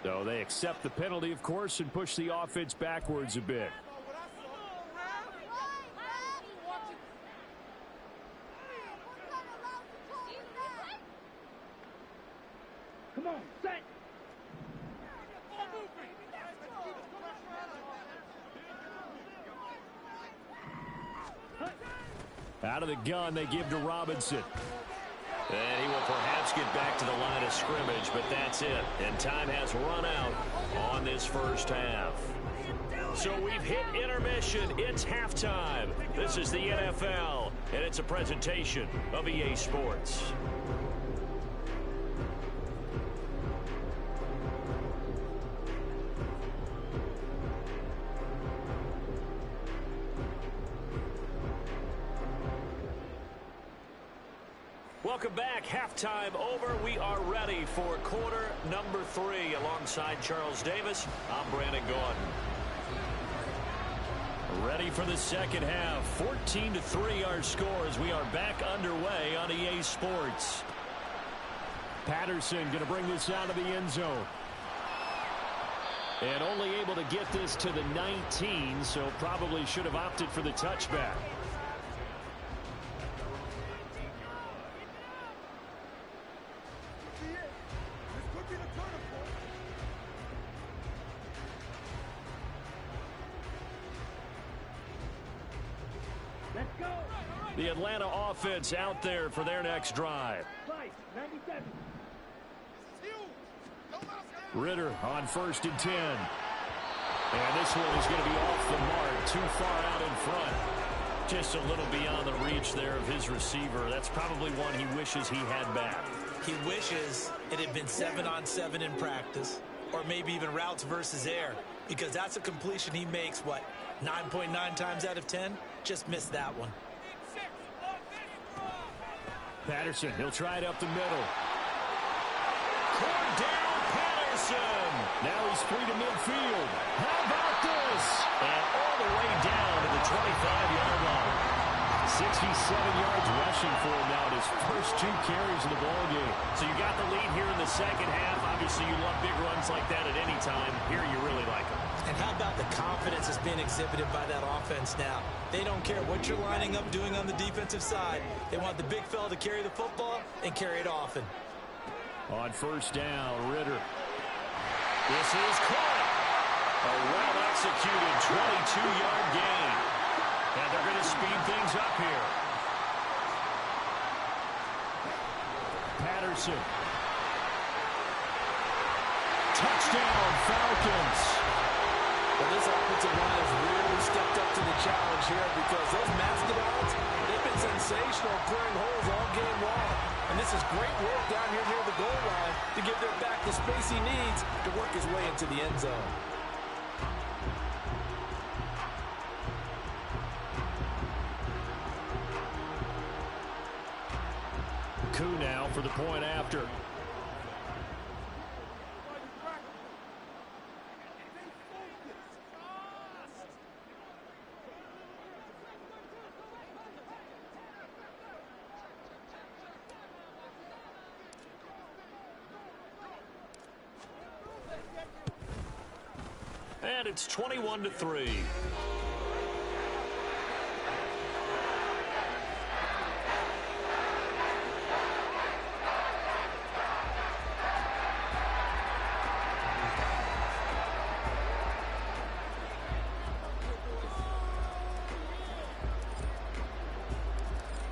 So they accept the penalty, of course, and push the offense backwards a bit. Come on, set. Out of the gun, they give to Robinson. And he will perhaps get back to the line of scrimmage, but that's it. And time has run out on this first half. So we've hit intermission. It's halftime. This is the NFL, and it's a presentation of EA Sports. Welcome back. Halftime over. We are ready for quarter number 3. Alongside Charles Davis, I'm Brandon Gordon. Ready for the second half. 14-3 our score as we are back underway on EA Sports. Patterson going to bring this out of the end zone. And only able to get this to the 19, so probably should have opted for the touchback. The Atlanta offense out there for their next drive. Ritter on 1st and 10. And this one is going to be off the mark, too far out in front. Just a little beyond the reach there of his receiver. That's probably one he wishes he had back. He wishes it had been 7-on-7 in practice, or maybe even routes versus air, because that's a completion he makes, what, 9.9 times out of 10? Just missed that one. Patterson, he'll try it up the middle. Cordell Patterson. Now he's free to midfield. How about this? And all the way down to the 25-yard line. 67 yards rushing for him now in his first 2 carries of the ball game. So you got the lead here in the second half. Obviously, you love big runs like that at any time. Here you really like them. And how about the confidence that's being exhibited by that offense now? They don't care what you're lining up doing on the defensive side. They want the big fella to carry the football and carry it often. On 1st down, Ritter. This is caught. A well-executed 22-yard gain. And they're going to speed things up here. Patterson. Touchdown, Falcons. Well, this offensive line has really stepped up to the challenge here because those mastodons, they've been sensational clearing holes all game long. And this is great work down here near the goal line to give their back the space he needs to work his way into the end zone. Coup now for the point after. And it's 21-3.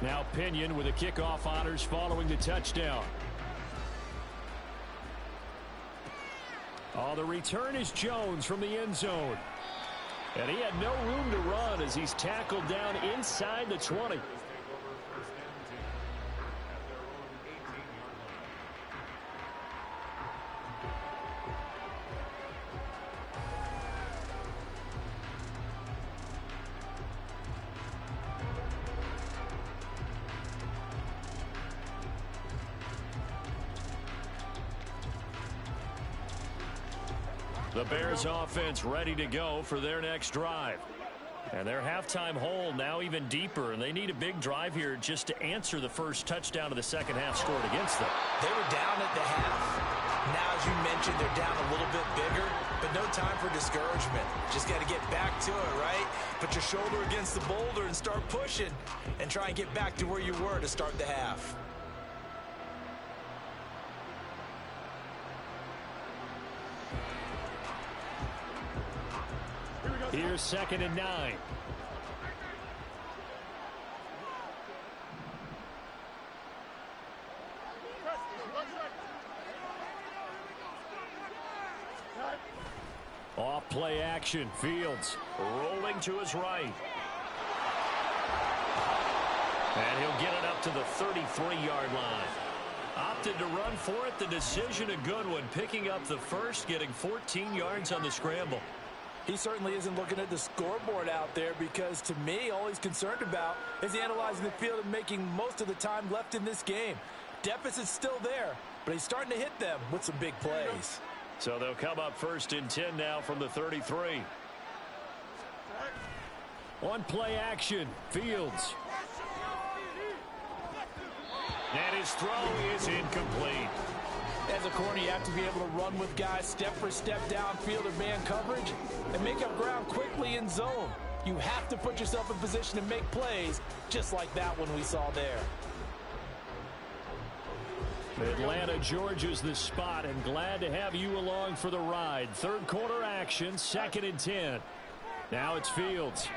Now Pinion with the kickoff honors following the touchdown. Oh, the return is Jones from the end zone. And he had no room to run as he's tackled down inside the 20. The Bears offense ready to go for their next drive. And their halftime hole now even deeper, and they need a big drive here just to answer the first touchdown of the second half scored against them. They were down at the half. Now, as you mentioned, they're down a little bit bigger, but no time for discouragement. Just got to get back to it, right? Put your shoulder against the boulder and start pushing and try and get back to where you were to start the half. Here's 2nd and 9. Play action. Fields rolling to his right. And he'll get it up to the 33-yard line. Opted to run for it. The decision a good one. Picking up the first, getting 14 yards on the scramble. He certainly isn't looking at the scoreboard out there because, to me, all he's concerned about is analyzing the field and making most of the time left in this game. Deficit's still there, but he's starting to hit them with some big plays. So they'll come up 1st and 10 now from the 33. On play action, Fields. And his throw is incomplete. As a corner, you have to be able to run with guys step for step downfield or man coverage and make up ground quickly in zone. You have to put yourself in position to make plays just like that one we saw there. Atlanta, Georgia's the spot, and glad to have you along for the ride. Third quarter action, 2nd and 10. Now it's Fields.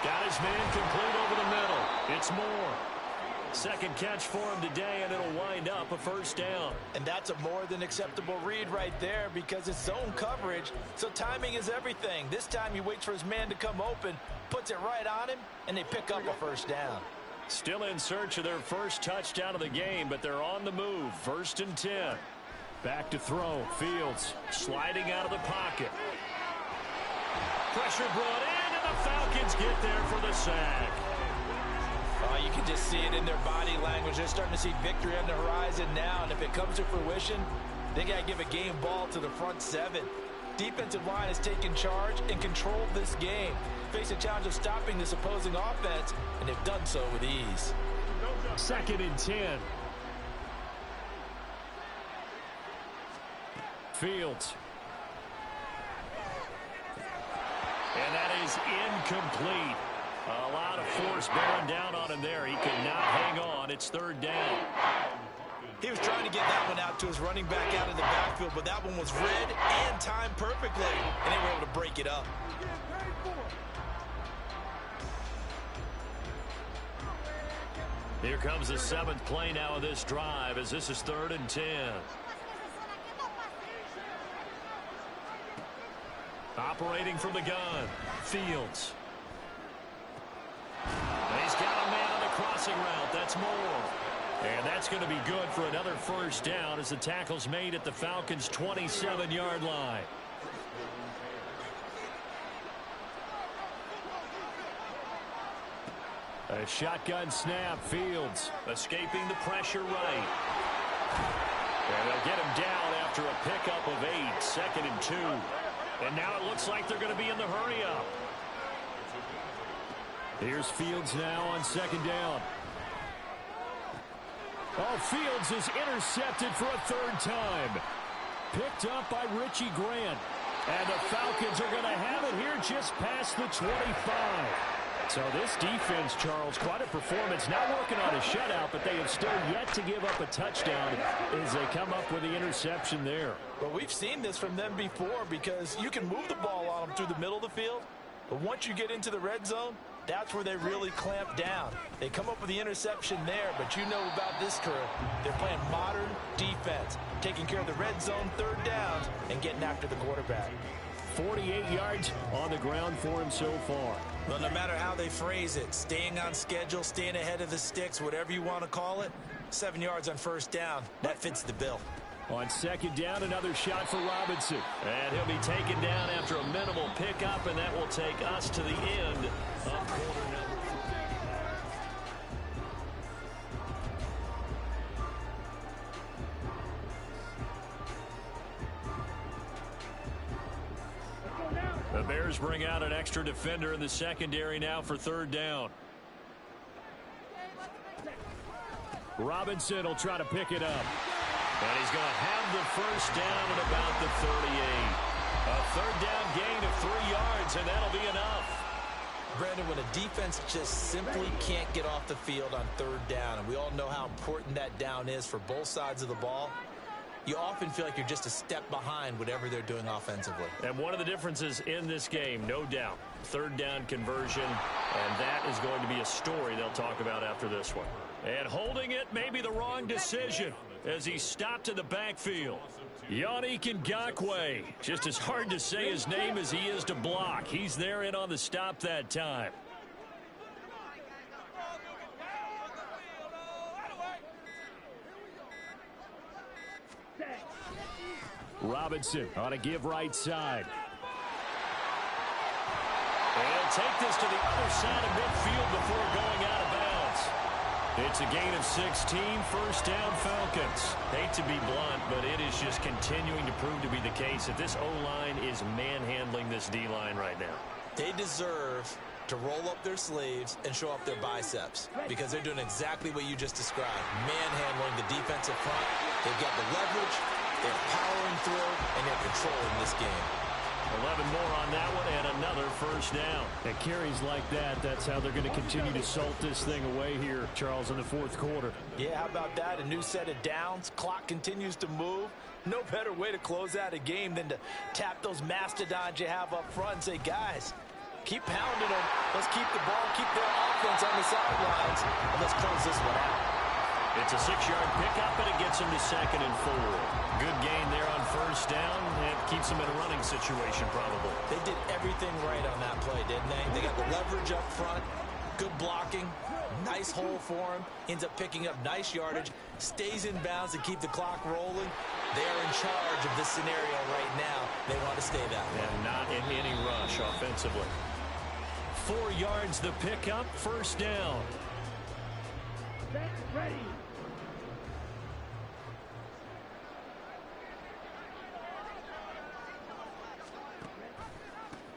Got his man complete over the middle. It's Moore. Second catch for him today, and it'll wind up a 1st down. And that's a more than acceptable read right there because it's zone coverage, so timing is everything. This time he waits for his man to come open, puts it right on him, and they pick up a 1st down. Still in search of their first touchdown of the game, but they're on the move. 1st and 10. Back to throw. Fields sliding out of the pocket. Pressure brought in, and the Falcons get there for the sack. Oh, you can just see it in their body language. They're starting to see victory on the horizon now, and if it comes to fruition, they got to give a game ball to the front 7. Defensive line has taken charge and controlled this game. Face a challenge of stopping this opposing offense, and they've done so with ease. 2nd and 10. Fields. And that is incomplete. A lot of force bearing down on him there. He could not hang on. It's 3rd down. He was trying to get that one out to his running back out of the backfield, but that one was read and timed perfectly, and they were able to break it up. Here comes the 7th play now of this drive as this is 3rd and 10. Operating from the gun, Fields. And he's got a man on the crossing route. That's Moore. And that's going to be good for another 1st down as the tackle's made at the Falcons' 27-yard line. A shotgun snap. Fields escaping the pressure right. And they'll get him down after a pickup of 8. 2nd and 2. And now it looks like they're going to be in the hurry up. Here's Fields now on 2nd down. Oh, Fields is intercepted for a 3rd time. Picked up by Richie Grant. And the Falcons are going to have it here just past the 25. So this defense, Charles, quite a performance. Not working on a shutout, but they have still yet to give up a touchdown as they come up with the interception there. Well, we've seen this from them before because you can move the ball on them through the middle of the field. But once you get into the red zone, that's where they really clamp down. They come up with the interception there, but you know about this crew. They're playing modern defense, taking care of the red zone 3rd downs and getting after the quarterback. 48 yards on the ground for him so far. Well, no matter how they phrase it, staying on schedule, staying ahead of the sticks, whatever you want to call it, 7 yards on 1st down, that fits the bill. On 2nd down, another shot for Robinson. And he'll be taken down after a minimal pickup, and that will take us to the end of quarter number. The Bears bring out an extra defender in the secondary now for 3rd down. Robinson will try to pick it up. And he's going to have the 1st down at about the 38. A 3rd down gain of 3 yards, and that'll be enough. Brandon, when a defense just simply can't get off the field on 3rd down, and we all know how important that down is for both sides of the ball, you often feel like you're just a step behind whatever they're doing offensively. And one of the differences in this game, no doubt, 3rd down conversion, and that is going to be a story they'll talk about after this one. And holding it may be the wrong decision as he stopped in the backfield. Yannick Ngakoue. Just as hard to say his name as he is to block. He's there in on the stop that time. Robinson on a give right side. And take this to the other side of midfield before going out of bounds. It's a gain of 16, first down Falcons. Hate to be blunt, but it is just continuing to prove to be the case that this O-line is manhandling this D-line right now. They deserve to roll up their sleeves and show up their biceps because they're doing exactly what you just described. Manhandling the defensive front. They've got the leverage, they're powering through, and they're controlling this game. 11 more on that one and another first down. At carries like that, that's how they're going to continue to salt this thing away here, Charles, in the fourth quarter. Yeah, how about that? A new set of downs. Clock continues to move. No better way to close out a game than to tap those mastodons you have up front and say, guys, keep pounding them. Let's keep the ball, keep their offense on the sidelines, and let's close this one out. It's a 6-yard pickup, and it gets him to 2nd and 4. Good gain there on first down. It keeps them in a running situation, probably. They did everything right on that play, didn't they? They got the leverage up front, good blocking, nice hole for him, ends up picking up nice yardage, stays in bounds to keep the clock rolling. They are in charge of this scenario right now. They want to stay that way. And not in any rush offensively. 4 yards the pickup, first down. That's ready.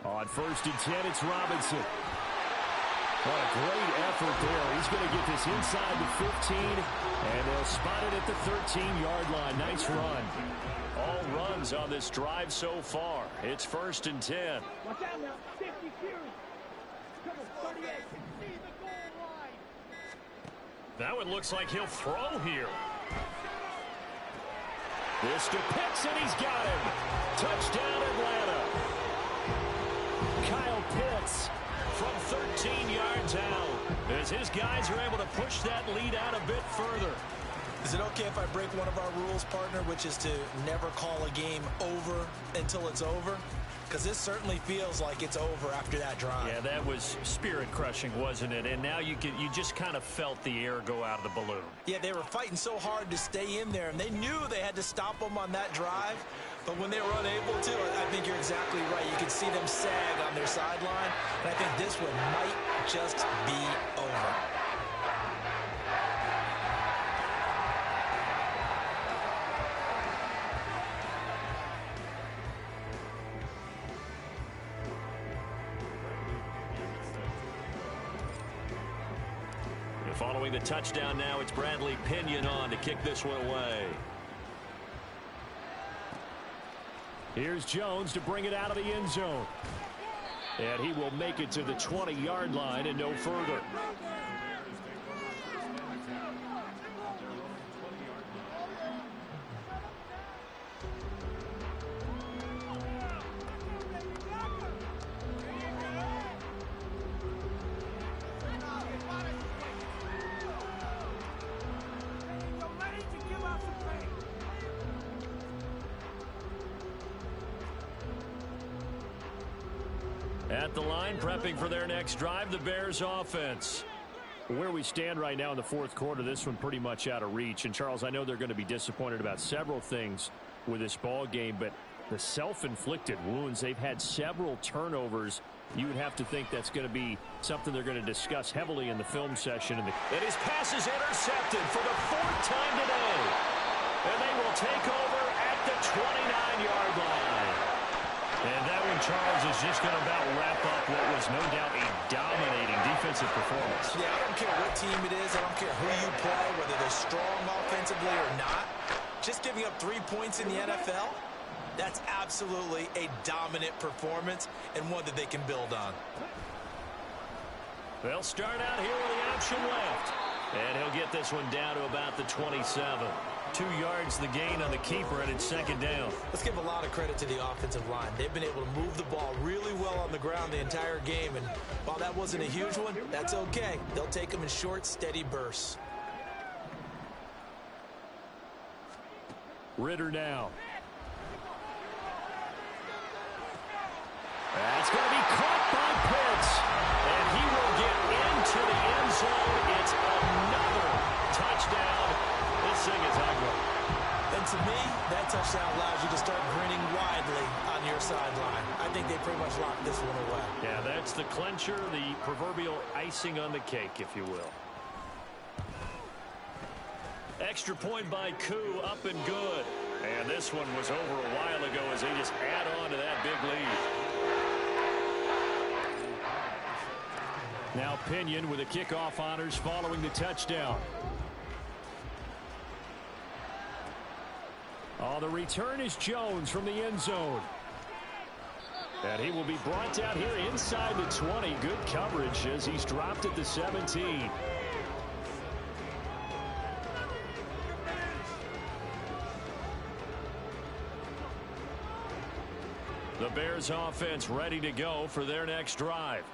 On 1st and 10, it's Robinson. What a great effort there. He's going to get this inside the 15, and they'll spot it at the 13-yard line. Nice run. All runs on this drive so far. It's 1st and 10. Watch out now. 50 series. Come on, 38. See the goal line. That one looks like he'll throw here. This to Pitts, and he's got him. Touchdown, Atlanta. Kyle Pitts from 13 yards out as his guys are able to push that lead out a bit further. Is it okay if I break one of our rules, partner, which is to never call a game over until it's over? Because this certainly feels like it's over after that drive. Yeah, that was spirit-crushing, wasn't it? And now you just kind of felt the air go out of the balloon. Yeah, they were fighting so hard to stay in there, and they knew they had to stop them on that drive. But when they were unable to, I think you're exactly right. You could see them sag on their sideline, and I think this one might just be over. Following the touchdown now, it's Bradley Pinion on to kick this one away. Here's Jones to bring it out of the end zone. And he will make it to the 20-yard line and no further. At the line, prepping for their next drive, the Bears offense. Where we stand right now in the fourth quarter, this one pretty much out of reach. And, Charles, I know they're going to be disappointed about several things with this ball game, but the self-inflicted wounds, they've had several turnovers. You would have to think that's going to be something they're going to discuss heavily in the film session. And his pass is intercepted for the 4th time today. And they will take over at the 29-yard line. And that one, Charles, is just going to about wrap up what was no doubt a dominating defensive performance. Yeah, I don't care what team it is. I don't care who you play, whether they're strong offensively or not. Just giving up 3 points in the NFL, that's absolutely a dominant performance and one that they can build on. They'll start out here with the option left. And he'll get this one down to about the 27. 2 yards the gain on the keeper, and it's 2nd down. Let's give a lot of credit to the offensive line. They've been able to move the ball really well on the ground the entire game, and while that wasn't a huge one, that's okay. They'll take them in short, steady bursts. Ritter now. That's going to be caught by Pitts. And he will get into the end zone. It's another touchdown. This thing is ugly. And to me, that touchdown allows you to start grinning widely on your sideline. I think they pretty much locked this one away. Yeah, that's the clincher, the proverbial icing on the cake, if you will. Extra point by Koo, up and good. And this one was over a while ago as they just add on to that big lead. Now Pinion with the kickoff honors following the touchdown. Oh, the return is Jones from the end zone. And he will be brought down here inside the 20. Good coverage as he's dropped at the 17. The Bears offense ready to go for their next drive.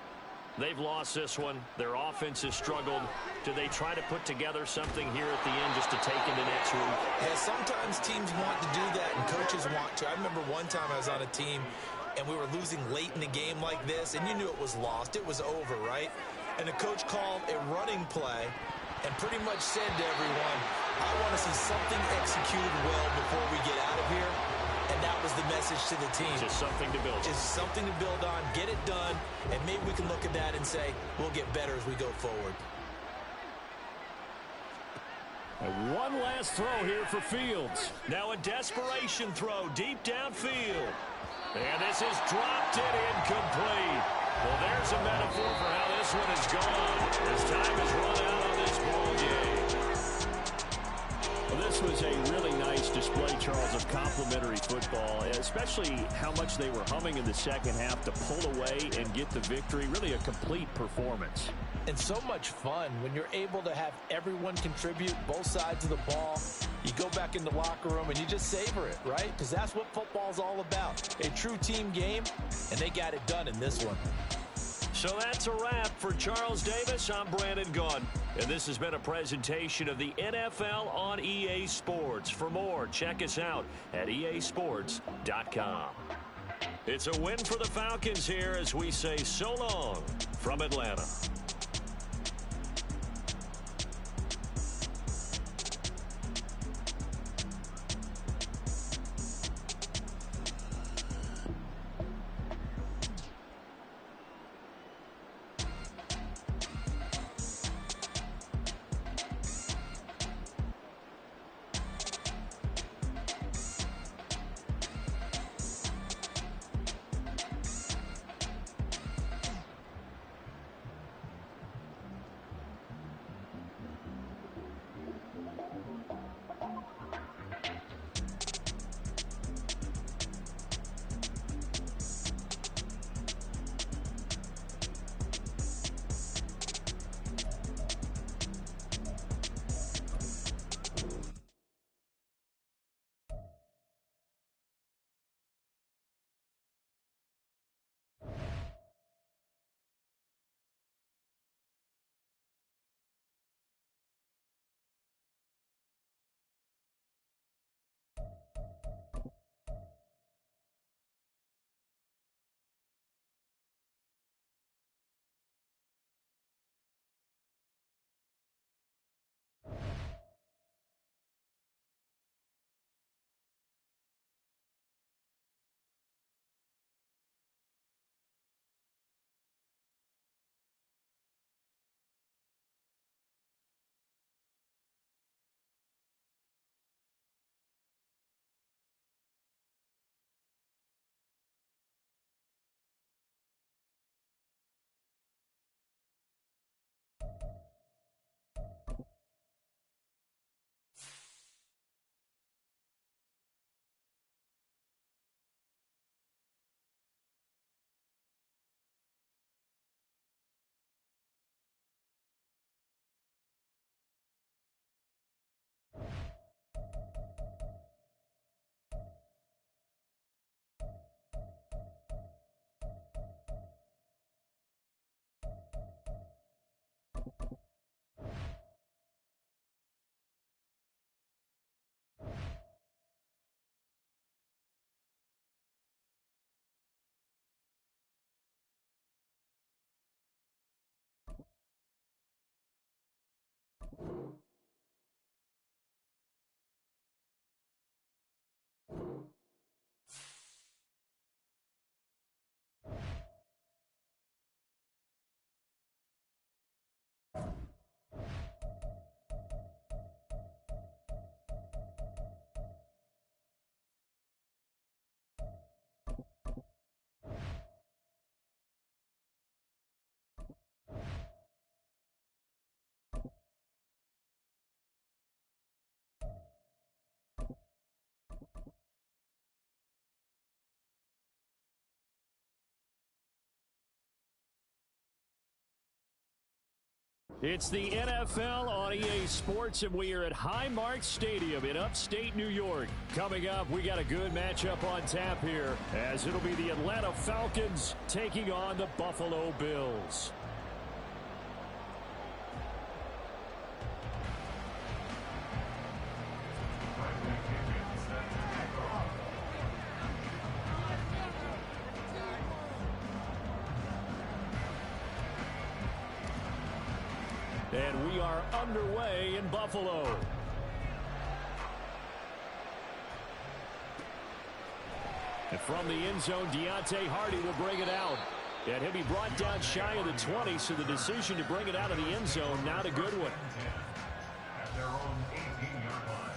They've lost this one. Their offense has struggled. Do they try to put together something here at the end just to take into next week? Yeah, sometimes teams want to do that and coaches want to. I remember one time I was on a team and we were losing late in a game like this, and you knew it was lost. It was over, right? And the coach called a running play and pretty much said to everyone, I want to see something executed well before we get out of here. And that was the message to the team. Just something to build. Just something to build on, get it done, and maybe we can look at that and say, we'll get better as we go forward. And one last throw here for Fields. Now a desperation throw deep downfield. And this is dropped it incomplete. Well, there's a metaphor for how this one has gone. As time has run out on this ball game. Well, this was a really nice display, Charles, of complimentary football, especially how much they were humming in the second half to pull away and get the victory. Really a complete performance. And so much fun when you're able to have everyone contribute both sides of the ball. You go back in the locker room and you just savor it, right? Because that's what football's all about. A true team game, and they got it done in this one. So that's a wrap for Charles Davis. I'm Brandon Gaudin, and this has been a presentation of the NFL on EA Sports. For more, check us out at easports.com. It's a win for the Falcons here as we say so long from Atlanta. It's the NFL on EA Sports, and we are at Highmark Stadium in upstate New York. Coming up, we got a good matchup on tap here, as it'll be the Atlanta Falcons taking on the Buffalo Bills. And we are underway in Buffalo. And from the end zone, Deontay Hardy will bring it out. And he'll be brought down shy of the 20, so the decision to bring it out of the end zone, not a good one. At their own 18-yard line.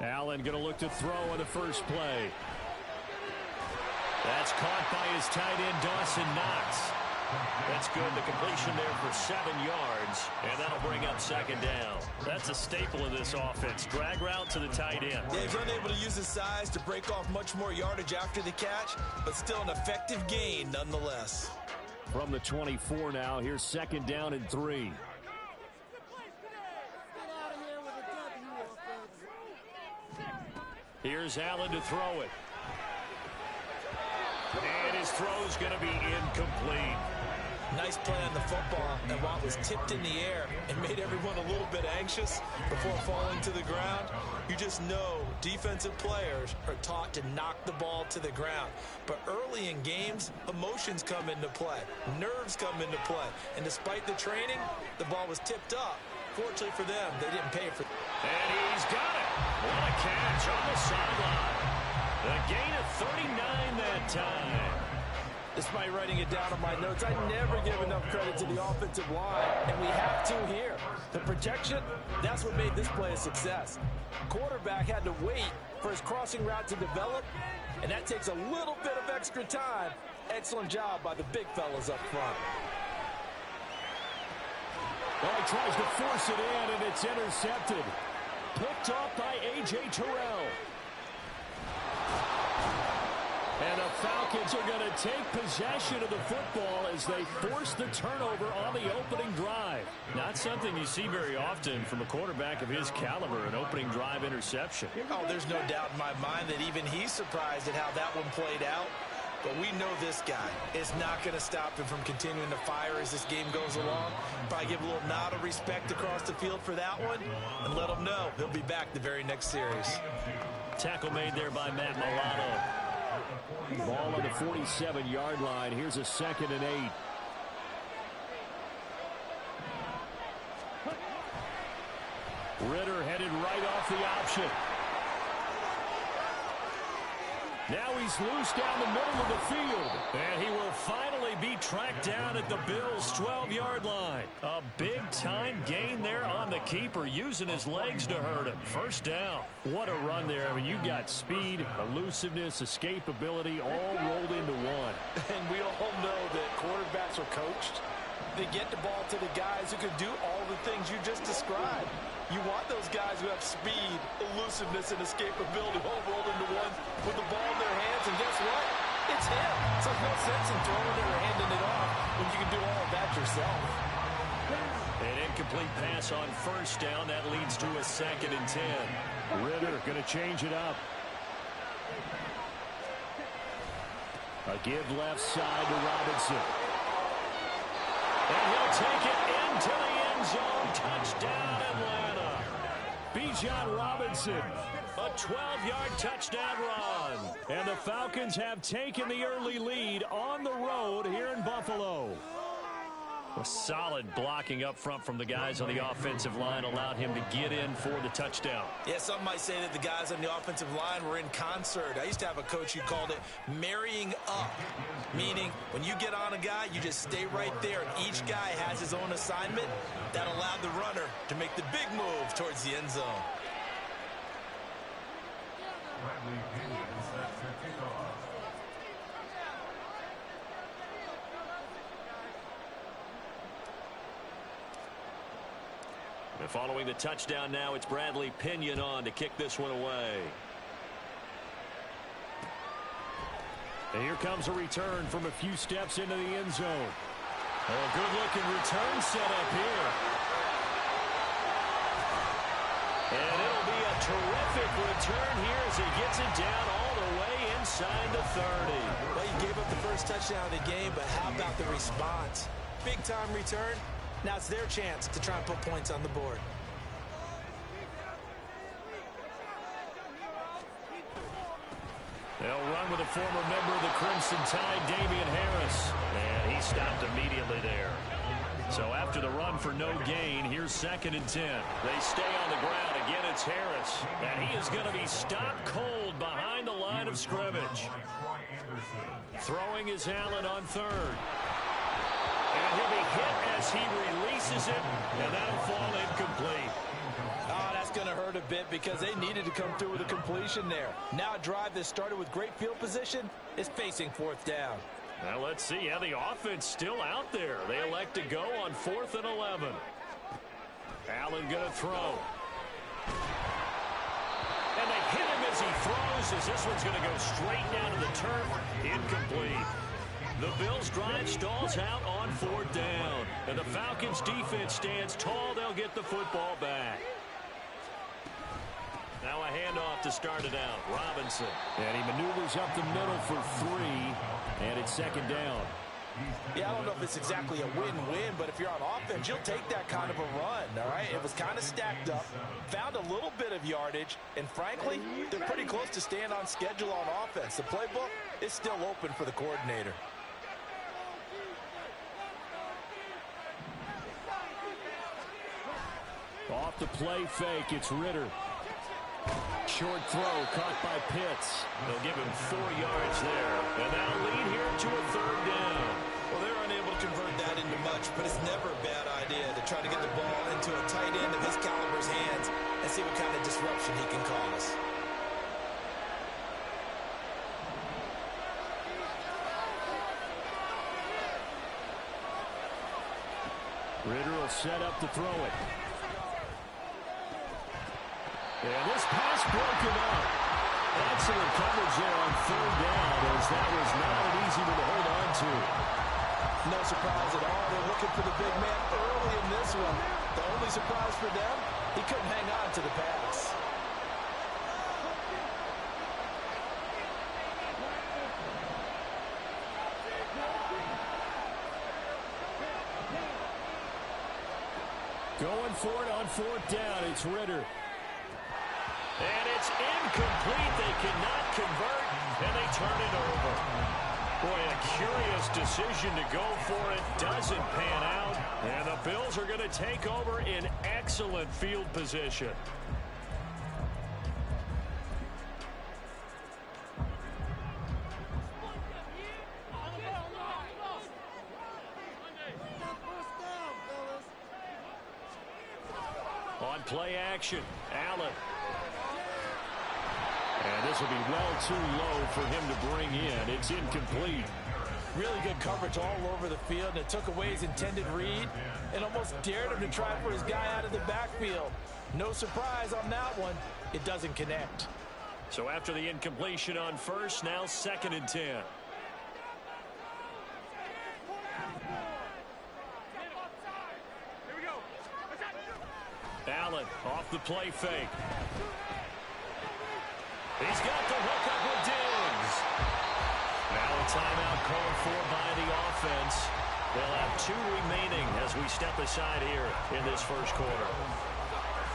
Allen going to look to throw on the first play. That's caught by his tight end, Dawson Knox. That's good. The completion there for 7 yards, and that'll bring up second down. That's a staple of this offense. Drag route to the tight end. Yeah, he's unable to use his size to break off much more yardage after the catch, but still an effective gain nonetheless. From the 24 now, here's second down and 3. Here's Allen to throw it. And his throw's going to be incomplete. Nice play on the football, and while it was tipped in the air and made everyone a little bit anxious before falling to the ground, you just know defensive players are taught to knock the ball to the ground. But early in games, emotions come into play, nerves come into play, and despite the training, the ball was tipped up. Fortunately for them, they didn't pay for it. And he's got it. What a catch on the sideline. A gain of 39 that time. Despite writing it down on my notes, I never give enough credit to the offensive line, and we have to here. The protection, that's what made this play a success. Quarterback had to wait for his crossing route to develop, and that takes a little bit of extra time. Excellent job by the big fellas up front. Well, he tries to force it in, and it's intercepted. Picked off by A.J. Terrell. And the Falcons are going to take possession of the football as they force the turnover on the opening drive. Not something you see very often from a quarterback of his caliber, an opening drive interception. Oh, there's no doubt in my mind that even he's surprised at how that one played out. But we know this guy is not going to stop him from continuing to fire as this game goes along. Probably give a little nod of respect across the field for that one and let him know he'll be back the very next series. Tackle made there by Matt Milano. Ball on the 47-yard line. Here's a 2nd and 8. Ritter headed right off the option. Now he's loose down the middle of the field. And he will finally be tracked down at the Bills' 12-yard line. A big-time gain there on the keeper, using his legs to hurt him. First down. What a run there. I mean, you got speed, elusiveness, escapability, all rolled into one. And we all know that quarterbacks are coached. They get the ball to the guys who can do all the things you just described. You want those guys who have speed, elusiveness, and escapability all rolled into one with the ball in their hands. And guess what? It's him. So there's no sense in throwing it or handing it off when you can do all of that yourself. An incomplete pass on first down. That leads to a 2nd and 10. Ritter going to change it up. A give left side to Robinson. And he'll take it into the end zone. Touchdown, Atlanta. Bijan Robinson, a 12-yard touchdown run. And the Falcons have taken the early lead on the road here in Buffalo. A solid blocking up front from the guys on the offensive line allowed him to get in for the touchdown. Yeah, some might say that the guys on the offensive line were in concert. I used to have a coach who called it marrying up, meaning when you get on a guy, you just stay right there, and each guy has his own assignment. That allowed the runner to make the big move towards the end zone. And following the touchdown now, it's Bradley Pinion on to kick this one away. And here comes a return from a few steps into the end zone. Oh, good-looking return set up here. And it'll be a terrific return here as he gets it down all the way inside the 30. Well, he gave up the first touchdown of the game, but how about the response? Big-time return. Now it's their chance to try and put points on the board. They'll run with a former member of the Crimson Tide, Damian Harris. And he stopped immediately there. So after the run for no gain, here's 2nd and 10. They stay on the ground. Again, it's Harris. And he is going to be stopped cold behind the line of scrimmage. Throwing is Allen on 3rd. And he'll be hit as he releases it. And that'll fall incomplete. Oh, that's going to hurt a bit because they needed to come through with a completion there. Now a drive that started with great field position is facing 4th down. Now let's see how the offense still out there. They elect to go on 4th and 11. Allen going to throw. And they hit him as he throws, as this one's going to go straight down to the turf. Incomplete. The Bills' drive stalls out on 4th down. And the Falcons' defense stands tall. They'll get the football back. Now a handoff to start it out. Robinson. And he maneuvers up the middle for 3. And it's 2nd down. Yeah, I don't know if it's exactly a win-win, but if you're on offense, you'll take that kind of a run, all right? It was kind of stacked up, found a little bit of yardage, and frankly, they're pretty close to staying on schedule on offense. The playbook is still open for the coordinator. Off the play fake, it's Ritter. Short throw caught by Pitts. They'll give him 4 yards there. And that'll lead here to a 3rd down. Well, they're unable to convert that into much, but it's never a bad idea to try to get the ball into a tight end of his caliber's hands and see what kind of disruption he can cause. Ritter will set up to throw it. And this pass broken up. Excellent coverage there on 3rd down, as that was not an easy one to hold on to. No surprise at all. They're looking for the big man early in this one. The only surprise for them, he couldn't hang on to the pass. Going for it on 4th down. It's Ritter. And it's incomplete. They cannot convert, and they turn it over. Boy, a curious decision to go for it. Doesn't pan out. And the Bills are going to take over in excellent field position. On play action, Allen. And this will be well too low for him to bring in. It's incomplete. Really good coverage all over the field, and it took away his intended read and almost dared him to try for his guy out of the backfield. No surprise on that one. It doesn't connect. So after the incompletion on 1st, now 2nd and 10. Allen off the play fake. He's got the hook up with Diggs. Now a timeout called for by the offense. They'll have 2 remaining as we step aside here in this 1st quarter.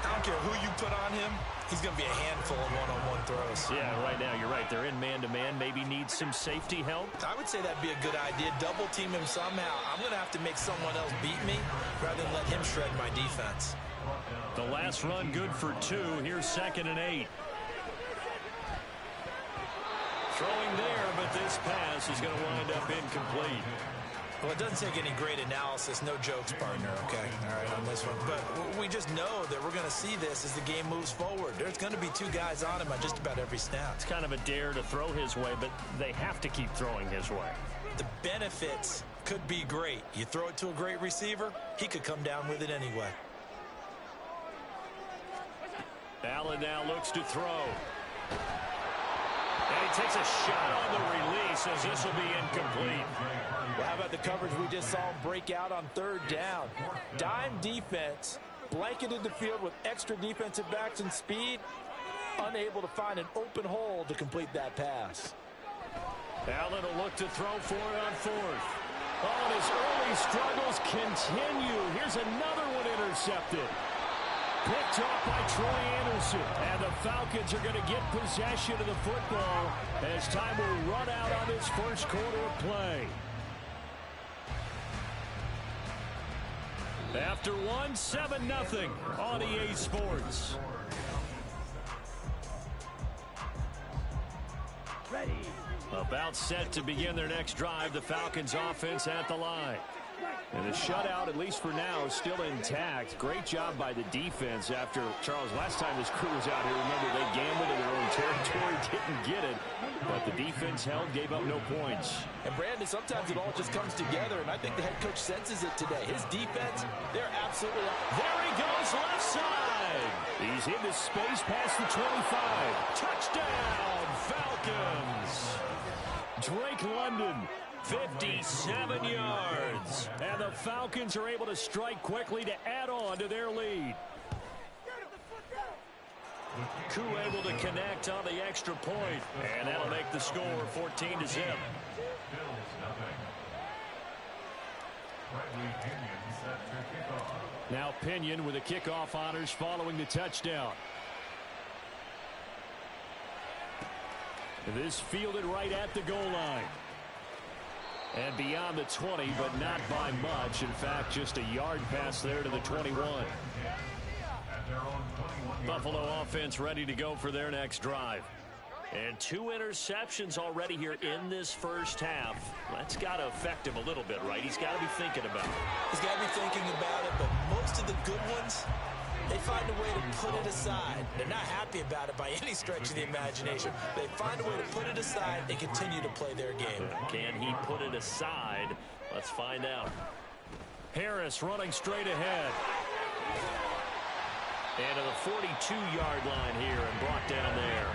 I don't care who you put on him, he's going to be a handful of one-on-one throws. Yeah, right now you're right. They're in man-to-man. Maybe need some safety help. I would say that'd be a good idea. Double team him somehow. I'm going to have to make someone else beat me rather than let him shred my defense. The last run good for 2. Here's 2nd and 8. Throwing there, but this pass is going to wind up incomplete. Well, it doesn't take any great analysis. No jokes, partner, okay? All right, on this one. But we just know that we're going to see this as the game moves forward. There's going to be 2 guys on him on just about every snap. It's kind of a dare to throw his way, but they have to keep throwing his way. The benefits could be great. You throw it to a great receiver, he could come down with it anyway. Allen now looks to throw. And he takes a shot on the release as this will be incomplete. Well, how about the coverage we just saw him break out on third down? Dime defense, blanketed the field with extra defensive backs and speed, unable to find an open hole to complete that pass. Allen will look to throw for it on fourth. Oh, and his early struggles continue. Here's another one intercepted. Picked off by Troy Anderson. And the Falcons are going to get possession of the football as time will run out on this first quarter of play. After one, 7-0 on EA Sports. Ready. About set to begin their next drive, the Falcons offense at the line. And the shutout, at least for now, is still intact. Great job by the defense after, Charles, last time this crew was out here, remember, they gambled in their own territory, didn't get it. But the defense held, gave up no points. And, Brandon, sometimes it all just comes together, and I think the head coach senses it today. His defense, they're absolutely... There he goes, left side. He's into space past the 25. Touchdown, Falcons. Drake London, 57 yards. And the Falcons are able to strike quickly to add on to their lead. Koo able to connect on the extra point, and that'll make the score 14-0. Now Pinion with the kickoff honors following the touchdown. This fielded right at the goal line. And beyond the 20, but not by much. In fact, just a yard pass there to the 21. Buffalo offense ready to go for their next drive. And 2 interceptions already here in this first half. That's got to affect him a little bit, right? He's got to be thinking about it. He's got to be thinking about it, but most of the good ones, they find a way to put it aside. They're not happy about it by any stretch of the imagination. They find a way to put it aside and continue to play their game. Can he put it aside? Let's find out. Harris running straight ahead. And to the 42-yard line here and brought down there.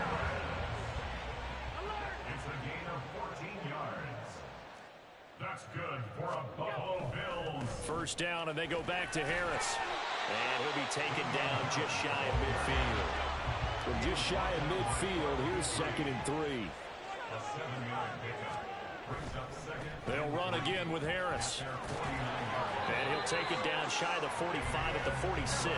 It's a gain of 14 yards. That's good for a Buffalo Bills. First down, and they go back to Harris. And he'll be taken down just shy of midfield. From just shy of midfield, here's 2nd and 3. A 7-yard pickup. Brings up second. They'll run again with Harris. And he'll take it down shy of the 45 at the 46.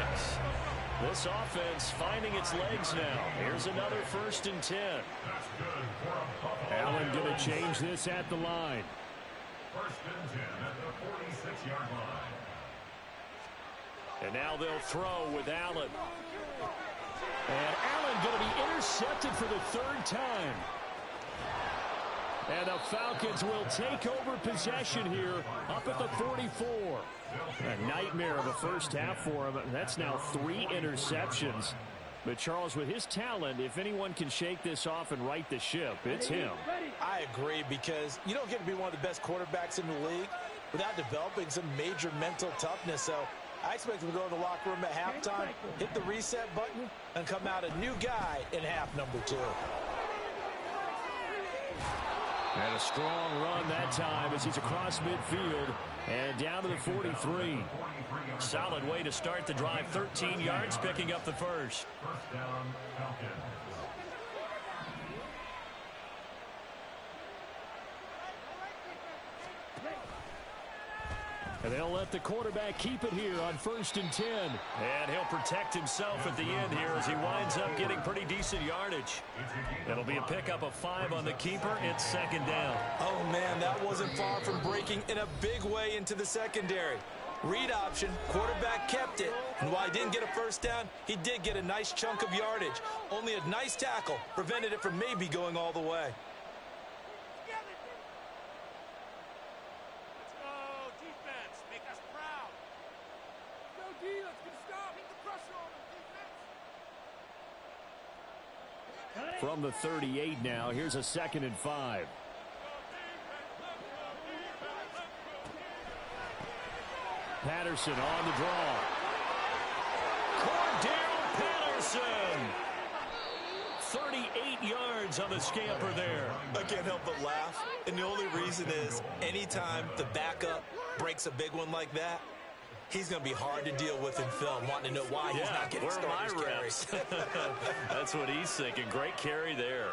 This offense finding its legs now. Here's another 1st and 10. That's good for a Buffalo Allen going to Bills. change this at the line. 1st and 10 at the 46-yard line. And now they'll throw with Allen. And Allen going to be intercepted for the 3rd time. And the Falcons will take over possession here up at the 44. A nightmare of a first half for him. That's now 3 interceptions. But, Charles, with his talent, if anyone can shake this off and right the ship, it's him. I agree, because you don't get to be one of the best quarterbacks in the league without developing some major mental toughness. So I expect him to go to the locker room at halftime, hit the reset button, and come out a new guy in half number 2. And a strong run that time as he's across midfield and down to the 43. Solid way to start the drive. 13 yards, picking up the first. First down, Falcons. And they'll let the quarterback keep it here on 1st and 10. And he'll protect himself at the end here as he winds up getting pretty decent yardage. It'll be a pickup of 5 on the keeper. It's 2nd down. Oh, man, that wasn't far from breaking in a big way into the secondary. Read option, quarterback kept it. And while he didn't get a first down, he did get a nice chunk of yardage. Only a nice tackle prevented it from maybe going all the way. From the 38 now, here's a 2nd and 5. Patterson on the draw. Cordell Harrison. 38 yards on the scamper there. I can't help but laugh. And the only reason is anytime the backup breaks a big one like that, he's going to be hard to deal with in film, wanting to know why he's not getting starters carries. That's what he's thinking. Great carry there.